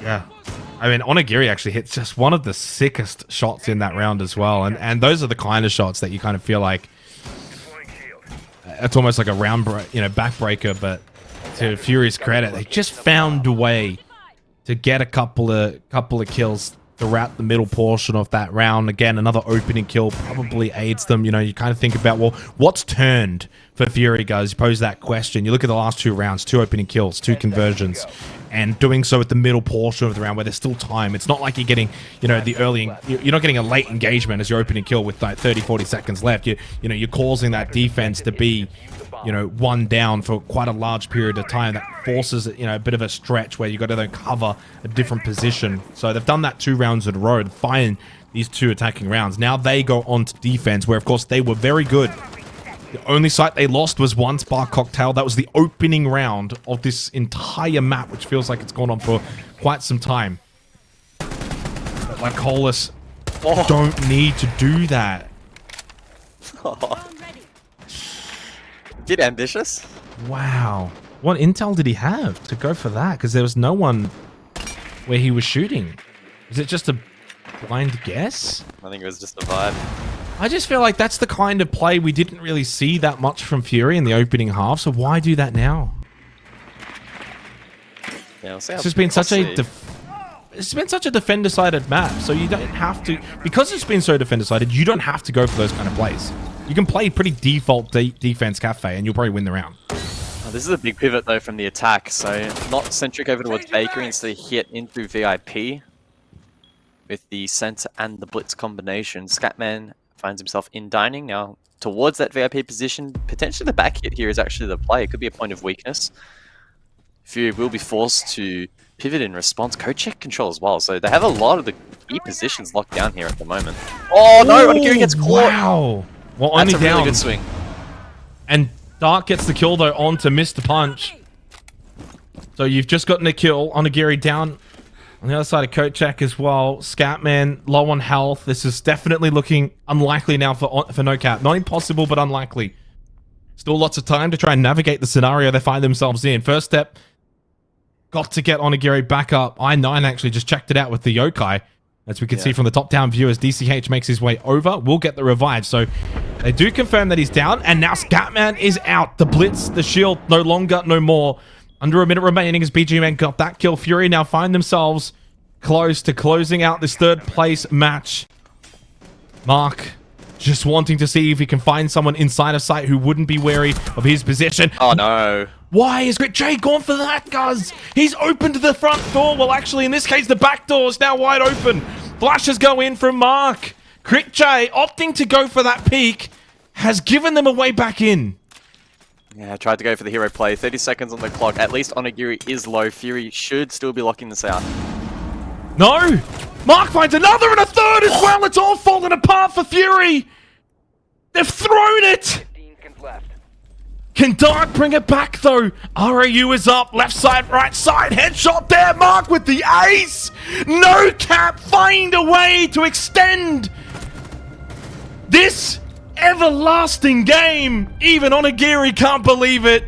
Yeah. I mean, Onigiri actually hits just one of the sickest shots in that round as well. And those are the kind of shots that you kind of feel like it's almost like a round backbreaker, but to Fury's credit, they just found a way to get a couple of kills throughout the middle portion of that round. Again, another opening kill probably aids them. You know, you kind of think about, well, what's turned for Fury, guys? You pose that question. You look at the last 2 rounds, 2 opening kills, 2 conversions, and doing so at the middle portion of the round where there's still time. It's not like you're getting, you know, you're not getting a late engagement as your opening kill with like 30, 40 seconds left. You're causing that defense to be, you know, 1 down for quite a large period of time. That forces, you know, a bit of a stretch where you got to then cover a different position. So they've done that 2 rounds in a row to find these 2 attacking rounds. Now they go on to defense, where of course they were very good. The only site they lost was 1 Spark Cocktail. That was the opening round of this entire map, which feels like it's gone on for quite some time. But like Hollis don't need to do that. Bit ambitious. Wow. What intel did he have to go for that? Because there was no one where he was shooting. Is it just a blind guess? I think it was just a vibe. I just feel like that's the kind of play we didn't really see that much from Fury in the opening half, so why do that now? Yeah, we'll see It's just been such a defender-sided map, so you don't have to... Because it's been so defender-sided, you don't have to go for those kind of plays. You can play pretty default defense cafe, and you'll probably win the round. Oh, this is a big pivot, though, from the attack, so not centric over towards Bakery, instead hit in through VIP with the center and the blitz combination. Scatman finds himself in dining now towards that VIP position. Potentially the back hit here is actually the play. It could be a point of weakness. Fury will be forced to pivot in response. Co-check control as well. So they have a lot of the key positions locked down here at the moment. Oh no, Onigiri gets caught. Wow. Well, That's only a down. really good swing. And Dark gets the kill though onto Mr. Punch. So you've just gotten a kill. Onigiri down on the other side of Kochak as well. Scatman low on health. This is definitely looking unlikely now for NOCAP. Not impossible, but unlikely. Still lots of time to try and navigate the scenario they find themselves in. First step, got to get Onigiri back up. I9 actually just checked it out with the yokai. As we can see from the top-down view, as DCH makes his way over, we'll get the revive. So they do confirm that he's down, and now Scatman is out. The Blitz, the shield, no longer, no more. Under a minute remaining as BGMN got that kill. Fury now find themselves close to closing out this third-place match. Mark just wanting to see if he can find someone inside of sight who wouldn't be wary of his position. Oh, no. Why is Grit J gone for that, guys? He's opened the front door. Well, actually, in this case, the back door is now wide open. Flashes go in from Mark. Grit J opting to go for that peek has given them a way back in. Yeah, I tried to go for the hero play. 30 seconds on the clock. At least Onigiri is low. Fury should still be locking this out. No! Mark finds another and a third as well. It's all falling apart for Fury. They've thrown it. Can Dark bring it back, though? RAU is up. Left side, right side. Headshot there. Mark with the ace. NOCAP find a way to extend this everlasting game. Even Onigiri can't believe it.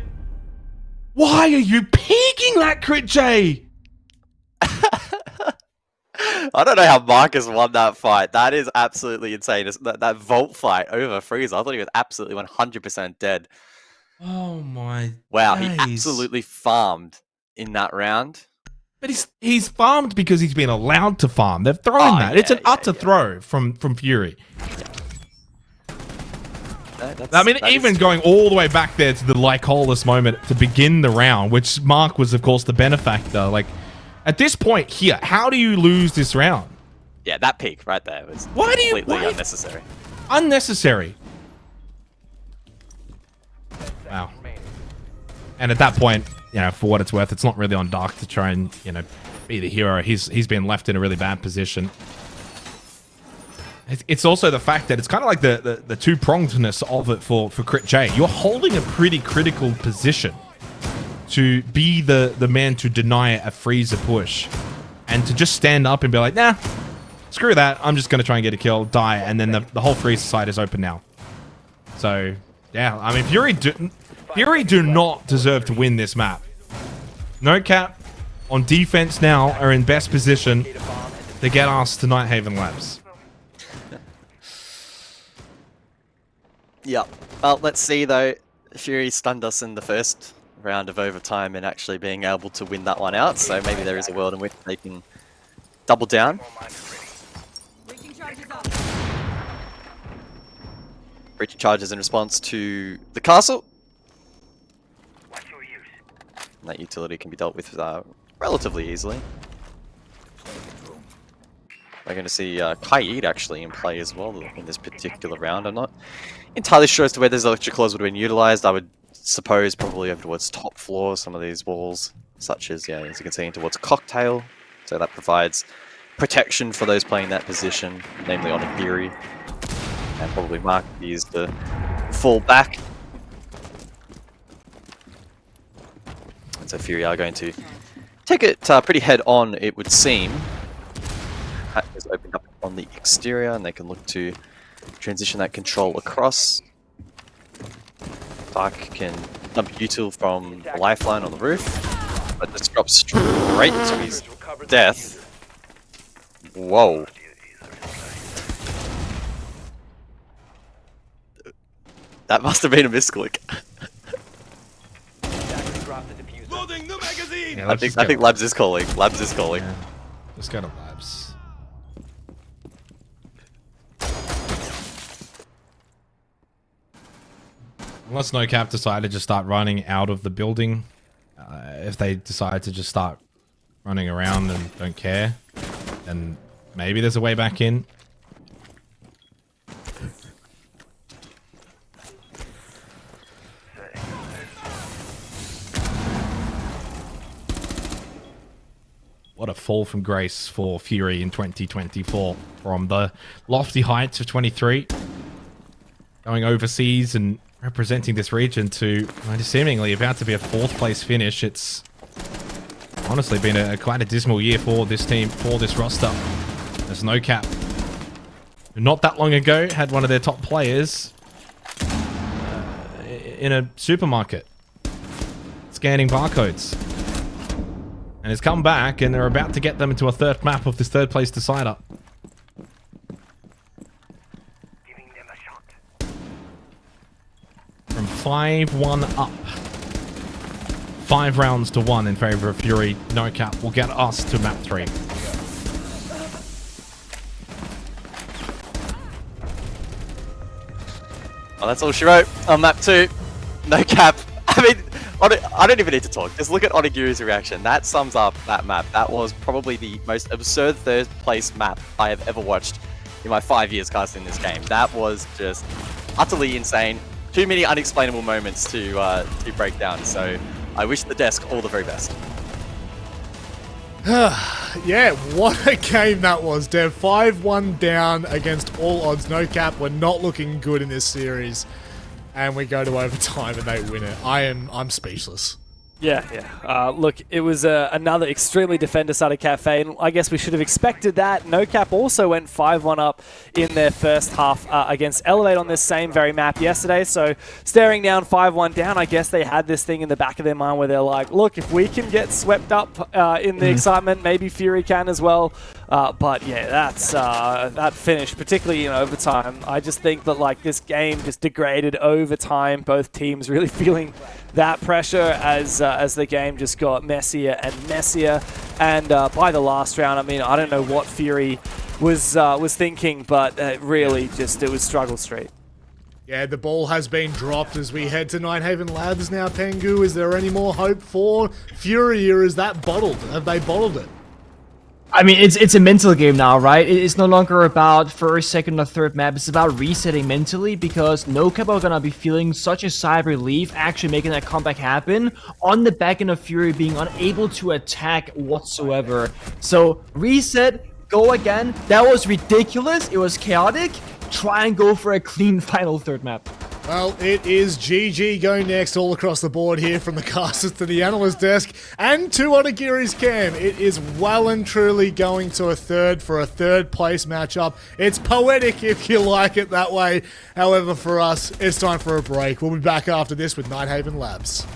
Why are you peeking that, Crit J? I don't know how Marcus won that fight. That is absolutely insane. That Vault fight over Freezer. I thought he was absolutely 100% dead. Oh my Wow, days. he absolutely farmed in that round. But he's farmed because he's been allowed to farm. They've thrown that. It's an utter throw from Fury. I mean, even going all the way back there to the Lycolis moment to begin the round, which Mark was, of course, the benefactor. Like, at this point here, how do you lose this round? Yeah, that peak right there was completely unnecessary. Unnecessary. Wow. And at that point, you know, for what it's worth, it's not really on Dark to try and, you know, be the hero. He's been left in a really bad position. It's also the fact that it's kind of like the two-prongedness of it for Crit J. You're holding a pretty critical position to be the man to deny a freezer push. And to just stand up and be like, nah, screw that. I'm just going to try and get a kill, die, and then the whole freezer side is open now. So, yeah, I mean, Fury do not deserve to win this map. NOCAP on defense now are in best position to get us to Nighthaven Labs. Yep. Well, let's see though. Fury stunned us in the first round of overtime and actually being able to win that one out. So maybe there is a world in which they can double down. Breaching charges in response to the castle. And that utility can be dealt with relatively easily. We're going to see Kaid actually in play as well in this particular round. I'm not entirely sure as to where those electric claws would have been utilized. I would suppose probably over towards top floor, some of these walls, such as, yeah, as you can see, in towards Cocktail. So that provides protection for those playing that position, namely on Onigiri. And probably Mark used to fall back. And so Fury are going to take it pretty head on, it would seem. Hatch is opened up on the exterior, and they can look to transition that control across. Dark can dump util from the lifeline on the roof, but this drops straight to his death. Whoa. That must have been a misclick. Yeah, I think Labs is calling. Labs is calling. Yeah. Just go to Labs. Unless NOCAP decide to just start running out of the building. If they decide to just start running around and don't care, then maybe there's a way back in. What a fall from grace for Fury in 2024 from the lofty heights of 23, going overseas and representing this region to seemingly about to be a 4th place finish. It's honestly been quite a dismal year for this team, for this roster. There's NOCAP, who not that long ago had one of their top players in a supermarket scanning barcodes. And it's come back, and they're about to get them into a third map of this third place decider. From 5-1 up. 5 rounds to 1 in favor of Fury. NOCAP will get us to map 3. Oh, that's all she wrote on map 2. NOCAP. I mean, I don't even need to talk. Just look at Onigiri's reaction. That sums up that map. That was probably the most absurd third place map I have ever watched in my 5 years casting this game. That was just utterly insane. Too many unexplainable moments to break down. So I wish the desk all the very best. Yeah, what a game that was, Dev. 5-1 down against all odds. NOCAP were not looking good in this series. And we go to overtime and they win it. I'm speechless. Yeah. Look, it was another extremely defender-sided cafe, and I guess we should have expected that. NOCAP also went 5-1 up in their first half against Elevate on this same very map yesterday, so staring down 5-1 down, I guess they had this thing in the back of their mind where they're like, look, if we can get swept up in the excitement, maybe Fury can as well. But yeah, that's that finish, particularly in overtime. I just think that like this game just degraded over time. Both teams really feeling that pressure as the game just got messier and messier. And by the last round, I mean, I don't know what Fury was thinking, but really just it was struggle street. Yeah, the ball has been dropped as we head to Nighthaven Labs now, Pengu. Is there any more hope for Fury, or is that bottled? Have they bottled it? I mean, it's a mental game now, right? It's no longer about first, second, or third map. It's about resetting mentally, because NOCAP are gonna be feeling such a sigh of relief actually making that comeback happen on the back end of Fury being unable to attack whatsoever. So reset, go again. That was ridiculous. It was chaotic. Try and go for a clean final third map. Well, it is GG go next all across the board here, from the casters to the analyst desk and to Onigiri's cam. It is well and truly going to a third for a third place matchup. It's poetic if you like it that way. However, for us, it's time for a break. We'll be back after this with Nighthaven Labs.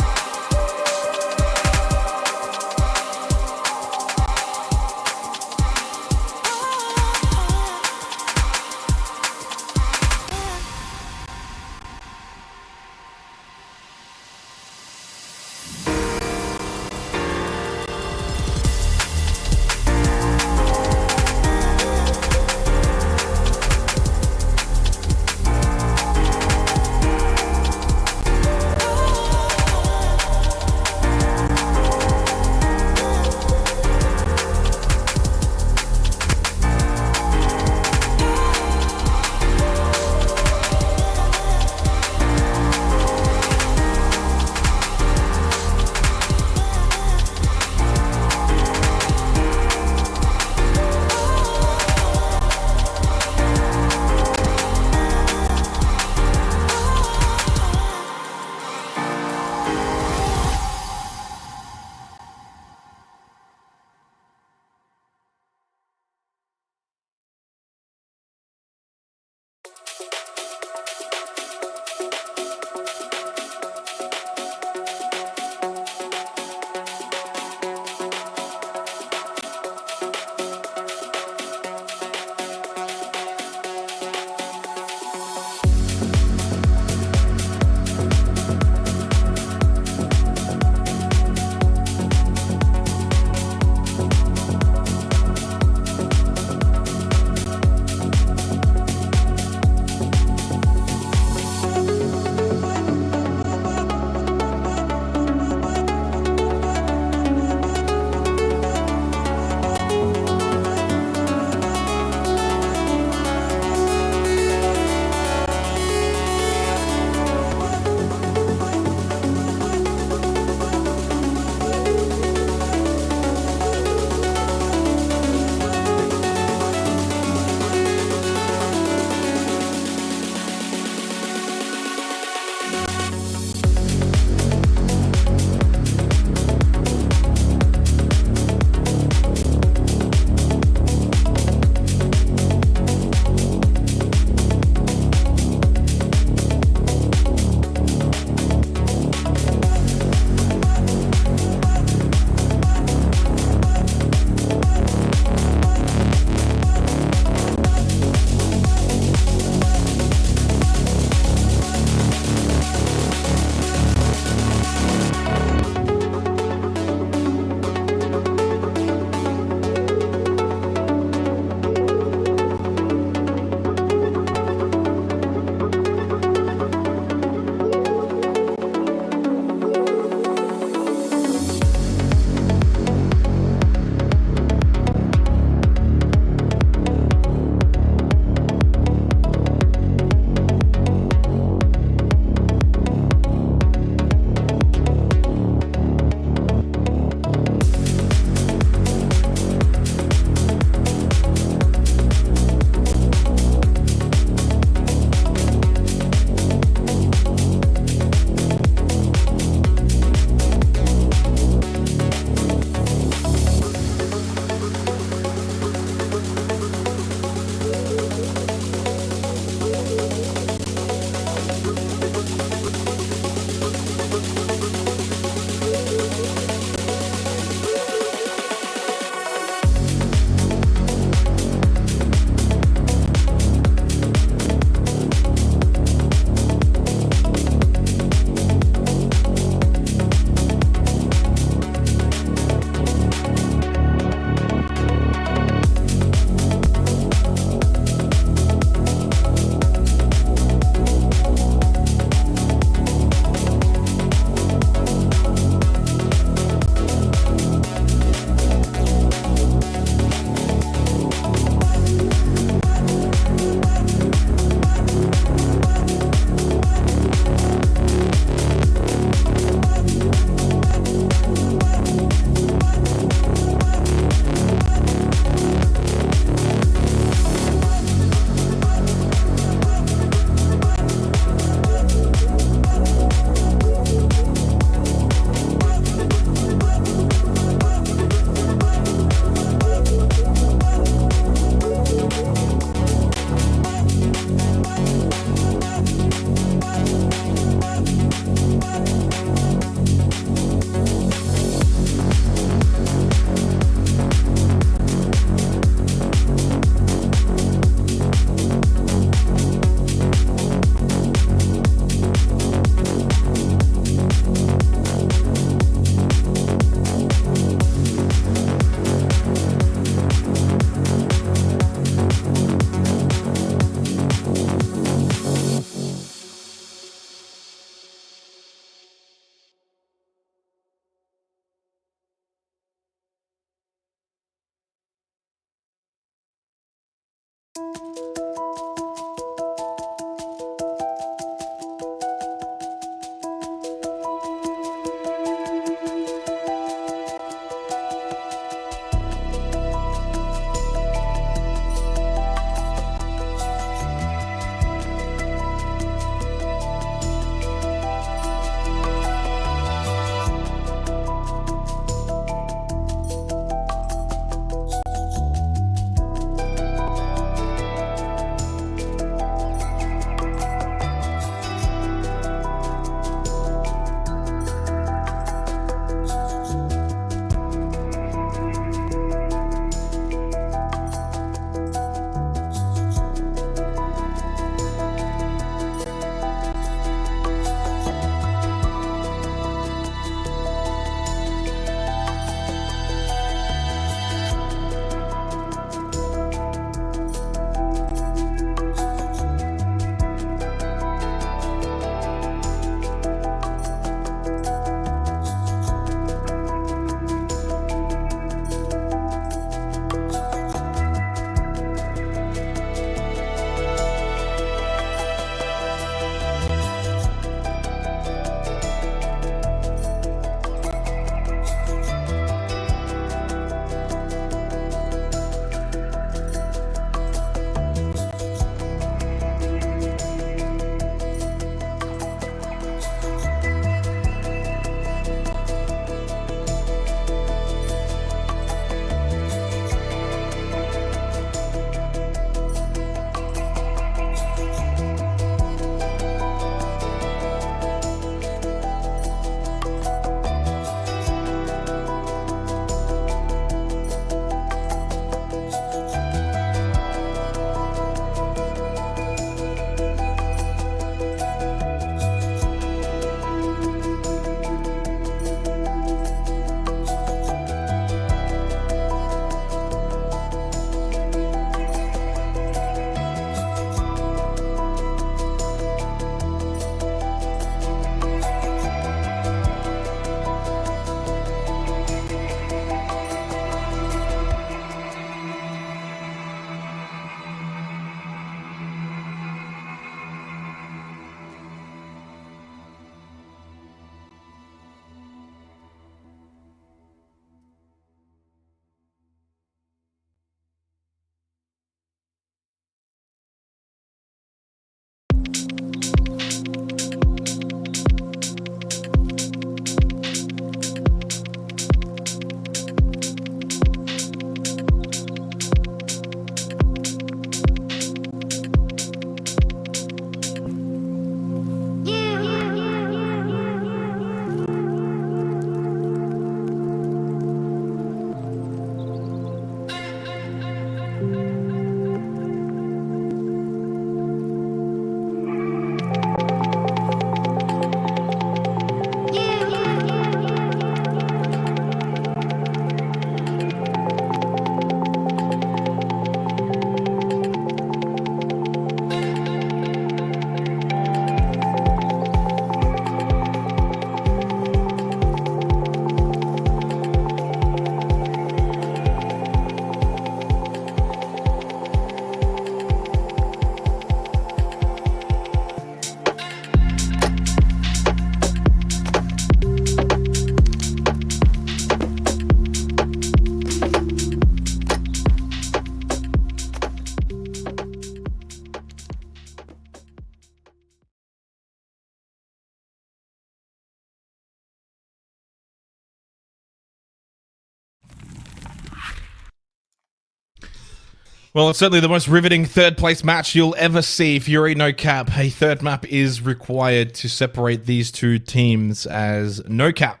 Well, it's certainly the most riveting third place match you'll ever see. Fury, NOCAP. A third map is required to separate these two teams, as NOCAP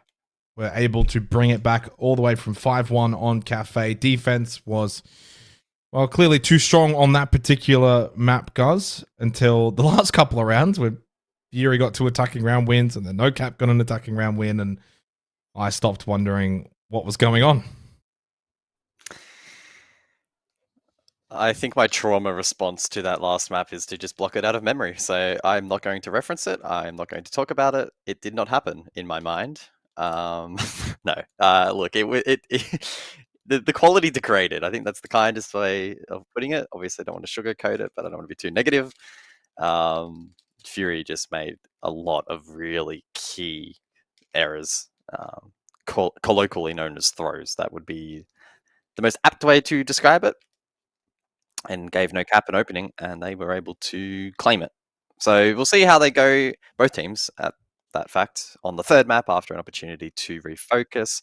were able to bring it back all the way from 5-1 on Cafe. Defense was, well, clearly too strong on that particular map, guys, until the last couple of rounds where Fury got 2 attacking round wins and then NOCAP got an attacking round win, and I stopped wondering what was going on. I think my trauma response to that last map is to just block it out of memory. So I'm not going to reference it. I'm not going to talk about it. It did not happen in my mind. No. Look, the quality degraded. I think that's the kindest way of putting it. Obviously, I don't want to sugarcoat it, but I don't want to be too negative. Fury just made a lot of really key errors, colloquially known as throws. That would be the most apt way to describe it, and gave NOCAP an opening, and they were able to claim it. So we'll see how they go, both teams, at that fact, on the third map after an opportunity to refocus.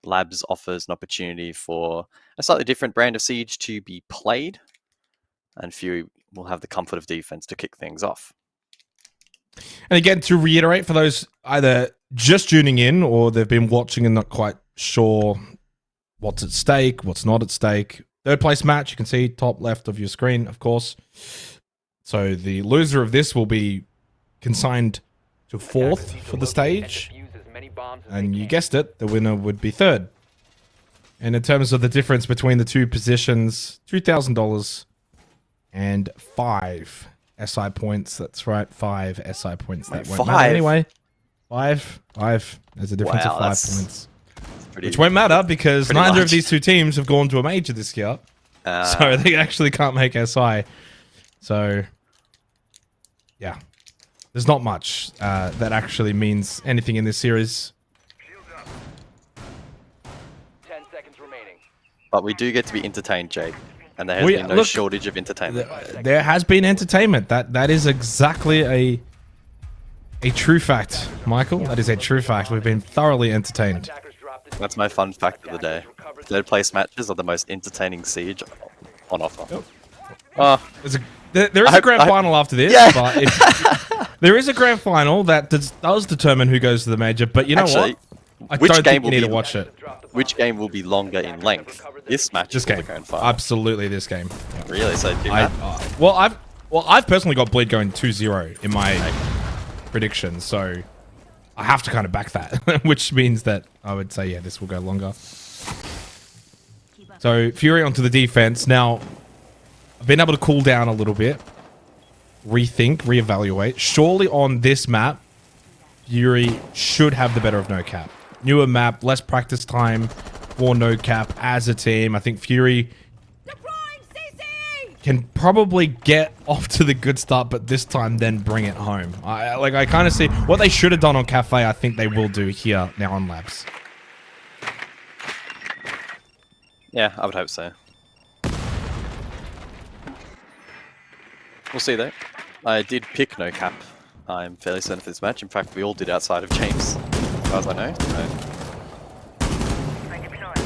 Labs offers an opportunity for a slightly different brand of Siege to be played, and Fury will have the comfort of defense to kick things off. And again, to reiterate, for those either just tuning in or they've been watching and not quite sure what's at stake, what's not at stake, third place match, you can see top left of your screen, of course. So the loser of this will be consigned to 4th for the stage. And you guessed it, the winner would be 3rd. And in terms of the difference between the two positions, $2,000 and 5 SI points. That's right, 5 SI points. That won't matter anyway. 5. There's a difference of 5 points. Which won't matter because neither of these two teams have gone to a major this year. So they actually can't make SI. So, yeah. There's not much that actually means anything in this series. 10 seconds remaining. But we do get to be entertained, Jake. And there has been no shortage of entertainment. There has been entertainment. That is exactly a true fact, Michael. That is a true fact. We've been thoroughly entertained. That's my fun fact of the day. Third place matches are the most entertaining Siege on offer. There is a grand final after this. Yeah. But there is a grand final that does determine who goes to the major. But you know what? I don't think you need to watch it. Which game will be longer in length? This match. This game. Absolutely, this game. Yeah. Really? So I've personally got Bleed going 2-0 in my prediction, so I have to kind of back that, which means that I would say, yeah, this will go longer. So Fury onto the defense. Now, I've been able to cool down a little bit, rethink, reevaluate. Surely on this map, Fury should have the better of NOCAP. Newer map, less practice time for NOCAP as a team. I think Fury can probably get off to the good start, but this time then bring it home. I kind of see what they should have done on Cafe. I think they will do here now on Labs. Yeah, I would hope so. We'll see though. I did pick NOCAP. I'm fairly certain for this match. In fact, we all did outside of James, as far as I know. So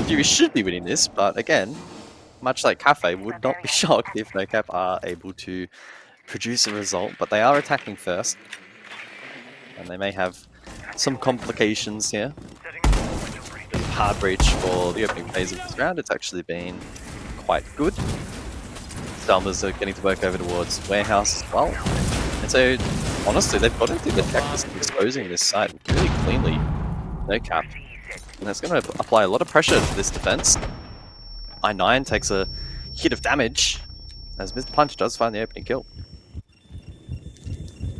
Fury should be winning this, but again, much like Cafe, would not be shocked if NOCAP are able to produce a result, but they are attacking first. And they may have some complications here. Hard breach for the opening phase of this round. It's actually been quite good. Stalmers are getting to work over towards Warehouse as well. And so, honestly, they've got into the practice of exposing this side really cleanly. NOCAP. And that's going to apply a lot of pressure to this defense. I9 takes a hit of damage, as Mr. Punch does find the opening kill.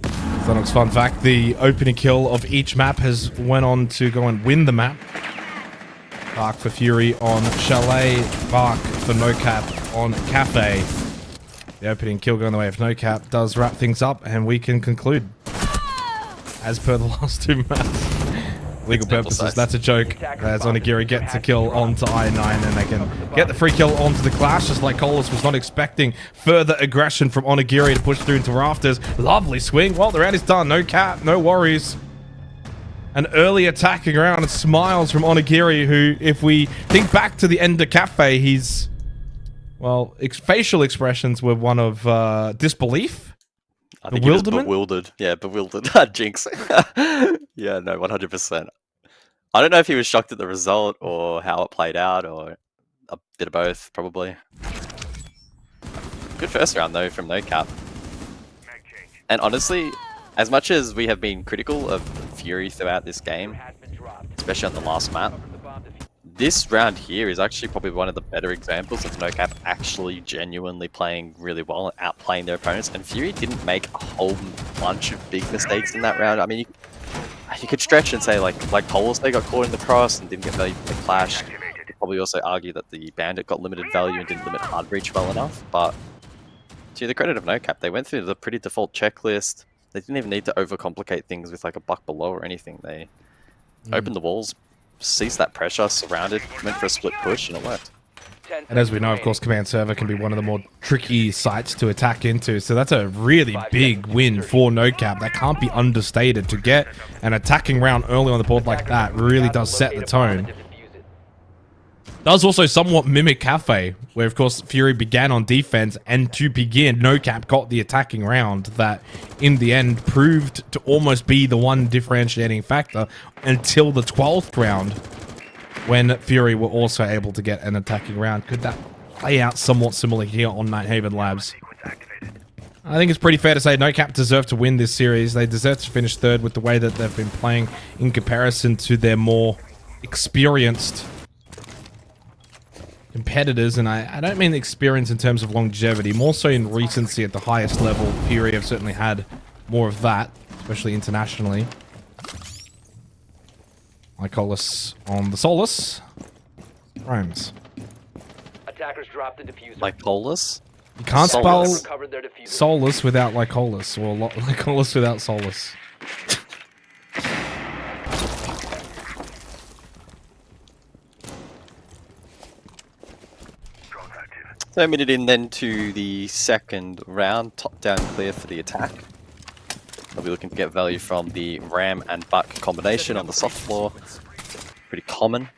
Xenox fun fact, the opening kill of each map has went on to go and win the map. Bark for Fury on Chalet, Bark for NOCAP on Cafe. The opening kill going the way of NOCAP does wrap things up, and we can conclude. As per the last two maps. Legal purposes, that's a joke. As Onigiri gets a kill onto I9, and they can get the free kill onto the Clash, just like Colas was not expecting further aggression from Onigiri to push through into Rafters. Lovely swing. Well, the round is done. No cap, no worries. An early attacking round and smiles from Onigiri, who, if we think back to the end of Cafe, he's Well, facial expressions were one of disbelief, I think he was bewilderment. bewildered. Yeah, bewildered. Jinx. Yeah, no, 100%. I don't know if he was shocked at the result or how it played out or a bit of both, probably. Good first round, though, from NOCAP. And honestly, as much as we have been critical of Fury throughout this game, especially on the last map, this round here is actually probably one of the better examples of NOCAP actually genuinely playing really well and outplaying their opponents. And Fury didn't make a whole bunch of big mistakes in that round. I mean, you could stretch and say like Polis, they got caught in the cross and didn't get value from the clash. You could probably also argue that the Bandit got limited value and didn't limit hard breach well enough. But to the credit of NOCAP, they went through the pretty default checklist. They didn't even need to overcomplicate things with like a buck below or anything. They opened the walls, seized that pressure, surrounded, went for a split push, and it worked. And as we know, of course, command server can be one of the more tricky sites to attack into. So that's a really big win for NOCAP. That can't be understated. To get an attacking round early on the board like that really does set the tone. Does also somewhat mimic Cafe, where of course Fury began on defense, and to begin, NOCAP got the attacking round that in the end proved to almost be the one differentiating factor until the 12th round, when Fury were also able to get an attacking round. Could that play out somewhat similar here on Nighthaven Labs? I think it's pretty fair to say NOCAP deserve to win this series. They deserve to finish third with the way that they've been playing in comparison to their more experienced competitors, and I don't mean experience in terms of longevity, more so in recency at the highest level. Fury have certainly had more of that, especially internationally. Lycolis on the Solus. Rhymes. Attackers dropped the diffuser. Lycolis? You can't Solus. spell Solus without Lycolis, or Lycolis without Solus. So a minute in then to the second round, top down clear for the attack. They'll be looking to get value from the Ram and Buck combination on the soft floor. Pretty common.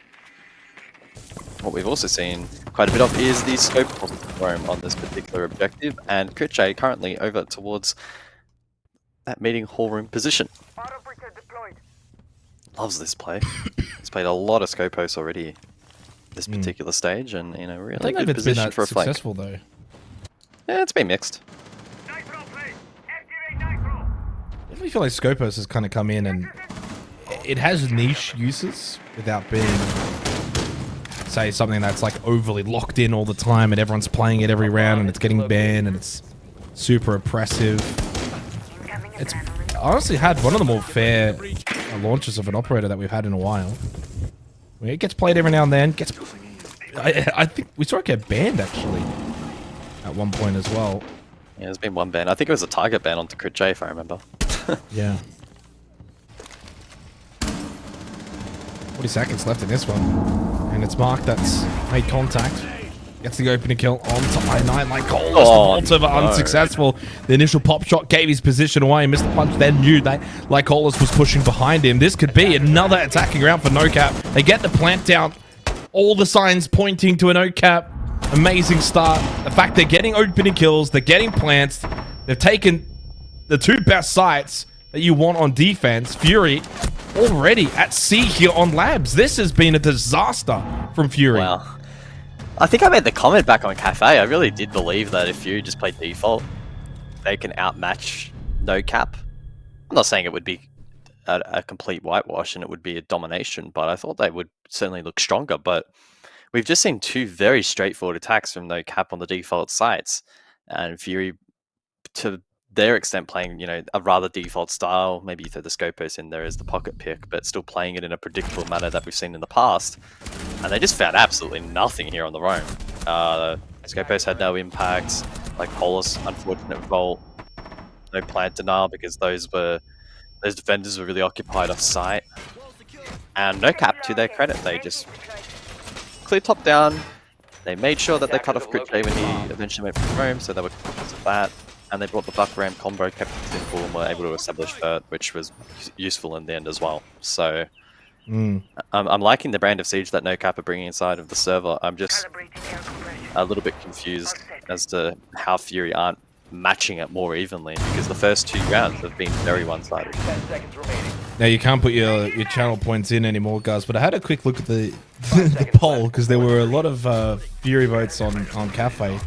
What we've also seen quite a bit of is the scope of Rome on this particular objective, and Kritche currently over towards that meeting hall room position. Loves this play. He's played a lot of Scopos already this particular stage, and you know, really good position for a flank. Successful though. Yeah, it's been mixed. I definitely feel like Scopos has kind of come in and it has niche uses without being, say, something that's like overly locked in all the time and everyone's playing it every round and it's getting banned and it's super oppressive. It's honestly had one of the more fair launches of an operator that we've had in a while. It gets played every now and then. I think we saw it get banned actually at one point as well. Yeah, there's been one ban. I think it was a target ban onto Crit J, if I remember. Yeah. 40 seconds left in this one, and it's Mark that's made contact. Gets the opening kill onto I9. Lycolis, the vault over unsuccessful. The initial pop shot gave his position away. He missed the punch, then knew that Lycolis was pushing behind him. This could be another attacking round for NOCAP. They get the plant down. All the signs pointing to a NOCAP amazing start. The fact they're getting opening kills, they're getting plants. They've taken the two best sites that you want on defense. Fury already at sea here on Labs. This has been a disaster from Fury. Wow. I think I made the comment back on Cafe. I really did believe that if Fury just played default, they can outmatch NOCAP. I'm not saying it would be a complete whitewash and it would be a domination, but I thought they would certainly look stronger. But we've just seen two very straightforward attacks from NOCAP on the default sites, and Fury, to their extent, playing, you know, a rather default style. Maybe you throw the Scopos in there as the pocket pick, but still playing it in a predictable manner that we've seen in the past. And they just found absolutely nothing here on the roam. Scopos had no impact. Like Polis, unfortunate vault, no plant denial because those defenders were really occupied off site. And NOCAP, to their credit, they just cleared top down. They made sure that they cut off Crit J when he eventually went from roam, so they were conscious of that. And they brought the Buck Ram combo, kept it simple, and were able to establish third, which was useful in the end as well. So I'm liking the brand of siege that NOCAP are bringing inside of the server. I'm just a little bit confused as to how Fury aren't matching it more evenly, because the first 2 rounds have been very one-sided. 10 seconds remaining. Now you can't put your channel points in anymore, guys. But I had a quick look at the the poll because there were a lot of Fury votes on Cafe.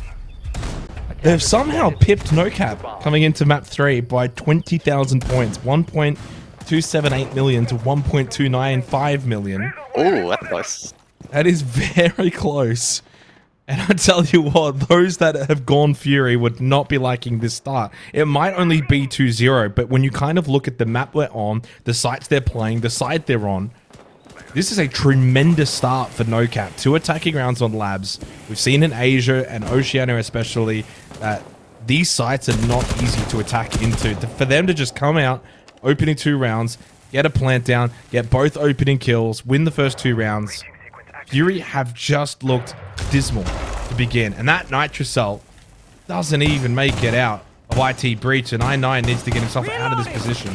They've somehow pipped NoCap coming into map 3 by 20,000 points, 1.278 million to 1.295 million. Oh, that's close. That is very close. And I tell you what, those that have gone Fury would not be liking this start. It might only be 2-0, but when you kind of look at the map we're on, the sites they're playing, the side they're on, this is a tremendous start for NoCap. 2 attacking rounds on Labs. We've seen in Asia and Oceania especially that these sites are not easy to attack into. For them to just come out, opening 2 rounds, get a plant down, get both opening kills, win the first 2 rounds. Fury have just looked dismal to begin, and that Nitrocell doesn't even make it out of IT Breach, and I9 needs to get himself out of this position.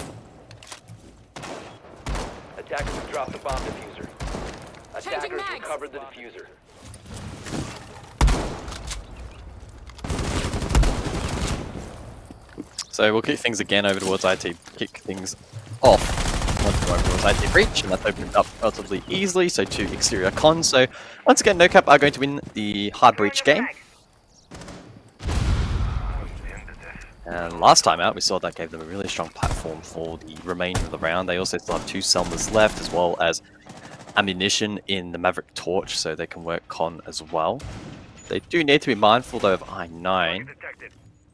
Attackers have dropped the bomb diffuser. Attackers recovered the diffuser. So we'll kick things again over towards IT, kick things off. Once more towards IT Breach, and that's opened up relatively easily, so to exterior con. So once again, NoCap are going to win the hard breach game. And last time out, we saw that gave them a really strong platform for the remainder of the round. They also still have 2 Selmas left, as well as ammunition in the Maverick Torch, so they can work con as well. They do need to be mindful, though, of I9,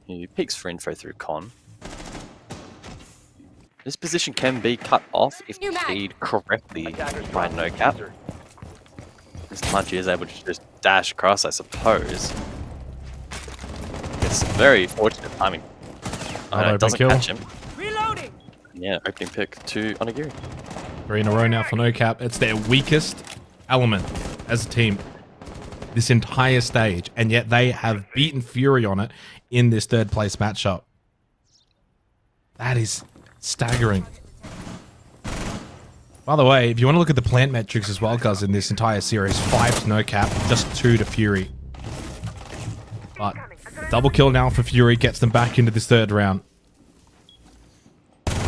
who peeks for info through con. This position can be cut off if paid correctly by NoCap. This Munchie is able to just dash across, I suppose. It's very fortunate timing. It doesn't catch him. Reloading. Yeah, opening pick to Onigiri. 3 in a row now for NoCap. It's their weakest element as a team this entire stage, and yet they have beaten Fury on it in this 3rd place matchup. That is staggering. By the way, if you want to look at the plant metrics as well, guys, in this entire series, 5 to NoCap, just 2 to Fury. But double kill now for Fury gets them back into this 3rd round.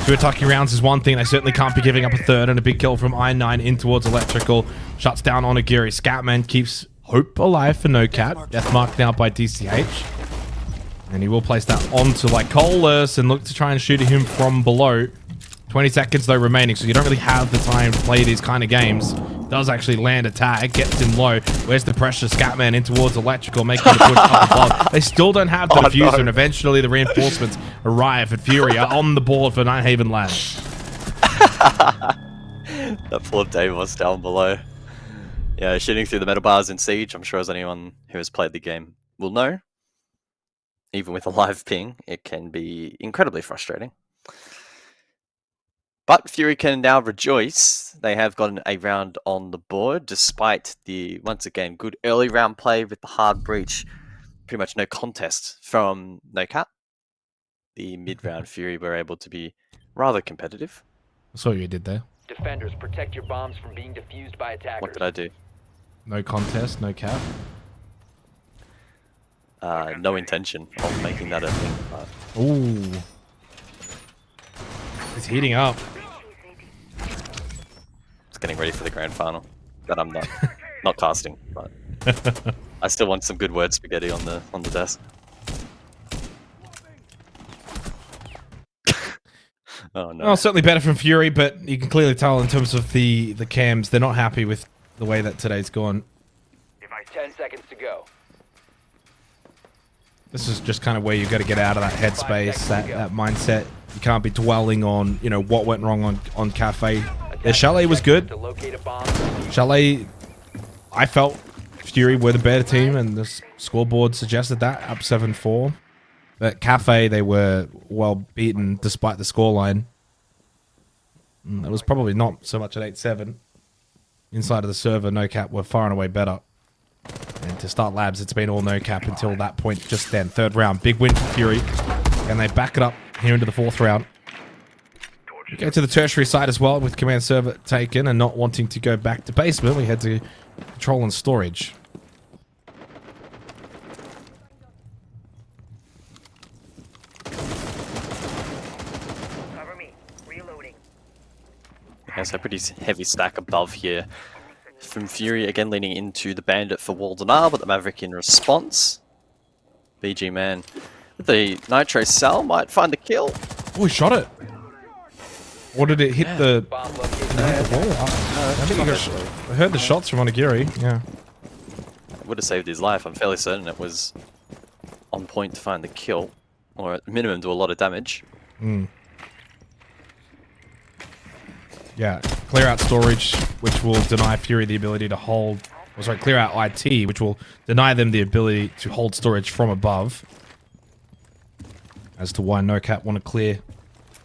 2 attacking rounds is one thing. They certainly can't be giving up a 3rd, and a big kill from I9 in towards Electrical. Shuts down Onigiri. Scatman keeps hope alive for NoCap. Death marked now by DCH. And he will place that onto like Colas and look to try and shoot at him from below. 20 seconds though remaining, so you don't really have the time to play these kind of games. Does actually land a tag, gets him low. Where's the pressure? Scatman in towards Electrical, making the push up above. They still don't have the diffuser, and eventually the reinforcements arrive at Fury are on the board for Nighthaven Labs. That poor Dave was down below. Yeah, shooting through the metal bars in Siege, I'm sure as anyone who has played the game will know. Even with a live ping, it can be incredibly frustrating. But Fury can now rejoice. They have gotten a round on the board, despite the, once again, good early round play with the hard breach. Pretty much no contest from NoCap. The mid-round Fury were able to be rather competitive. I saw what you did there. Defenders, protect your bombs from being defused by attackers. What did I do? No contest, no cap. No intention of making that a thing. But... Ooh. It's heating up. It's getting ready for the grand final. That I'm not casting, but I still want some good word spaghetti on the desk. Oh no. Well, certainly better from Fury, but you can clearly tell in terms of the cams, they're not happy with the way that today's gone. 10 seconds to go. This is just kind of where you've got to get out of that headspace, that mindset. You can't be dwelling on, you know, what went wrong on Cafe. Their Chalet was good. Chalet, I felt Fury were the better team, and the scoreboard suggested that, up 7-4. But Cafe, they were well beaten despite the scoreline. It was probably not so much at 8-7. Inside of the server, NoCap were far and away better. And to start Labs, it's been all NoCap until that point just then. 3rd round, big win for Fury. And they back it up here into the 4th round. We go to the tertiary side as well, with command server taken and not wanting to go back to basement. We head to control and storage. Yeah, so pretty heavy stack above here. From Fury again leaning into the Bandit for wall denial, but the Maverick in response. BG man with the Nitro Cell might find the kill. Oh, he shot it. Or did it hit the wall? I heard the shots from Onigiri, yeah. It would have saved his life. I'm fairly certain it was on point to find the kill, or at minimum do a lot of damage. Yeah, clear out storage, which will deny Fury the ability to hold... Oh, sorry, clear out IT, which will deny them the ability to hold storage from above. As to why NOCAP want to clear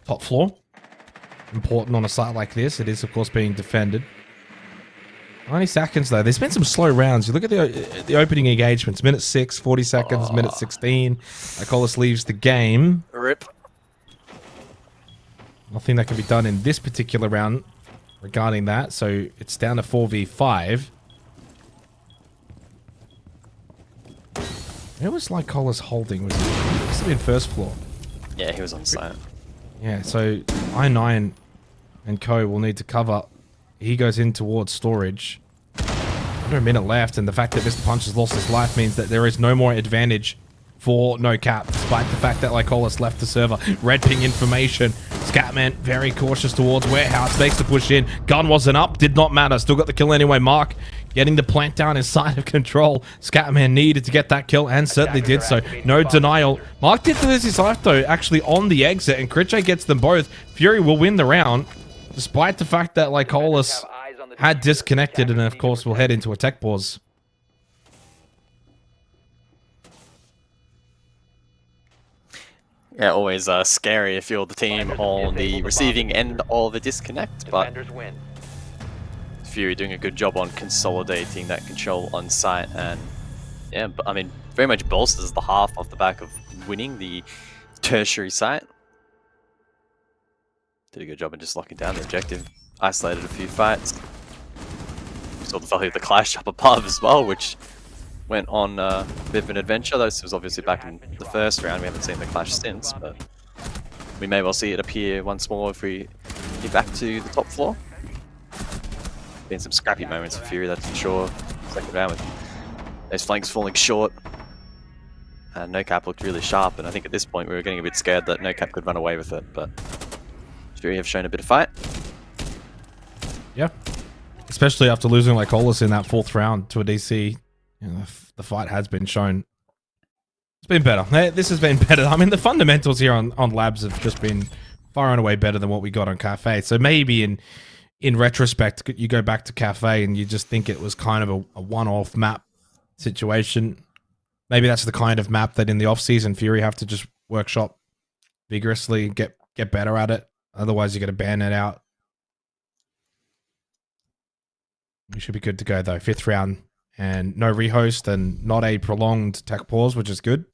top floor. Important on a site like this. It is, of course, being defended. 90 seconds, though. There's been some slow rounds. You look at the opening engagements. Minute 6, 40 seconds, minute 16. Icolis leaves the game. RIP. Nothing that can be done in this particular round regarding that. So it's down to 4v5. Where was Lycolis holding? Was he must have been first floor? Yeah, he was on site. Yeah, so I9 and Co will need to cover. He goes in towards storage. Under a minute left, and the fact that Mr. Punch has lost his life means that there is no more advantage for NOCAP, despite the fact that Lycolis left the server. Red ping information. Scatman very cautious towards warehouse, makes the push in. Gun wasn't up, did not matter. Still got the kill anyway. Mark getting the plant down inside of control. Scatman needed to get that kill and certainly did so. No denial. Mark did lose his life though, actually on the exit, and Critchay gets them both. Fury will win the round, despite the fact that Lycolis had disconnected, and of course will head into a tech pause. Yeah, always scary if you're the team on the receiving end of a disconnect, but Fury doing a good job on consolidating that control on site, and yeah, but I mean, very much bolsters the half off the back of winning the tertiary site. Did a good job of just locking down the objective, isolated a few fights. Saw the value of the clash up above as well, which went on a bit of an adventure. This was obviously back in the first round. We haven't seen the clash since, but we may well see it appear once more if we get back to the top floor. Been some scrappy moments for Fury, that's for sure. Second round with those flanks falling short. And NOCAP looked really sharp, and I think at this point we were getting a bit scared that NOCAP could run away with it, but Fury have shown a bit of fight. Yeah. Especially after losing Lycolis in that 4th round to a DC. You know, the fight has been shown. It's been better. This has been better. I mean, the fundamentals here on Labs have just been far and away better than what we got on Cafe. So maybe in retrospect, you go back to Cafe and you just think it was kind of a one-off map situation. Maybe that's the kind of map that in the off-season Fury have to just workshop vigorously, get better at it. Otherwise, you're going to ban it out. We should be good to go, though. 5th round. And no rehost and not a prolonged tech pause, which is good.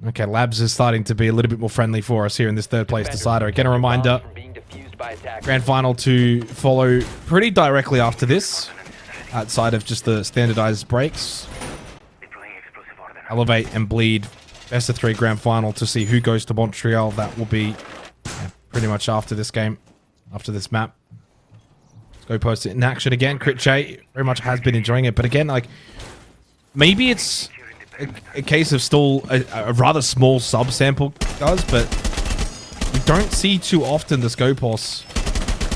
Okay, Labs is starting to be a little bit more friendly for us here in this 3rd place decider. Again, a reminder, grand final to follow pretty directly after this, outside of just the standardized breaks. Elevate and Bleed, best of 3 grand final to see who goes to Montreal. That will be pretty much after this game, after this map. Go post it in action again. Critchay very much has been enjoying it, but again, like, maybe it's a case of still a rather small sub-sample does, but we don't see too often the Scopos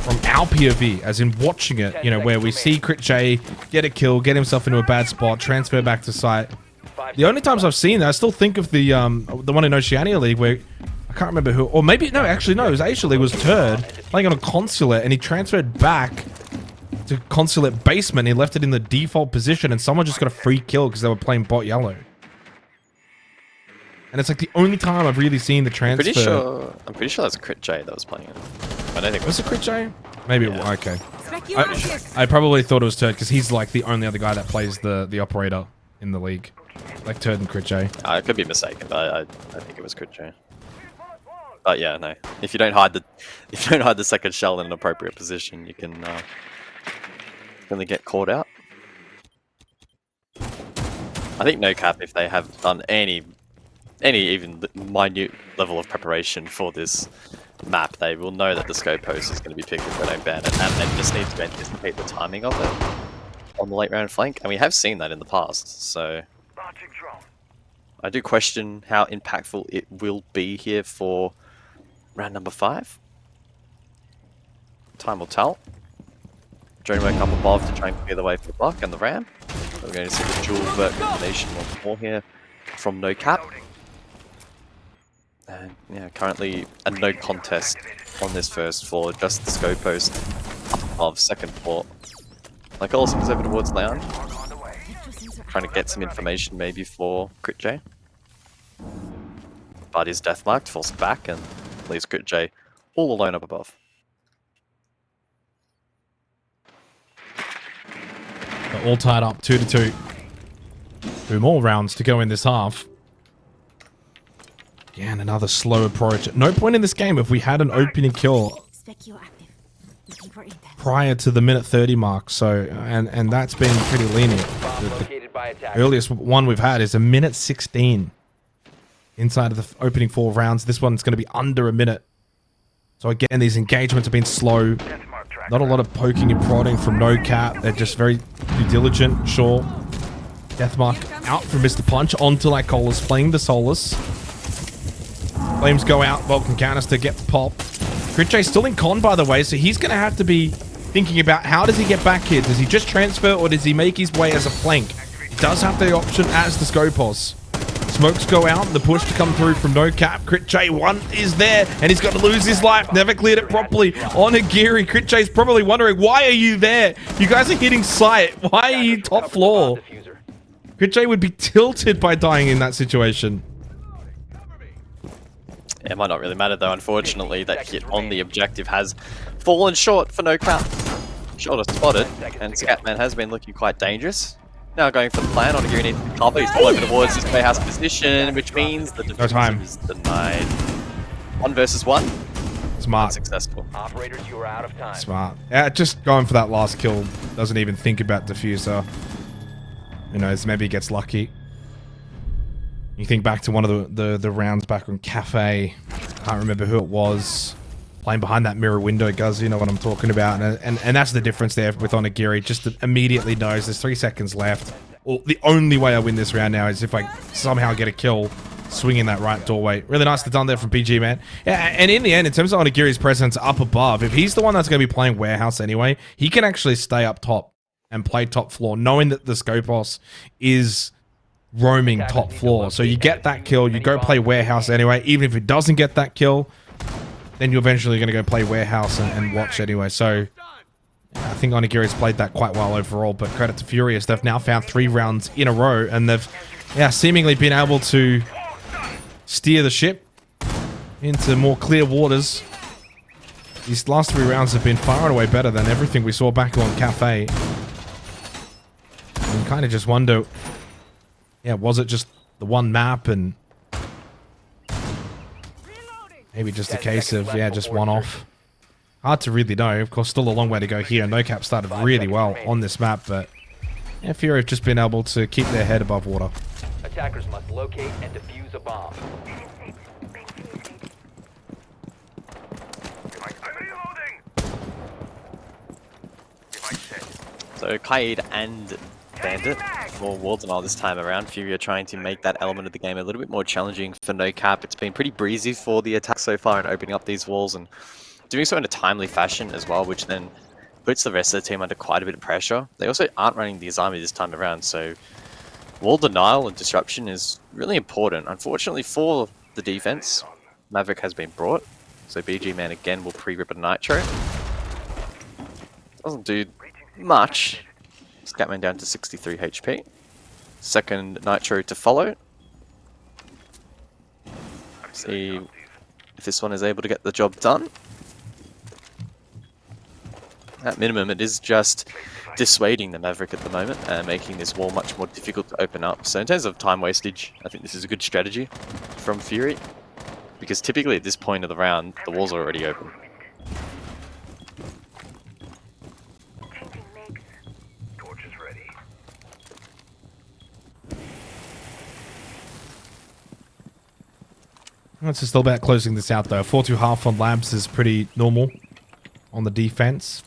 from our POV, as in watching it, you know, where we see Critchay get a kill, get himself into a bad spot, transfer back to site. The only times I've seen that, I still think of the one in Oceania League where I can't remember who, or maybe, no, actually, no, it was Asia League, was Turd playing on a Consulate, and he transferred back to Consulate basement. He left it in the default position, and someone just got a free kill because they were playing bot yellow. And it's like the only time I've really seen the transfer. I'm pretty sure that's Critchay that was playing it. I don't think was it Critchay? Maybe it was, okay. I probably thought it was Turd because he's like the only other guy that plays the operator in the league, like Turd and Critchay. I could be mistaken, but I think it was Critchay. But yeah, no. If you don't hide the second shell in an appropriate position, you can really get caught out. I think NOCAP, if they have done any even minute level of preparation for this map, they will know that the scope post is going to be picked if they don't ban it, and they just need to anticipate the timing of it on the late round flank, and we have seen that in the past, so I do question how impactful it will be here for round number 5. Time will tell. Drone work up above to try and clear the way for the Buck and the Ram. So we're going to see the dual vert combination once more here from NOCAP. And yeah, currently a no contest on this first floor, just the scope post of second floor. Like also goes over towards Lounge, trying to get some information maybe for Crit J. But is death marked, falls back, and leaves Crit J all alone up above. They're all tied up 2-2. 2 more rounds to go in this half. Again, another slow approach. At no point in this game have we had an opening kill prior to the minute 30 mark. So, and that's been pretty lenient. The earliest one we've had is a minute 16 inside of the opening 4 rounds. This one's going to be under a minute. So again, these engagements have been slow. Not a lot of poking and prodding from NOCAP. They're just very due diligent, sure. Deathmark out from Mr. Punch onto Lycolis, playing the Solus. Flames go out, Vulcan Canister gets popped. Critjay's still in con, by the way, so he's going to have to be thinking about how does he get back here? Does he just transfer or does he make his way as a flank? He does have the option as the Scopos. Smokes go out, the push to come through from NOCAP. Critjay1 is there, and he's got to lose his life. Never cleared it properly on Agiri. Critjay's probably wondering, why are you there? You guys are hitting sight. Why are you top floor? Critjay would be tilted by dying in that situation. Yeah, it might not really matter though, unfortunately. That hit on the objective has fallen short for NOCAP. Shoulder spotted, and Scatman has been looking quite dangerous. Now going for the plan, Onigiri needs to cover, he's all over towards his playhouse position, which means the defense is denied. 1 versus 1. Smart. Successful. Operators, you are out of time. Smart. Yeah, just going for that last kill. Doesn't even think about diffuser. Who knows, maybe he gets lucky. You think back to one of the rounds back on Cafe. Can't remember who it was. Playing behind that mirror window, Guz, you know what I'm talking about. And that's the difference there with Onigiri. Just immediately knows there's 3 seconds left. Well, the only way I win this round now is if I somehow get a kill swinging that right doorway. Really nicely done there from PG, man. Yeah, and in the end, in terms of Onigiri's presence up above, if he's the one that's going to be playing warehouse anyway, he can actually stay up top and play top floor, knowing that the Scopos is roaming top floor. So you get that kill, you go play warehouse anyway. Even if it doesn't get that kill, then you're eventually going to go play warehouse and watch anyway. So I think Onigiri's played that quite well overall, but credit to Furious. They've now found 3 rounds in a row, and they've seemingly been able to steer the ship into more clear waters. These last 3 rounds have been far and away better than everything we saw back on Cafe. And you kind of just wonder, was it just the one map and maybe just a case of, just one off? Hard to really know. Of course, still a long way to go here. NOCAP started really well on this map, but Fury have just been able to keep their head above water. Attackers must locate and defuse a bomb. So Kaid and Bandit, more Wards and all this time around. Fury are trying to make that element of the game a little bit more challenging for NOCAP. It's been pretty breezy for the attack so far and opening up these walls and doing so in a timely fashion as well, which then puts the rest of the team under quite a bit of pressure. They also aren't running the army this time around, so wall denial and disruption is really important. Unfortunately for the defense, Maverick has been brought, so BG Man again will pre-rip a Nitro. Doesn't do much. Scatman down to 63 HP. Second Nitro to follow. See if this one is able to get the job done. At minimum, it is just dissuading the Maverick at the moment and making this wall much more difficult to open up. So in terms of time wastage, I think this is a good strategy from Fury, because typically at this point of the round, the walls are already open. It's still about closing this out, though. 4-2 half on Labs is pretty normal on the defense.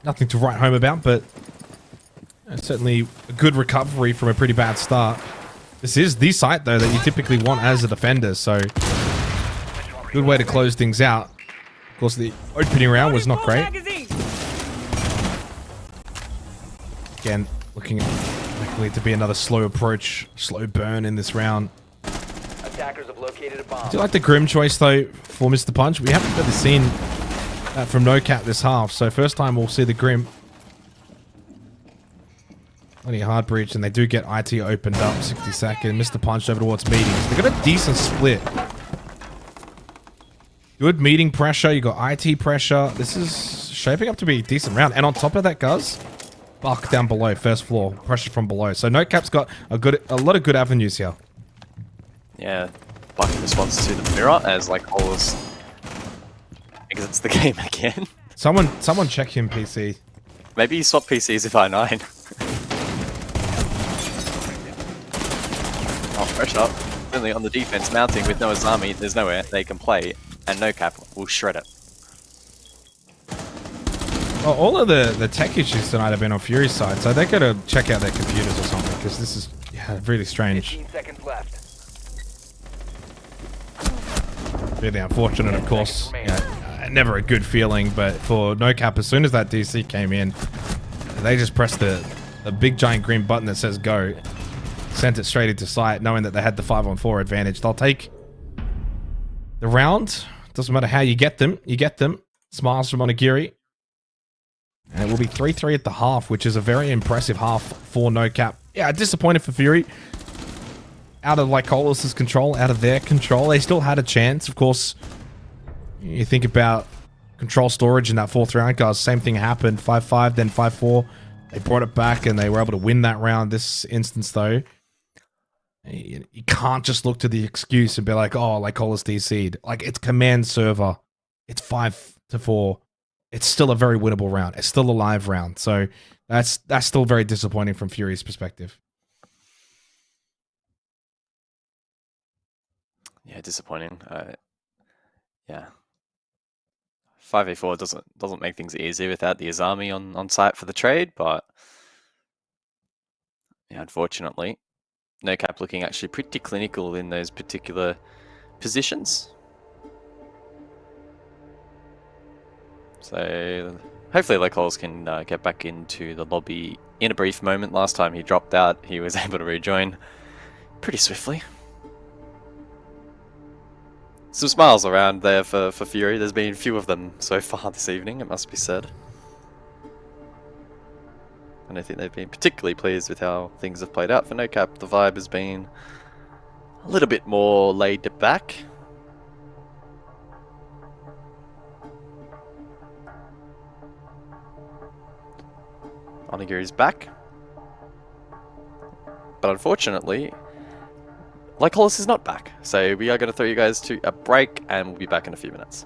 Nothing to write home about, but certainly a good recovery from a pretty bad start. This is the site, though, that you typically want as a defender, so good way to close things out. Of course, the opening round was not great. Again, looking likely to be another slow approach, slow burn in this round. Attackers have located a bomb. Do you like the Grim choice, though, for Mr. Punch? We haven't really seen that from NOCAP this half, so first time we'll see the Grim. Plenty hard breach, and they do get IT opened up. 60 seconds. Mr. Punch over towards meetings. They got a decent split. Good meeting pressure. You got IT pressure. This is shaping up to be a decent round. And on top of that, guys, Buck down below, first floor, pressure from below. So NOCAP's got a lot of good avenues here. Yeah, Buck in response to the mirror as like always exits the game again. Someone check him, PC. Maybe he swapped PCs with I9. Oh, pressure. Really on the defense mounting with Noah's Army, there's nowhere they can play, and NOCAP will shred it. Well, all of the tech issues tonight have been on Fury's side, so they gotta check out their computers or something, because this is really strange. 15 seconds left. Really unfortunate, of course. Never a good feeling, but for NOCAP, as soon as that DC came in, they just pressed the big giant green button that says go. Sent it straight into sight, knowing that they had the 5-on-4 advantage. They'll take the round. Doesn't matter how you get them. You get them. Smiles from Onigiri. And it will be 3-3 at the half, which is a very impressive half for NOCAP. Yeah, disappointed for Fury. Out of Lycolus's control, out of their control. They still had a chance, of course. You think about control storage in that fourth round, guys. Same thing happened. 5-5, then 5-4. They brought it back and they were able to win that round. This instance, though, you can't just look to the excuse and be like, oh, Lycolus DC'd. Like, it's command server. It's 5-4. It's still a very winnable round. It's still a live round. So that's still very disappointing from Fury's perspective. Yeah, disappointing. Yeah. 5v4 doesn't make things easy without the Azami on site for the trade, but yeah, unfortunately, NOCAP looking actually pretty clinical in those particular positions. So hopefully Lycolis can get back into the lobby in a brief moment. Last time he dropped out, he was able to rejoin pretty swiftly. Some smiles around there for Fury. There's been few of them so far this evening, it must be said. And I think they've been particularly pleased with how things have played out. For NOCAP, the vibe has been a little bit more laid back. Onigiri's back. But unfortunately, Lycolis is not back, so we are going to throw you guys to a break, and we'll be back in a few minutes.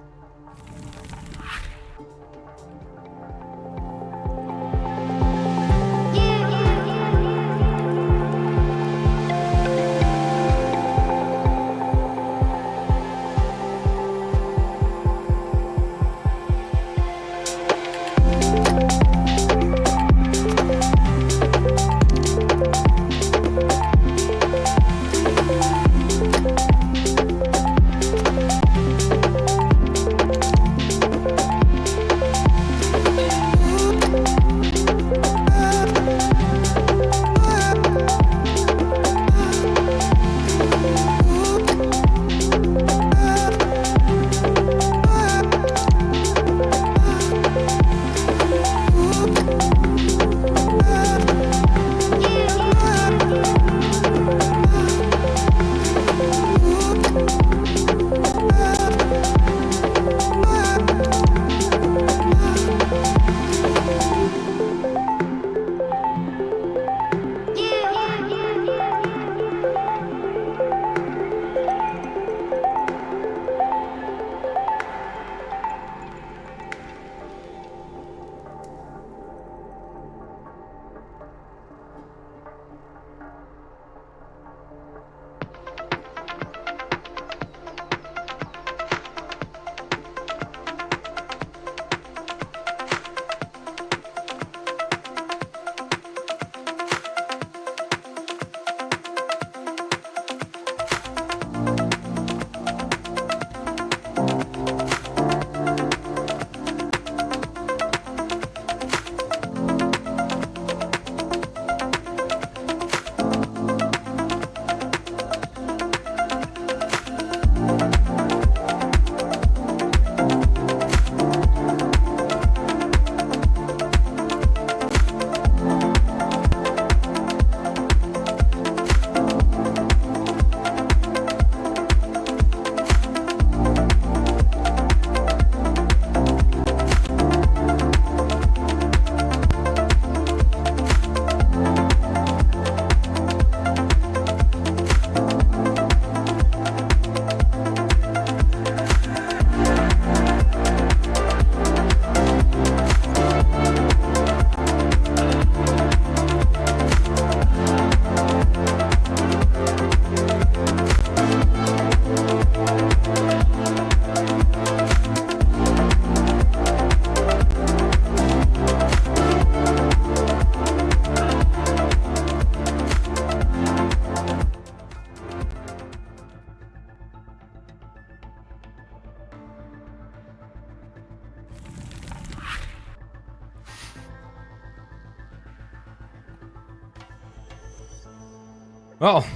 Well,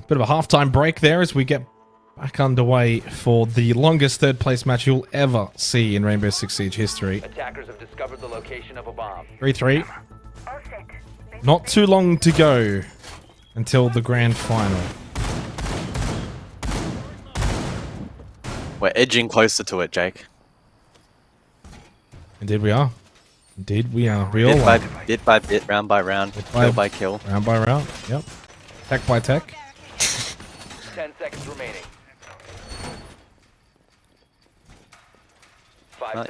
bit of a halftime break there as we get back underway for the longest third place match you'll ever see in Rainbow Six Siege history. Attackers have discovered the location of a bomb. 3-3. Not too long to go until the grand final. We're edging closer to it, Jake. Indeed we are. Indeed we are. We all are. Bit by bit, round by round, kill by kill. Round by round, yep. Tech by tech. 10 seconds remaining.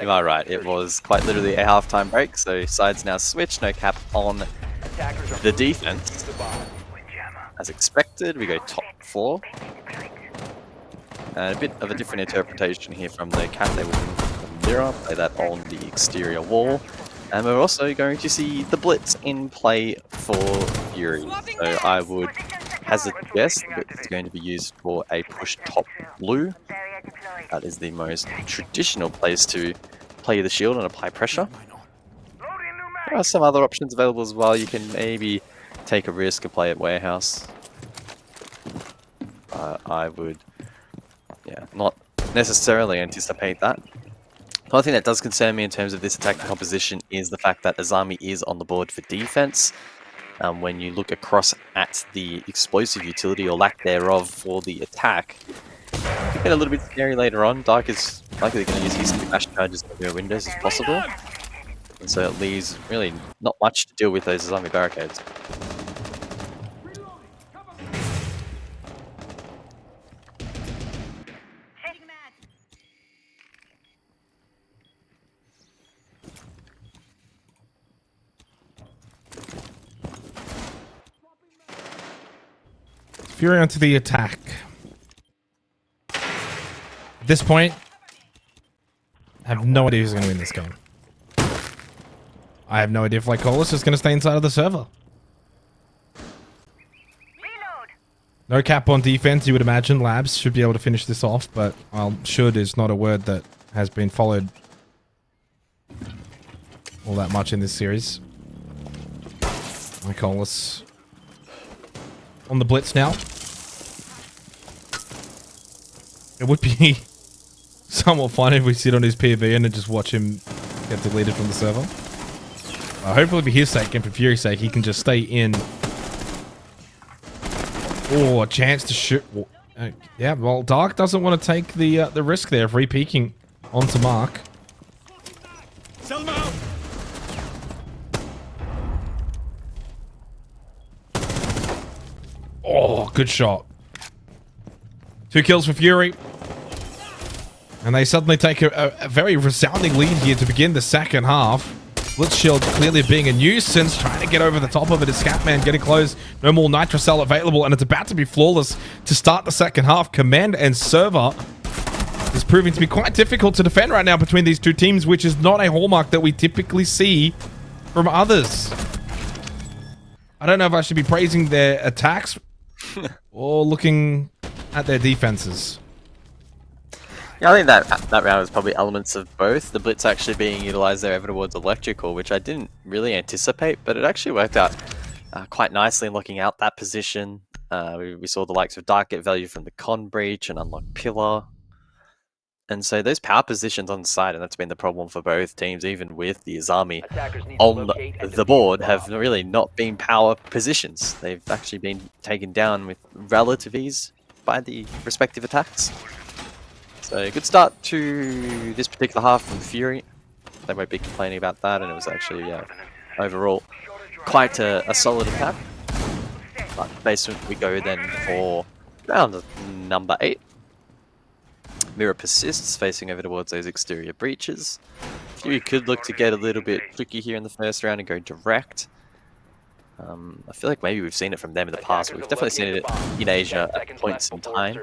You are right, it was quite literally a halftime break, so sides now switch, NOCAP on the defense. As expected, we go top 4. And a bit of a different interpretation here from NOCAP. They will mirror, play that on the exterior wall. And we're also going to see the Blitz in play for Fury. So I would hazard a guess that it's going to be used for a push top blue. That is the most traditional place to play the shield and apply pressure. There are some other options available as well. You can maybe take a risk and play at warehouse. I would, not necessarily anticipate that. The only thing that does concern me in terms of this attacking composition is the fact that Azami is on the board for defense. When you look across at the explosive utility or lack thereof for the attack, it get a little bit scary later on. Dark is likely going to use his flash charges to mirror windows as possible. And so it leaves really not much to deal with those Azami barricades. Fury onto the attack. At this point, I have no idea who's going to win this game. I have no idea if Lycolis is going to stay inside of the server. NOCAP on defense, you would imagine. Labs should be able to finish this off, but should is not a word that has been followed all that much in this series. Lycolis on the Blitz now. It would be somewhat fun if we sit on his PV and then just watch him get deleted from the server. Hopefully for his sake and for Fury's sake, he can just stay in. Oh, a chance to shoot. Yeah, well, Dark doesn't want to take the risk there of re-peeking onto Mark. Oh, good shot. 2 kills for Fury. And they suddenly take a very resounding lead here to begin the second half. Blitzshield clearly being a nuisance, trying to get over the top of it. Is Scatman getting close? No more Nitrocell available, and it's about to be flawless to start the second half. Command and Server is proving to be quite difficult to defend right now between these two teams, which is not a hallmark that we typically see from others. I don't know if I should be praising their attacks or looking at their defenses. Yeah, I think that round was probably elements of both. The Blitz actually being utilized there over towards Electrical, which I didn't really anticipate, but it actually worked out quite nicely in looking out that position. We saw the likes of Dark get value from the Con Breach and Unlock Pillar. And so those power positions on the side, and that's been the problem for both teams, even with the Azami on the board, have really not been power positions. They've actually been taken down with relative ease by the respective attacks. So good start to this particular half from Fury. They won't be complaining about that, and it was actually overall quite a solid attack. But basement we go then for round number 8. Mirror persists, facing over towards those exterior breaches. Fury could look to get a little bit tricky here in the first round and go direct. I feel like maybe we've seen it from them in the past, but we've definitely seen it in Asia at points in time.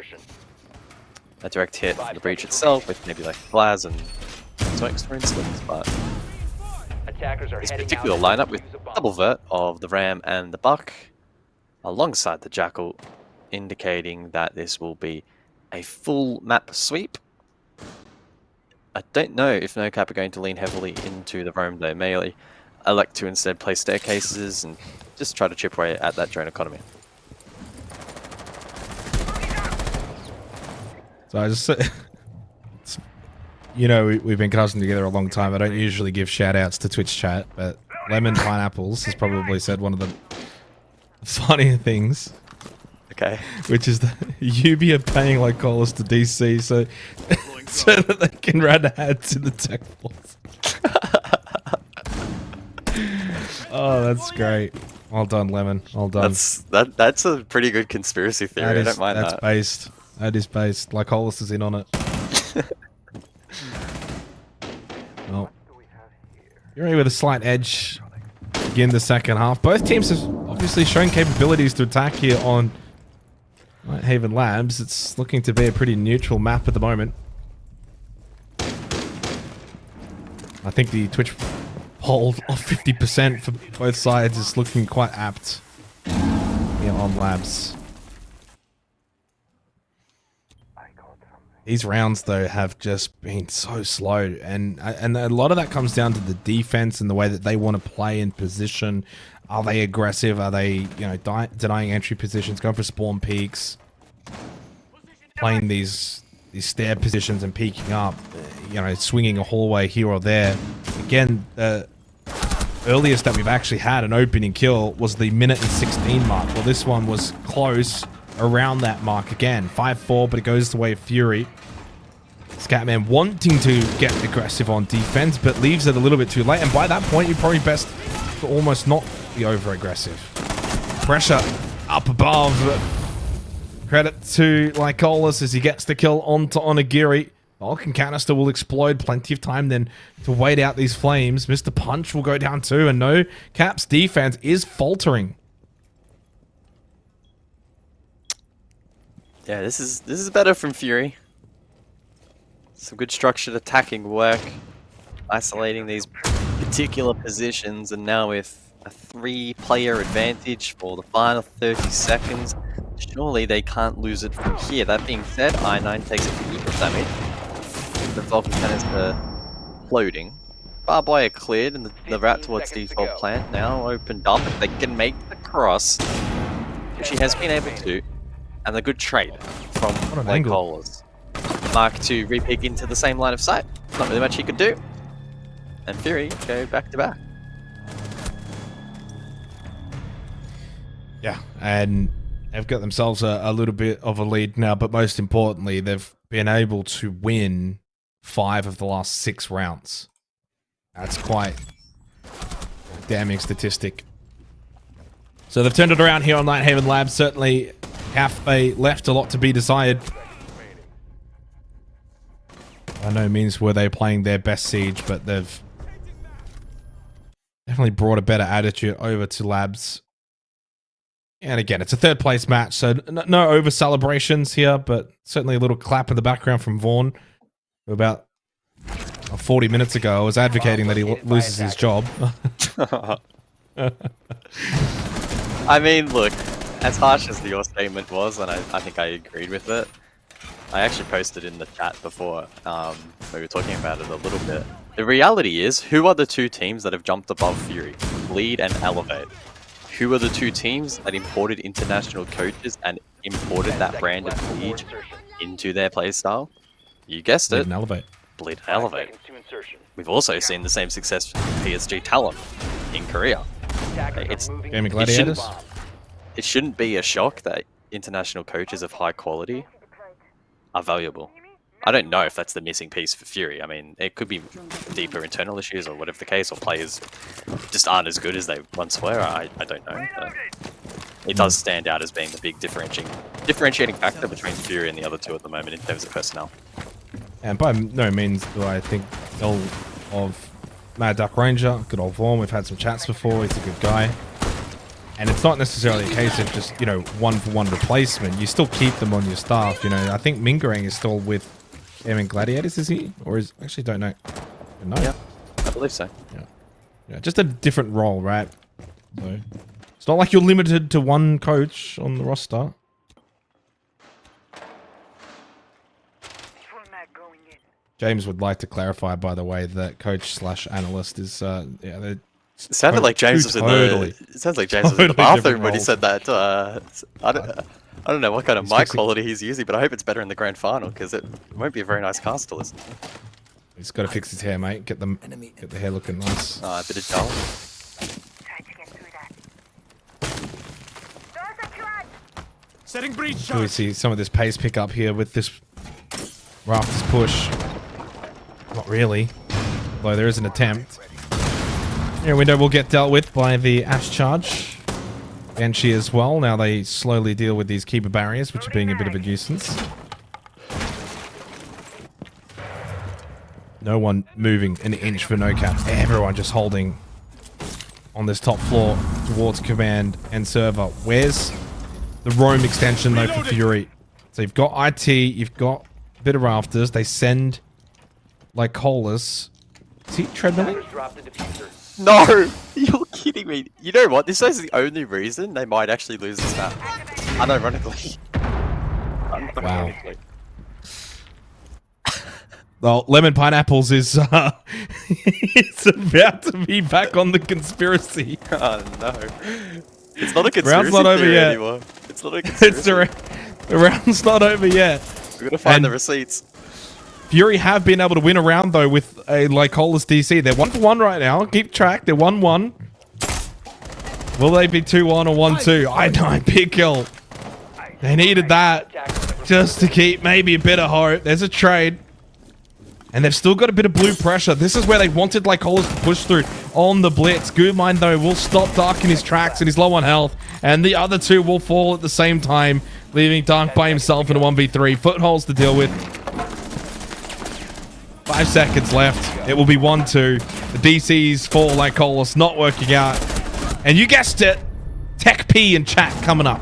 A direct hit from the breach itself, with maybe like Blaz and Zoinks, for instance, but this particular lineup with double vert of the Ram and the Buck alongside the Jackal, indicating that this will be a full map sweep. I don't know if NOCAP are going to lean heavily into the roam. They may elect to instead play staircases and just try to chip away at that drone economy. So I just, you know, we've been casting together a long time. I don't usually give shout outs to Twitch chat, but Lemon Pineapples has probably said one of the funnier things. Okay. Which is that Ubi are paying like callers to DC so that they can run ads in the tech force. Oh, that's great. Well done, Lemon. Well done. That's a pretty good conspiracy theory. I don't mind that. Based. That is based. Like Hollis is in on it. Well, Fury with a slight edge begin the second half. Both teams have obviously shown capabilities to attack here on Haven Labs. It's looking to be a pretty neutral map at the moment. I think the Twitch poll of 50% for both sides is looking quite apt here on Labs. These rounds, though, have just been so slow, and a lot of that comes down to the defense and the way that they want to play in position. Are they aggressive? Are they, you know, denying entry positions, going for spawn peaks, playing these stair positions and peeking up, you know, swinging a hallway here or there. Again, the earliest that we've actually had an opening kill was the minute and 16 mark. Well, this one was close around that mark again. 5-4, but it goes the way of Fury. Scatman wanting to get aggressive on defense, but leaves it a little bit too late. And by that point, you're probably best to almost not be over-aggressive. Pressure up above. Credit to Lycolis as he gets the kill onto Onigiri. Vulcan canister will explode. Plenty of time then to wait out these flames. Mr. Punch will go down too, and NOCAP's defense is faltering. Yeah, this is better from Fury. Some good structured attacking work, isolating these particular positions, and now with a 3-player advantage for the final 30 seconds, surely they can't lose it from here. That being said, I9 takes a heap of damage. The Vulcan canister floating. Barbed wire cleared, and the route towards default plant now opened up. If they can make the cross, which she has been able to, and a good trade from Lycolis. Mark to re-peek into the same line of sight. Not really much he could do. And Fury go back to back. Yeah, and they've got themselves a little bit of a lead now, but most importantly, they've been able to win 5 of the last 6 rounds. That's quite a damning statistic. So they've turned it around here on Nighthaven Labs. Certainly, Cafe left a lot to be desired. By no means were they playing their best Siege, but they've definitely brought a better attitude over to Labs. And again, it's a 3rd place match, so no over celebrations here, but certainly a little clap in the background from Vaughn. About 40 minutes ago, I was advocating that he loses his job. I mean, look, as harsh as your statement was, and I think I agreed with it, I actually posted in the chat before, we were talking about it a little bit. The reality is, who are the 2 teams that have jumped above Fury? Bleed and Elevate. Who are the 2 teams that imported international coaches and imported that brand of Siege into their playstyle? You guessed it. Bleed and Elevate. Bleed and Elevate. We've also seen the same success from PSG Talon in Korea. Gaming Gladiators? It shouldn't be a shock that international coaches of high quality are valuable. I don't know if that's the missing piece for Fury. I mean, it could be deeper internal issues or whatever the case, or players just aren't as good as they once were. I don't know. But it does stand out as being the big differentiating factor between Fury and the other 2 at the moment in terms of personnel. And by no means do I think ill of Mad Duck Ranger. Good old Vaughn. We've had some chats before. He's a good guy. And it's not necessarily a case of just, you know, 1-for-1 replacement. You still keep them on your staff. You know, I think Mingarang is still with Gaming Gladiators, is he? Or is... Actually, don't know. Yeah, I believe so. Yeah, just a different role, right? So, it's not like you're limited to one coach on the roster. James would like to clarify, by the way, that coach/analyst is, yeah, it sounded like James was in the. It sounds like James was in the bathroom when he said that. I I don't know what kind of He's mic fixing- quality he's using, but I hope it's better in the grand final because it won't be a very nice cast to listen to. He's got to fix his hair, mate. Get the hair looking nice. A bit of gel. Setting breach Can we charge. see some of this pace pick up here with this rafters push? Not really. Although there is an attempt. Air window will get dealt with by the Ash charge. Banshee as well. Now they slowly deal with these keeper barriers, which are being a bit of a nuisance. No one moving an inch for NOCAP. Everyone just holding on this top floor towards command and server. Where's the roam extension though for Fury? So you've got IT, you've got a bit of rafters. They send like Colas. Is he treadmilling? No! You're kidding me. You know what? This is the only reason they might actually lose this map. Unironically. Wow. Well, Lemon Pineapples is it's about to be back on the conspiracy. Oh no. It's not a conspiracy Round's not over theory yet. anymore. It's not a conspiracy. The round's not over yet. We're gonna find And the receipts. Fury have been able to win a round though with a Lycolas DC. They're 1-1 right now. Keep track. They're 1-1. Will they be 2-1 or 1-2? I know. Big kill. They needed that just to keep maybe a bit of hope. There's a trade. And they've still got a bit of blue pressure. This is where they wanted Lycolas to push through on the blitz. Goodmind, though, will stop Dark in his tracks and he's low on health. And the other two will fall at the same time, leaving Dark by himself in a 1v3. Footholds to deal with. 5 seconds left. It will be 1-2. The DCs for Lycolas not working out. And you guessed it, Tech P in chat coming up.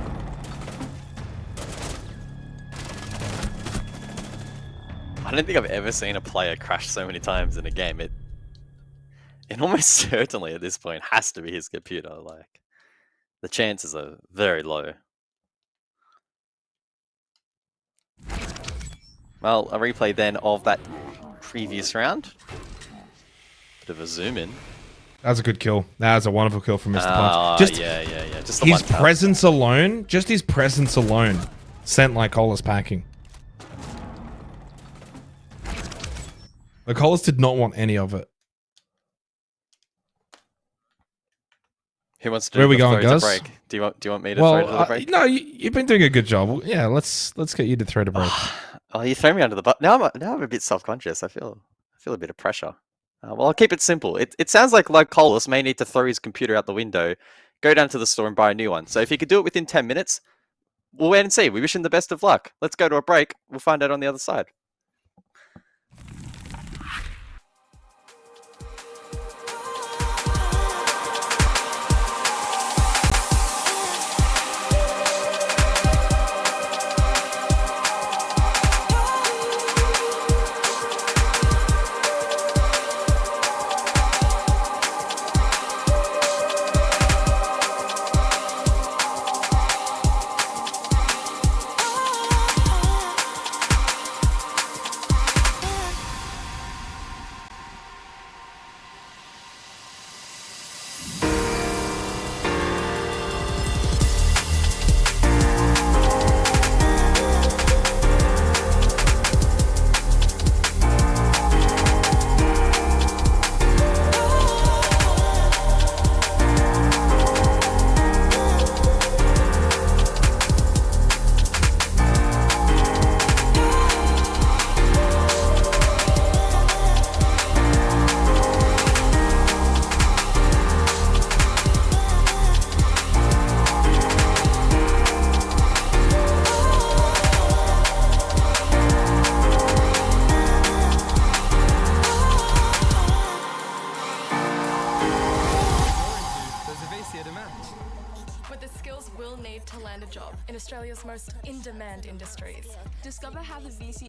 I don't think I've ever seen a player crash so many times in a game. It almost certainly at this point has to be his computer. Like, the chances are very low. Well, a replay then of that previous round. Bit of a zoom in. That was a good kill. That was a wonderful kill from Mr. Punch. Just yeah. Just the his one tap. presence alone, just his presence alone, sent Lycolas packing. Lycolas did not want any of it. Who wants to Where are do we the going, throw to Gus? break? Do you want me to throw to the break? No, you've been doing a good job. Yeah, let's get you to throw to break. Oh, you throw me under the bus. Now I'm a bit self-conscious. I feel a bit of pressure. Well, I'll keep it simple. It sounds like Lycolas may need to throw his computer out the window, go down to the store and buy a new one. So if he could do it within 10 minutes, we'll wait and see. We wish him the best of luck. Let's go to a break. We'll find out on the other side. With the skills we'll need to land a job in Australia's most in-demand industries. Discover how the VC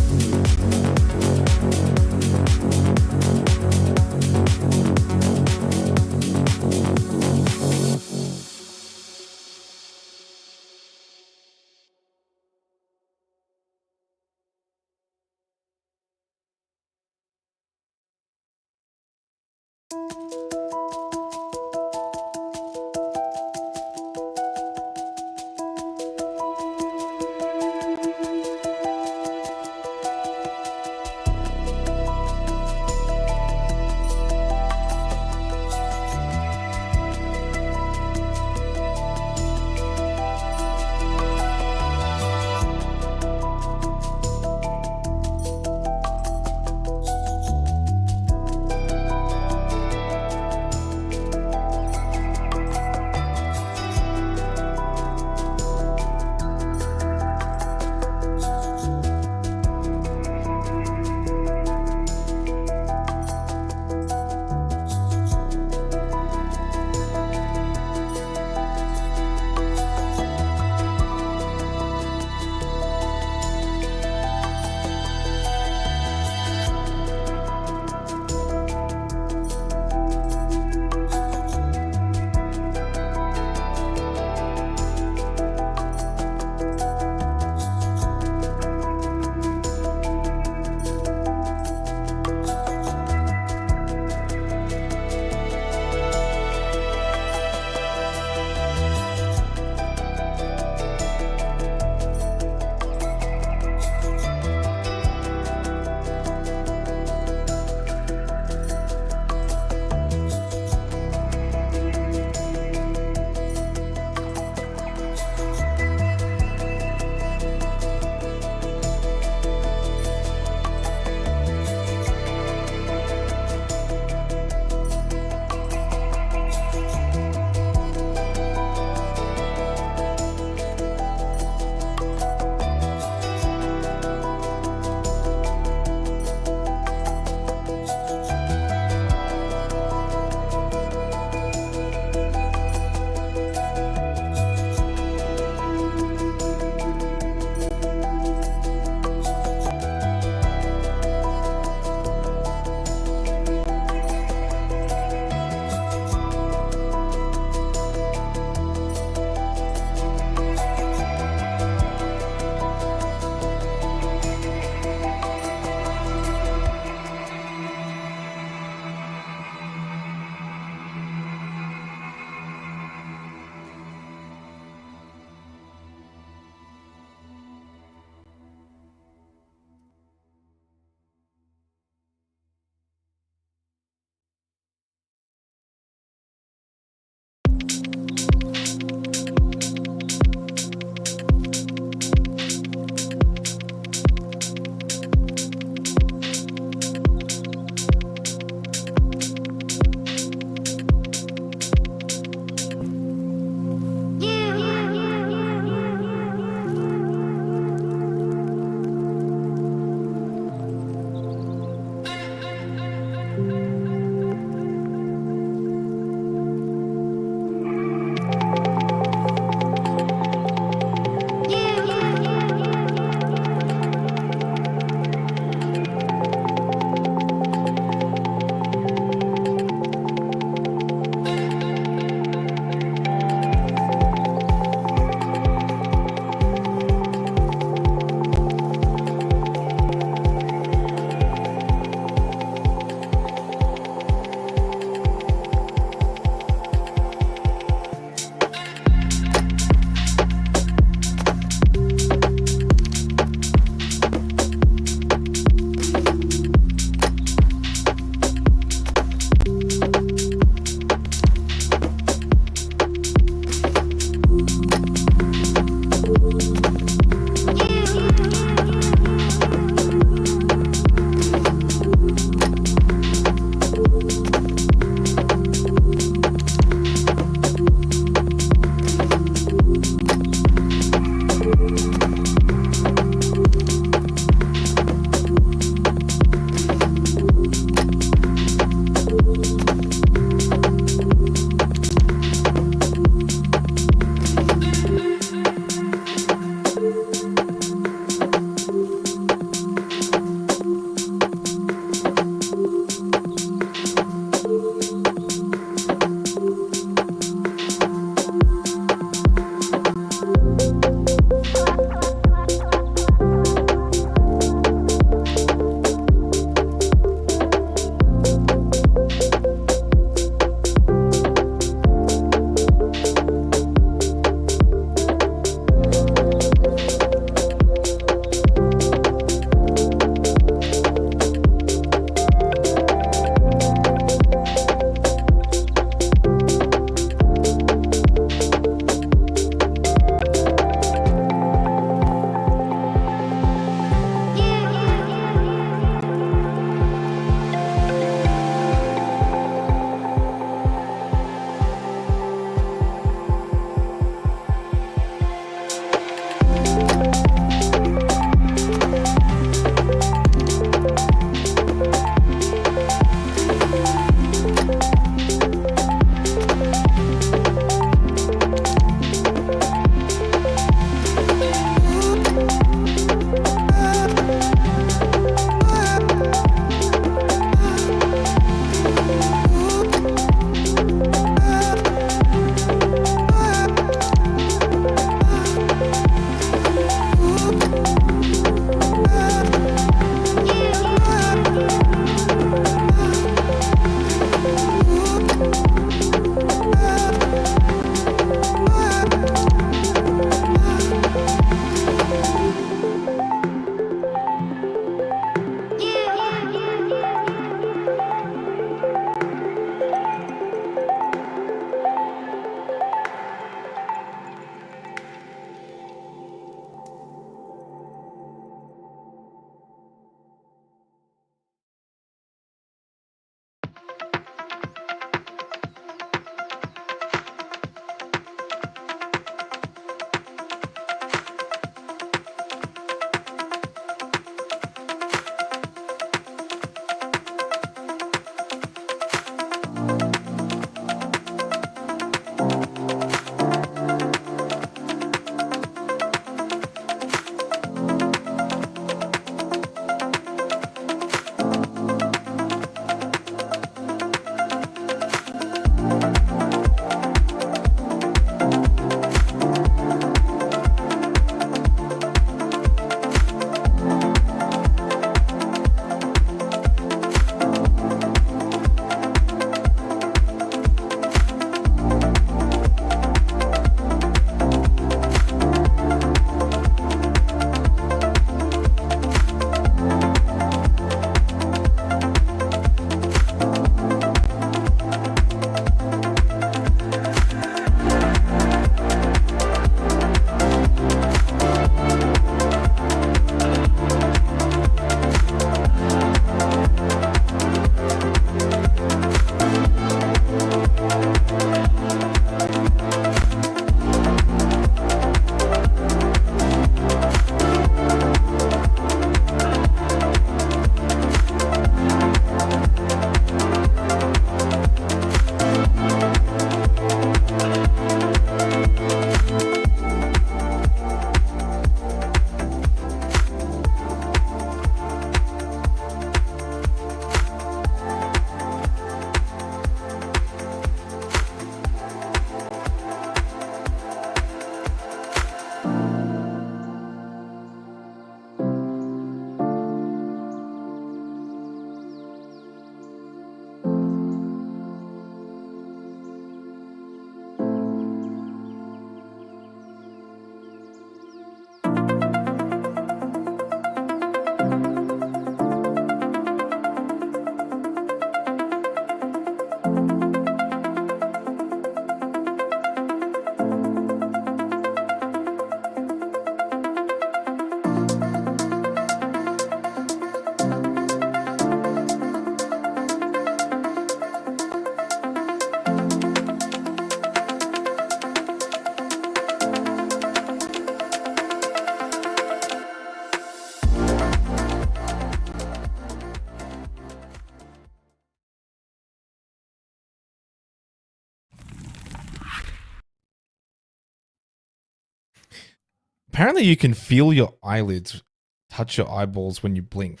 Apparently you can feel your eyelids touch your eyeballs when you blink.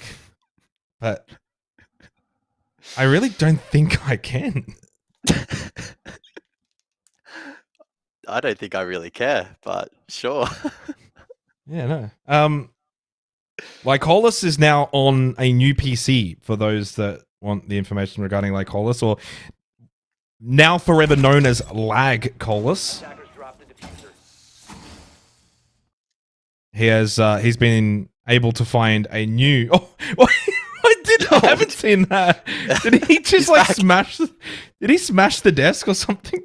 But I really don't think I can. I don't think I really care, but sure. Yeah, no. Lycolis is now on a new PC for those that want the information regarding Lycolis, or now forever known as Lagcolis. He's been able to find a new. Oh, I haven't seen that. Did he just like smash? Did he smash the desk or something?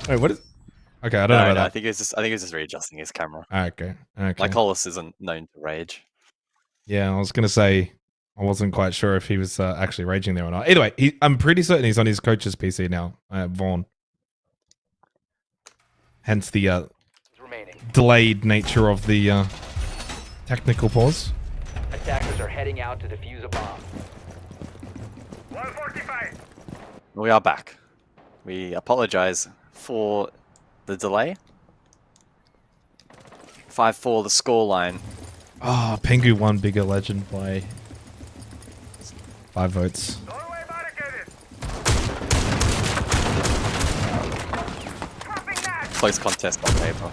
Wait, what is? Okay, I don't know about that. I think he was just readjusting his camera. Okay. Lycolis isn't known to rage. Yeah, I was gonna say I wasn't quite sure if he was actually raging there or not. Anyway, I'm pretty certain he's on his coach's PC now, Vaughn. Hence the delayed nature of the technical pause. Attackers are heading out to defuse a bomb. 145. We are back. We apologize for the delay. 5-4 the scoreline. Oh, Pengu won Bigger Legend by 5 votes. Close contest on paper.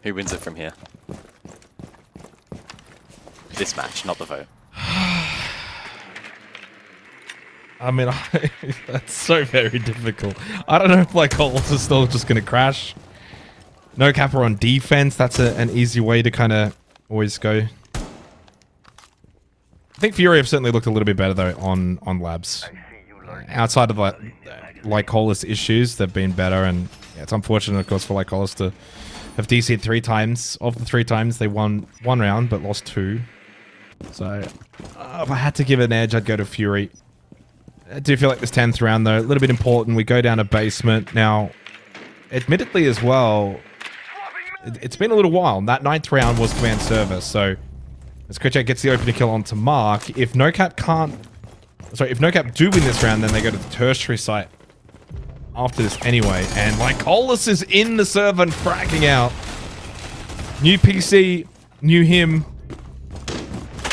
Who wins it from here? This match, not the vote. I mean, that's so very difficult. I don't know if like Coles is still just going to crash. NOCAP are on defense. That's an easy way to kind of always go. I think Fury have certainly looked a little bit better though on labs. Outside of like Coles issues, they've been better, and yeah, it's unfortunate, of course, for like Coles to have DC'd 3 times. Of the 3 times, they won 1 round but lost 2. So if I had to give it an edge, I'd go to Fury. I do feel like this 10th round, though, a little bit important. We go down to basement. Now, admittedly as well, it's been a little while. That 9th round was command server, so as Koche gets the opening kill onto Mark, if NOCAP do win this round, then they go to the tertiary site after this anyway. And Lycolis is in the server and fragging out. New PC, new him.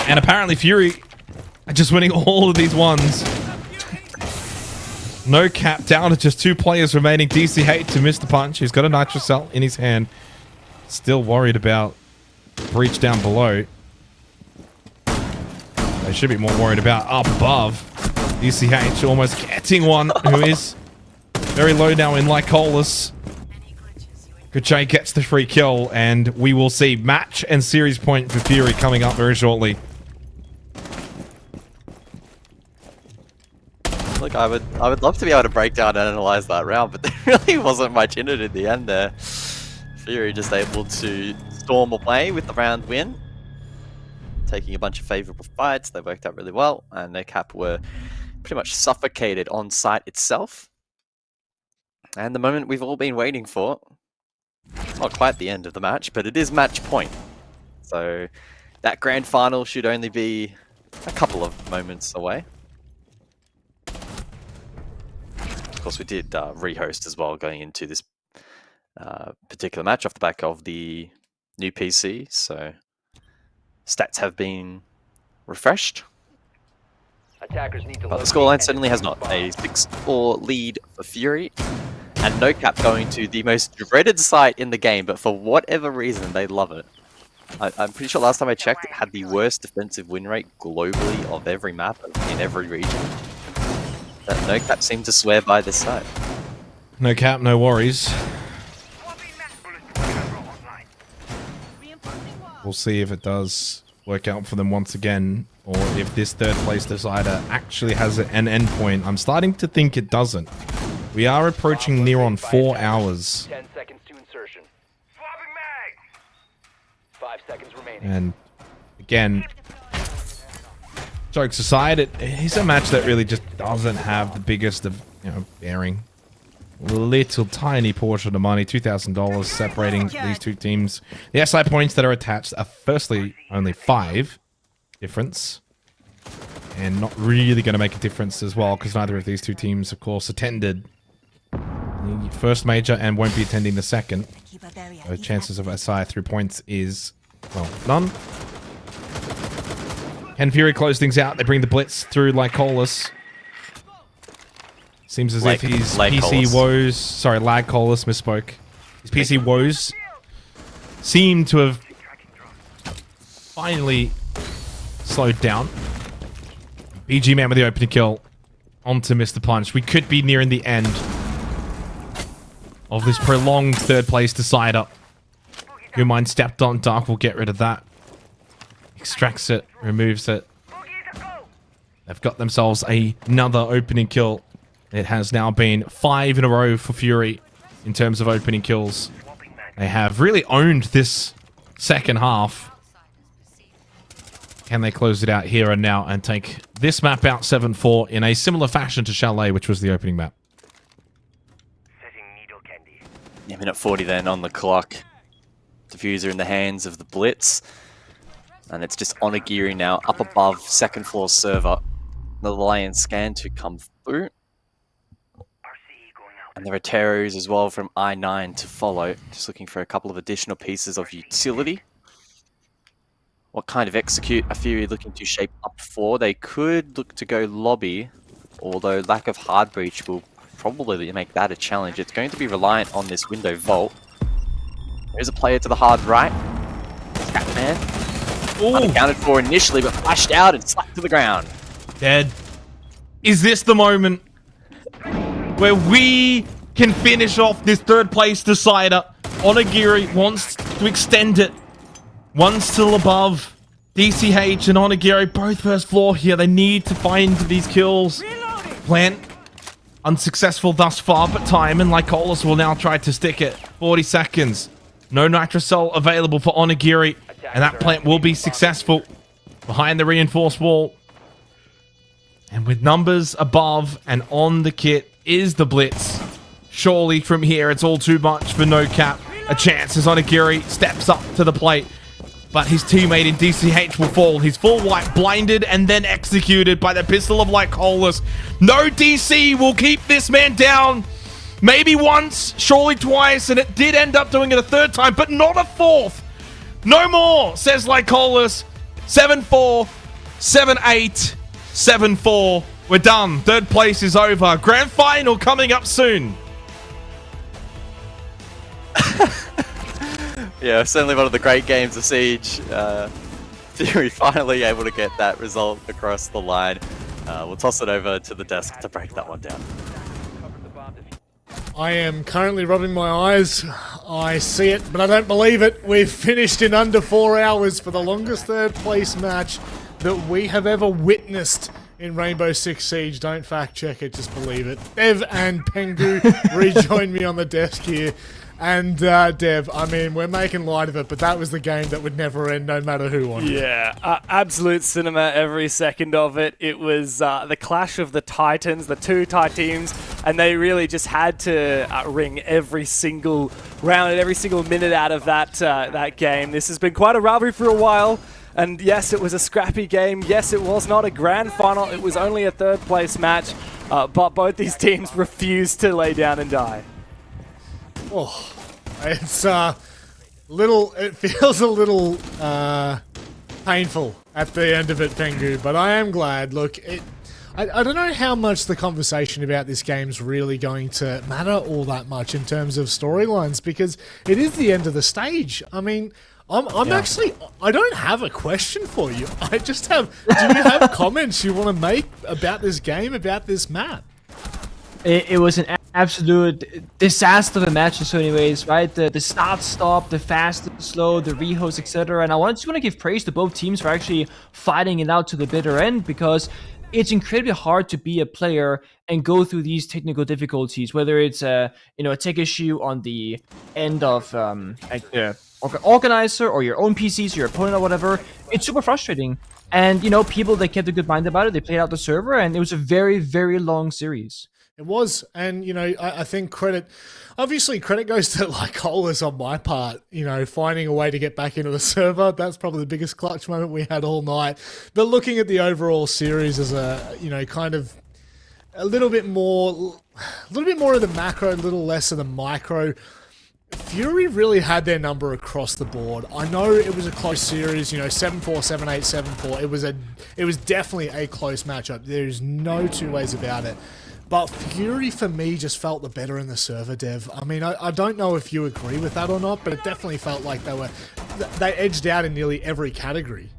And apparently Fury are just winning all of these ones. NOCAP down to just 2 players remaining. DCH to miss the punch. He's got a nitro cell in his hand. Still worried about breach down below. They should be more worried about up above. DCH almost getting one who is very low now in Lycolis. Kuchay gets the free kill, and we will see match and series point for Fury coming up very shortly. Look, I would love to be able to break down and analyze that round, but there really wasn't much in it in the end there. Fury just able to storm away with the round win, taking a bunch of favorable fights. They worked out really well, and NOCAP were pretty much suffocated on site itself. And the moment we've all been waiting for. Not quite the end of the match, but it is match point. So that grand final should only be a couple of moments away. Of course, we did rehost as well going into this particular match off the back of the new PC. So stats have been refreshed. Attackers need to but the scoreline certainly has not. A 6-4 lead for Fury. And NOCAP going to the most dreaded site in the game, but for whatever reason, they love it. I'm pretty sure last time I checked, it had the worst defensive win rate globally of every map in every region. That NOCAP seemed to swear by this site. NOCAP, no worries. We'll see if it does work out for them once again, or if this 3rd place decider actually has an endpoint. I'm starting to think it doesn't. We are approaching near on 4 hours. 10 seconds to insertion. 5 seconds remaining. And again, jokes aside, it's a match that really just doesn't have the biggest of, bearing. Little tiny portion of money, $2,000 separating these 2 teams. The SI points that are attached are firstly only 5 difference. And not really going to make a difference as well, because neither of these two teams, of course, attended the first major and won't be attending the second. So chances of SI through points is, well, none. Can Fury close things out? They bring the blitz through Lycolis. Seems as if his PC woes... Sorry, Lagcolis misspoke. His PC woes seem to have finally slowed down. BG Man with the opening kill onto Mr. Punch. We could be nearing the end of this prolonged third place decider. Who mind stepped on. Dark will get rid of that. Extracts it, removes it. They've got themselves another opening kill. It has now been 5 in a row for Fury in terms of opening kills. They have really owned this second half. Can they close it out here and now and take this map out 7-4 in a similar fashion to Chalet, which was the opening map? Yeah, minute 40 then on the clock. Diffuser in the hands of the Blitz. And it's just Onigiri now up above second floor server. The Lion scan to come through. And there are Teros as well from I9 to follow. Just looking for a couple of additional pieces of utility. What kind of execute are Fury looking to shape up for? They could look to go lobby, although lack of hard breach will probably make that a challenge. It's going to be reliant on this window vault. There's a player to the hard right. Catman. Unaccounted for initially, but flashed out and slapped to the ground. Dead. Is this the moment where we can finish off this third place decider? Onigiri wants to extend it. One still above. DCH and Onigiri both first floor here. They need to find these kills. Plant unsuccessful thus far, but time and Lycolis will now try to stick it. 40 seconds. No Nitrocell available for Onigiri, and that plant will be successful behind the reinforced wall. And with numbers above and on the kit is the Blitz. Surely from here it's all too much for NOCAP. A chance as Onigiri steps up to the plate. But his teammate in DCH will fall. He's full white, blinded, and then executed by the pistol of Lycolis. No DC will keep this man down. Maybe once, surely twice, and it did end up doing it a third time, but not a fourth. No more, says Lycolis. 7-4, 7-8, 7-4. We're done. Third place is over. Grand final coming up soon. Yeah, certainly one of the great games of Siege. Fury finally able to get that result across the line. We'll toss it over to the desk to break that one down. I am currently rubbing my eyes. I see it, but I don't believe it. We've finished in under 4 hours for the longest third place match that we have ever witnessed in Rainbow Six Siege. Don't fact check it, just believe it. Dev and Pengu rejoined me on the desk here. And Dev, I mean, we're making light of it, but that was the game that would never end no matter who won. Yeah, absolute cinema every second of it. It was the clash of the Titans, the two Thai teams, and they really just had to wring every single round and every single minute out of that game. This has been quite a rivalry for a while. And yes, it was a scrappy game. Yes, it was not a grand final. It was only a third place match. But both these teams refused to lay down and die. Oh, it's it feels a little painful at the end of it, Pengu, but I am glad. Look, I don't know how much the conversation about this game's really going to matter all that much in terms of storylines, because it is the end of the stage. I mean, actually, I don't have a question for you. I just have, do you have comments you want to make about this game, about this map? It was an absolute disaster of a match in so many ways, right? The start-stop, the fast, the slow, the rehost, etc. And I just want to give praise to both teams for actually fighting it out to the bitter end, because it's incredibly hard to be a player and go through these technical difficulties, whether it's a tech issue on the end of like the organizer or your own PCs or your opponent or whatever. It's super frustrating. And people, they kept a good mind about it. They played out the server, and it was a very, very long series. It was, and I think credit goes to Lycolis on my part. Finding a way to get back into the server. That's probably the biggest clutch moment we had all night. But looking at the overall series as kind of a little bit more of the macro, a little less of the micro. Fury really had their number across the board. I know it was a close series, 7-4, 7-8, 7-4. It was definitely a close matchup. There's no two ways about it. But Fury, for me, just felt the better in the server, Dev. I mean, I don't know if you agree with that or not, but it definitely felt like they edged out in nearly every category.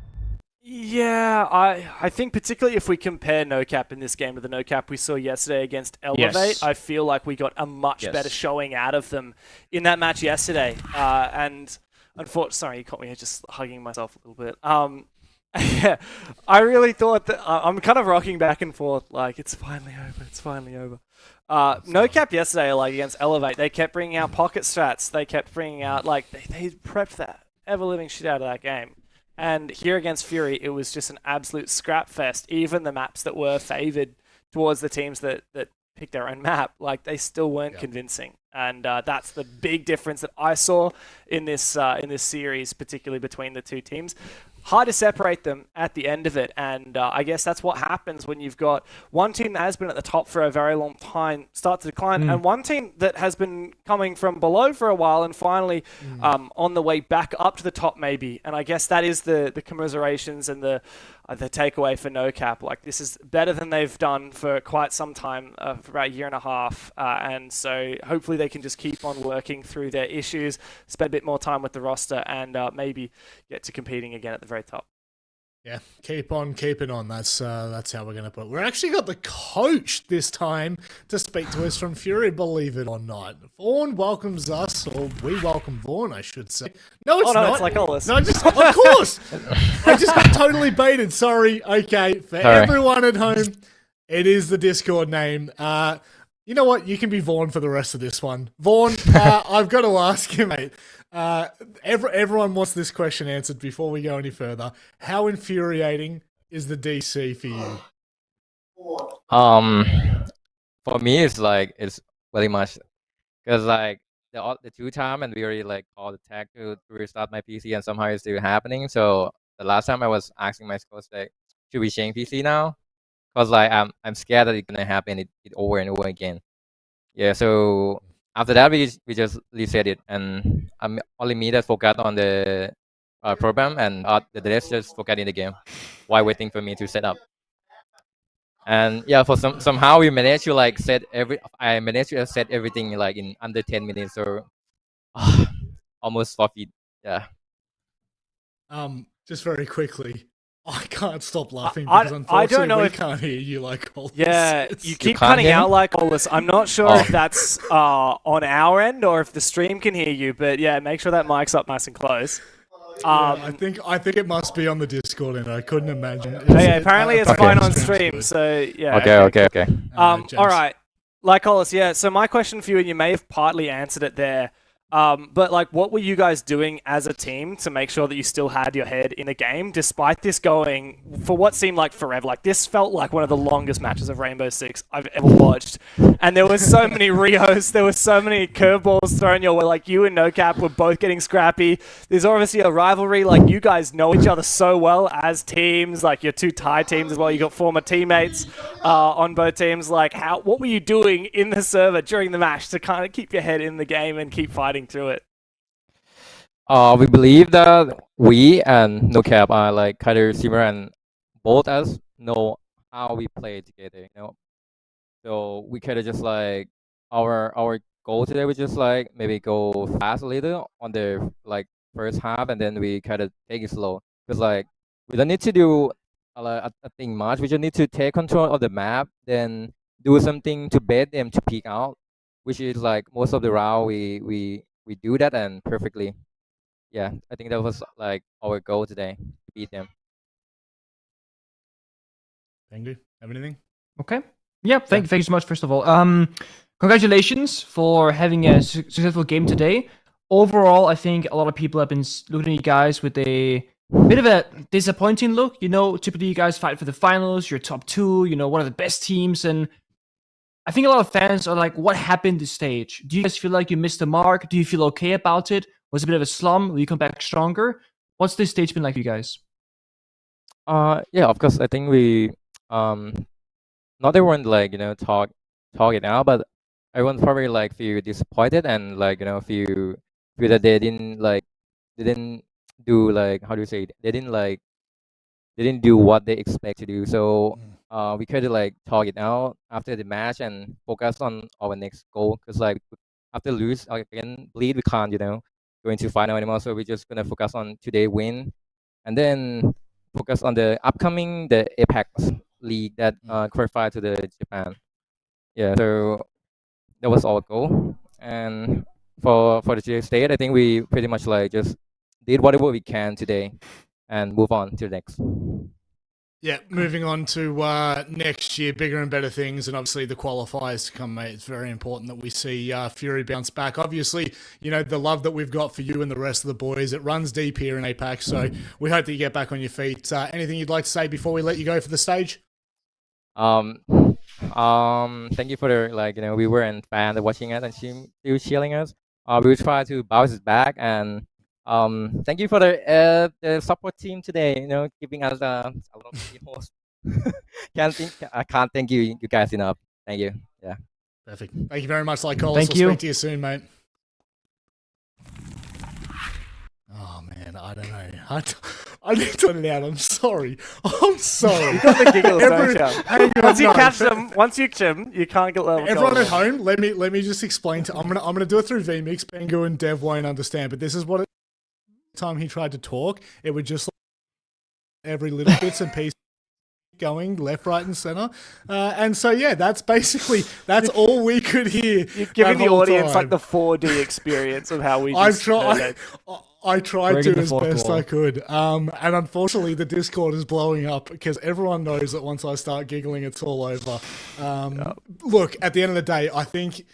Yeah, I think particularly if we compare NOCAP in this game to the NOCAP we saw yesterday against Elevate, Yes. I feel like we got a much better showing out of them in that match yesterday. And unfortunately, sorry, you caught me just hugging myself a little bit. Yeah, I really thought that I'm kind of rocking back and forth, like it's finally over, it's finally over. NOCAP yesterday, like against Elevate, they kept bringing out pocket strats. They kept bringing out they prepped that ever living shit out of that game. And here against Fury, it was just an absolute scrap fest. Even the maps that were favored towards the teams that picked their own map, they still weren't convincing. And that's the big difference that I saw in this series, particularly between the two teams. Hard to separate them at the end of it, and I guess that's what happens when you've got one team that has been at the top for a very long time start to decline, and one team that has been coming from below for a while and finally on the way back up to the top maybe. And I guess that is the commiserations and the takeaway for NOCAP. This is better than they've done for quite some time, for about a year and a half, and so hopefully they can just keep on working through their issues, spend a bit more time with the roster, and maybe get to competing again at the very top. Yeah, keep on keeping on. That's how we're going to put it. We've actually got the coach this time to speak to us from Fury, believe it or not. Vaughn welcomes us, or we welcome Vaughn, I should say. No, it's not. It's like all this. No, of course. I just got totally baited. Sorry. Okay, for everyone at home, it is the Discord name. You know what? You can be Vaughn for the rest of this one. Vaughn, I've got to ask you, mate. Everyone wants this question answered before we go any further. How infuriating is the DC for you? For me, it's very much because the 2 time and we already called the tag to restart my PC and somehow it's still happening. So the last time I was asking my coach should we change PC now? Because I'm scared that it's gonna happen it over and over again. Yeah. So after that we just reset it, and only me that focused on the program, and the rest just focused in the game while waiting for me to set up. And yeah, for somehow we managed to I managed to set everything in under 10 minutes or almost forfeit. Yeah. Just very quickly, I can't stop laughing because unfortunately I don't know we if, can't hear you like all this. Yeah, you keep cutting out like all this. I'm not sure if that's on our end or if the stream can hear you, but yeah, make sure that mic's up nice and close. I think it must be on the Discord, and I couldn't imagine. Apparently it's fine on stream, so yeah. Okay. All right, Lycolis, yeah. So my question for you, and you may have partly answered it there. But what were you guys doing as a team to make sure that you still had your head in the game, despite this going for what seemed like forever? This felt like one of the longest matches of Rainbow Six I've ever watched. And there were so many Rios, there were so many curveballs thrown your way. You and NOCAP were both getting scrappy. There's obviously a rivalry. You guys know each other so well as teams. You're 2 Thai teams as well. You got former teammates on both teams. What were you doing in the server during the match to kind of keep your head in the game and keep fighting through it? We believe that we and NOCAP are kind of similar, and both us know how we play together. So we kind of just our goal today was just maybe go fast a little on the first half, and then we kind of take it slow because we don't need to do a thing much. We just need to take control of the map, then do something to bait them to peek out, which is most of the round we do that and perfectly. Yeah, I think that was our goal today, to beat them. Pengu, have anything? Okay. Yeah, thank you so much, first of all. Congratulations for having a successful game today. Overall, I think a lot of people have been looking at you guys with a bit of a disappointing look. Typically you guys fight for the finals, you're top 2, one of the best teams, and I think a lot of fans are like, what happened this stage? Do you guys feel like you missed the mark? Do you feel okay about it? Was it a bit of a slump? Will you come back stronger? What's this stage been like for you guys? Yeah, of course. I think we not everyone like talk it out, but everyone probably like feel disappointed and like feel that they didn't do like how do you say it? They didn't do what they expect to do. So we kind of like talk it out after the match and focus on our next goal. Because like after lose again, bleed, we can't go into final anymore. So we're just gonna focus on today win, and then focus on the Apex League that qualified to the Japan. Yeah. So that was our goal. And for the GA state, I think we pretty much like just did whatever we can today and move on to the next. Yeah, moving on to next year, bigger and better things, and obviously the qualifiers to come, mate. It's very important that we see Fury bounce back. Obviously, the love that we've got for you and the rest of the boys, it runs deep here in APAC, so we hope that you get back on your feet. Anything you'd like to say before we let you go for the stage? Thank you for the we were and fans watching us and still cheering us. We will try to bounce it back, and thank you for the support team today. Giving us a lot of host. I can't thank you guys enough. Thank you. Yeah. Perfect. Thank you very much, Lycolis. Thank you. We'll speak to you soon, mate. Oh man, I don't know. I need to let it out. I'm sorry. I'm sorry. You got the giggles, don't you? Once you catch them, you can't get level. Everyone at home, let me just explain I'm gonna do it through vMix. Bengu and Dev won't understand, but this is what time he tried to talk, it would just every little bits and pieces going left, right, and center. And so yeah, that's all we could hear. You've given the audience like the 4D experience of how we. I tried to as best I could. And unfortunately, the Discord is blowing up because everyone knows that once I start giggling, it's all over. Look, at the end of the day, I think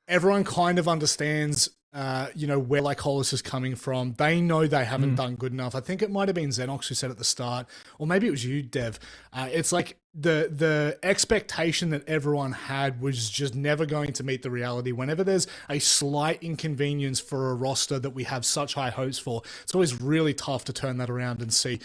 everyone kind of understands where Lycolis is coming from. They know they haven't done good enough. I think it might have been Xenox who said at the start, or maybe it was you, Dev. It's like the expectation that everyone had was just never going to meet the reality. Whenever there's a slight inconvenience for a roster that we have such high hopes for, it's always really tough to turn that around and see,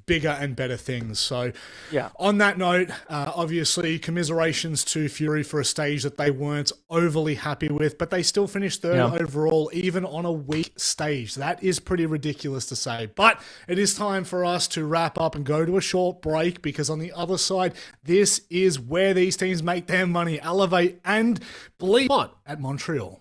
bigger and better things. So yeah. On that note, obviously commiserations to Fury for a stage that they weren't overly happy with, but they still finished third overall, even on a weak stage. That is pretty ridiculous to say, but it is time for us to wrap up and go to a short break, because on the other side, this is where these teams make their money. Elevate and bleed at Montreal.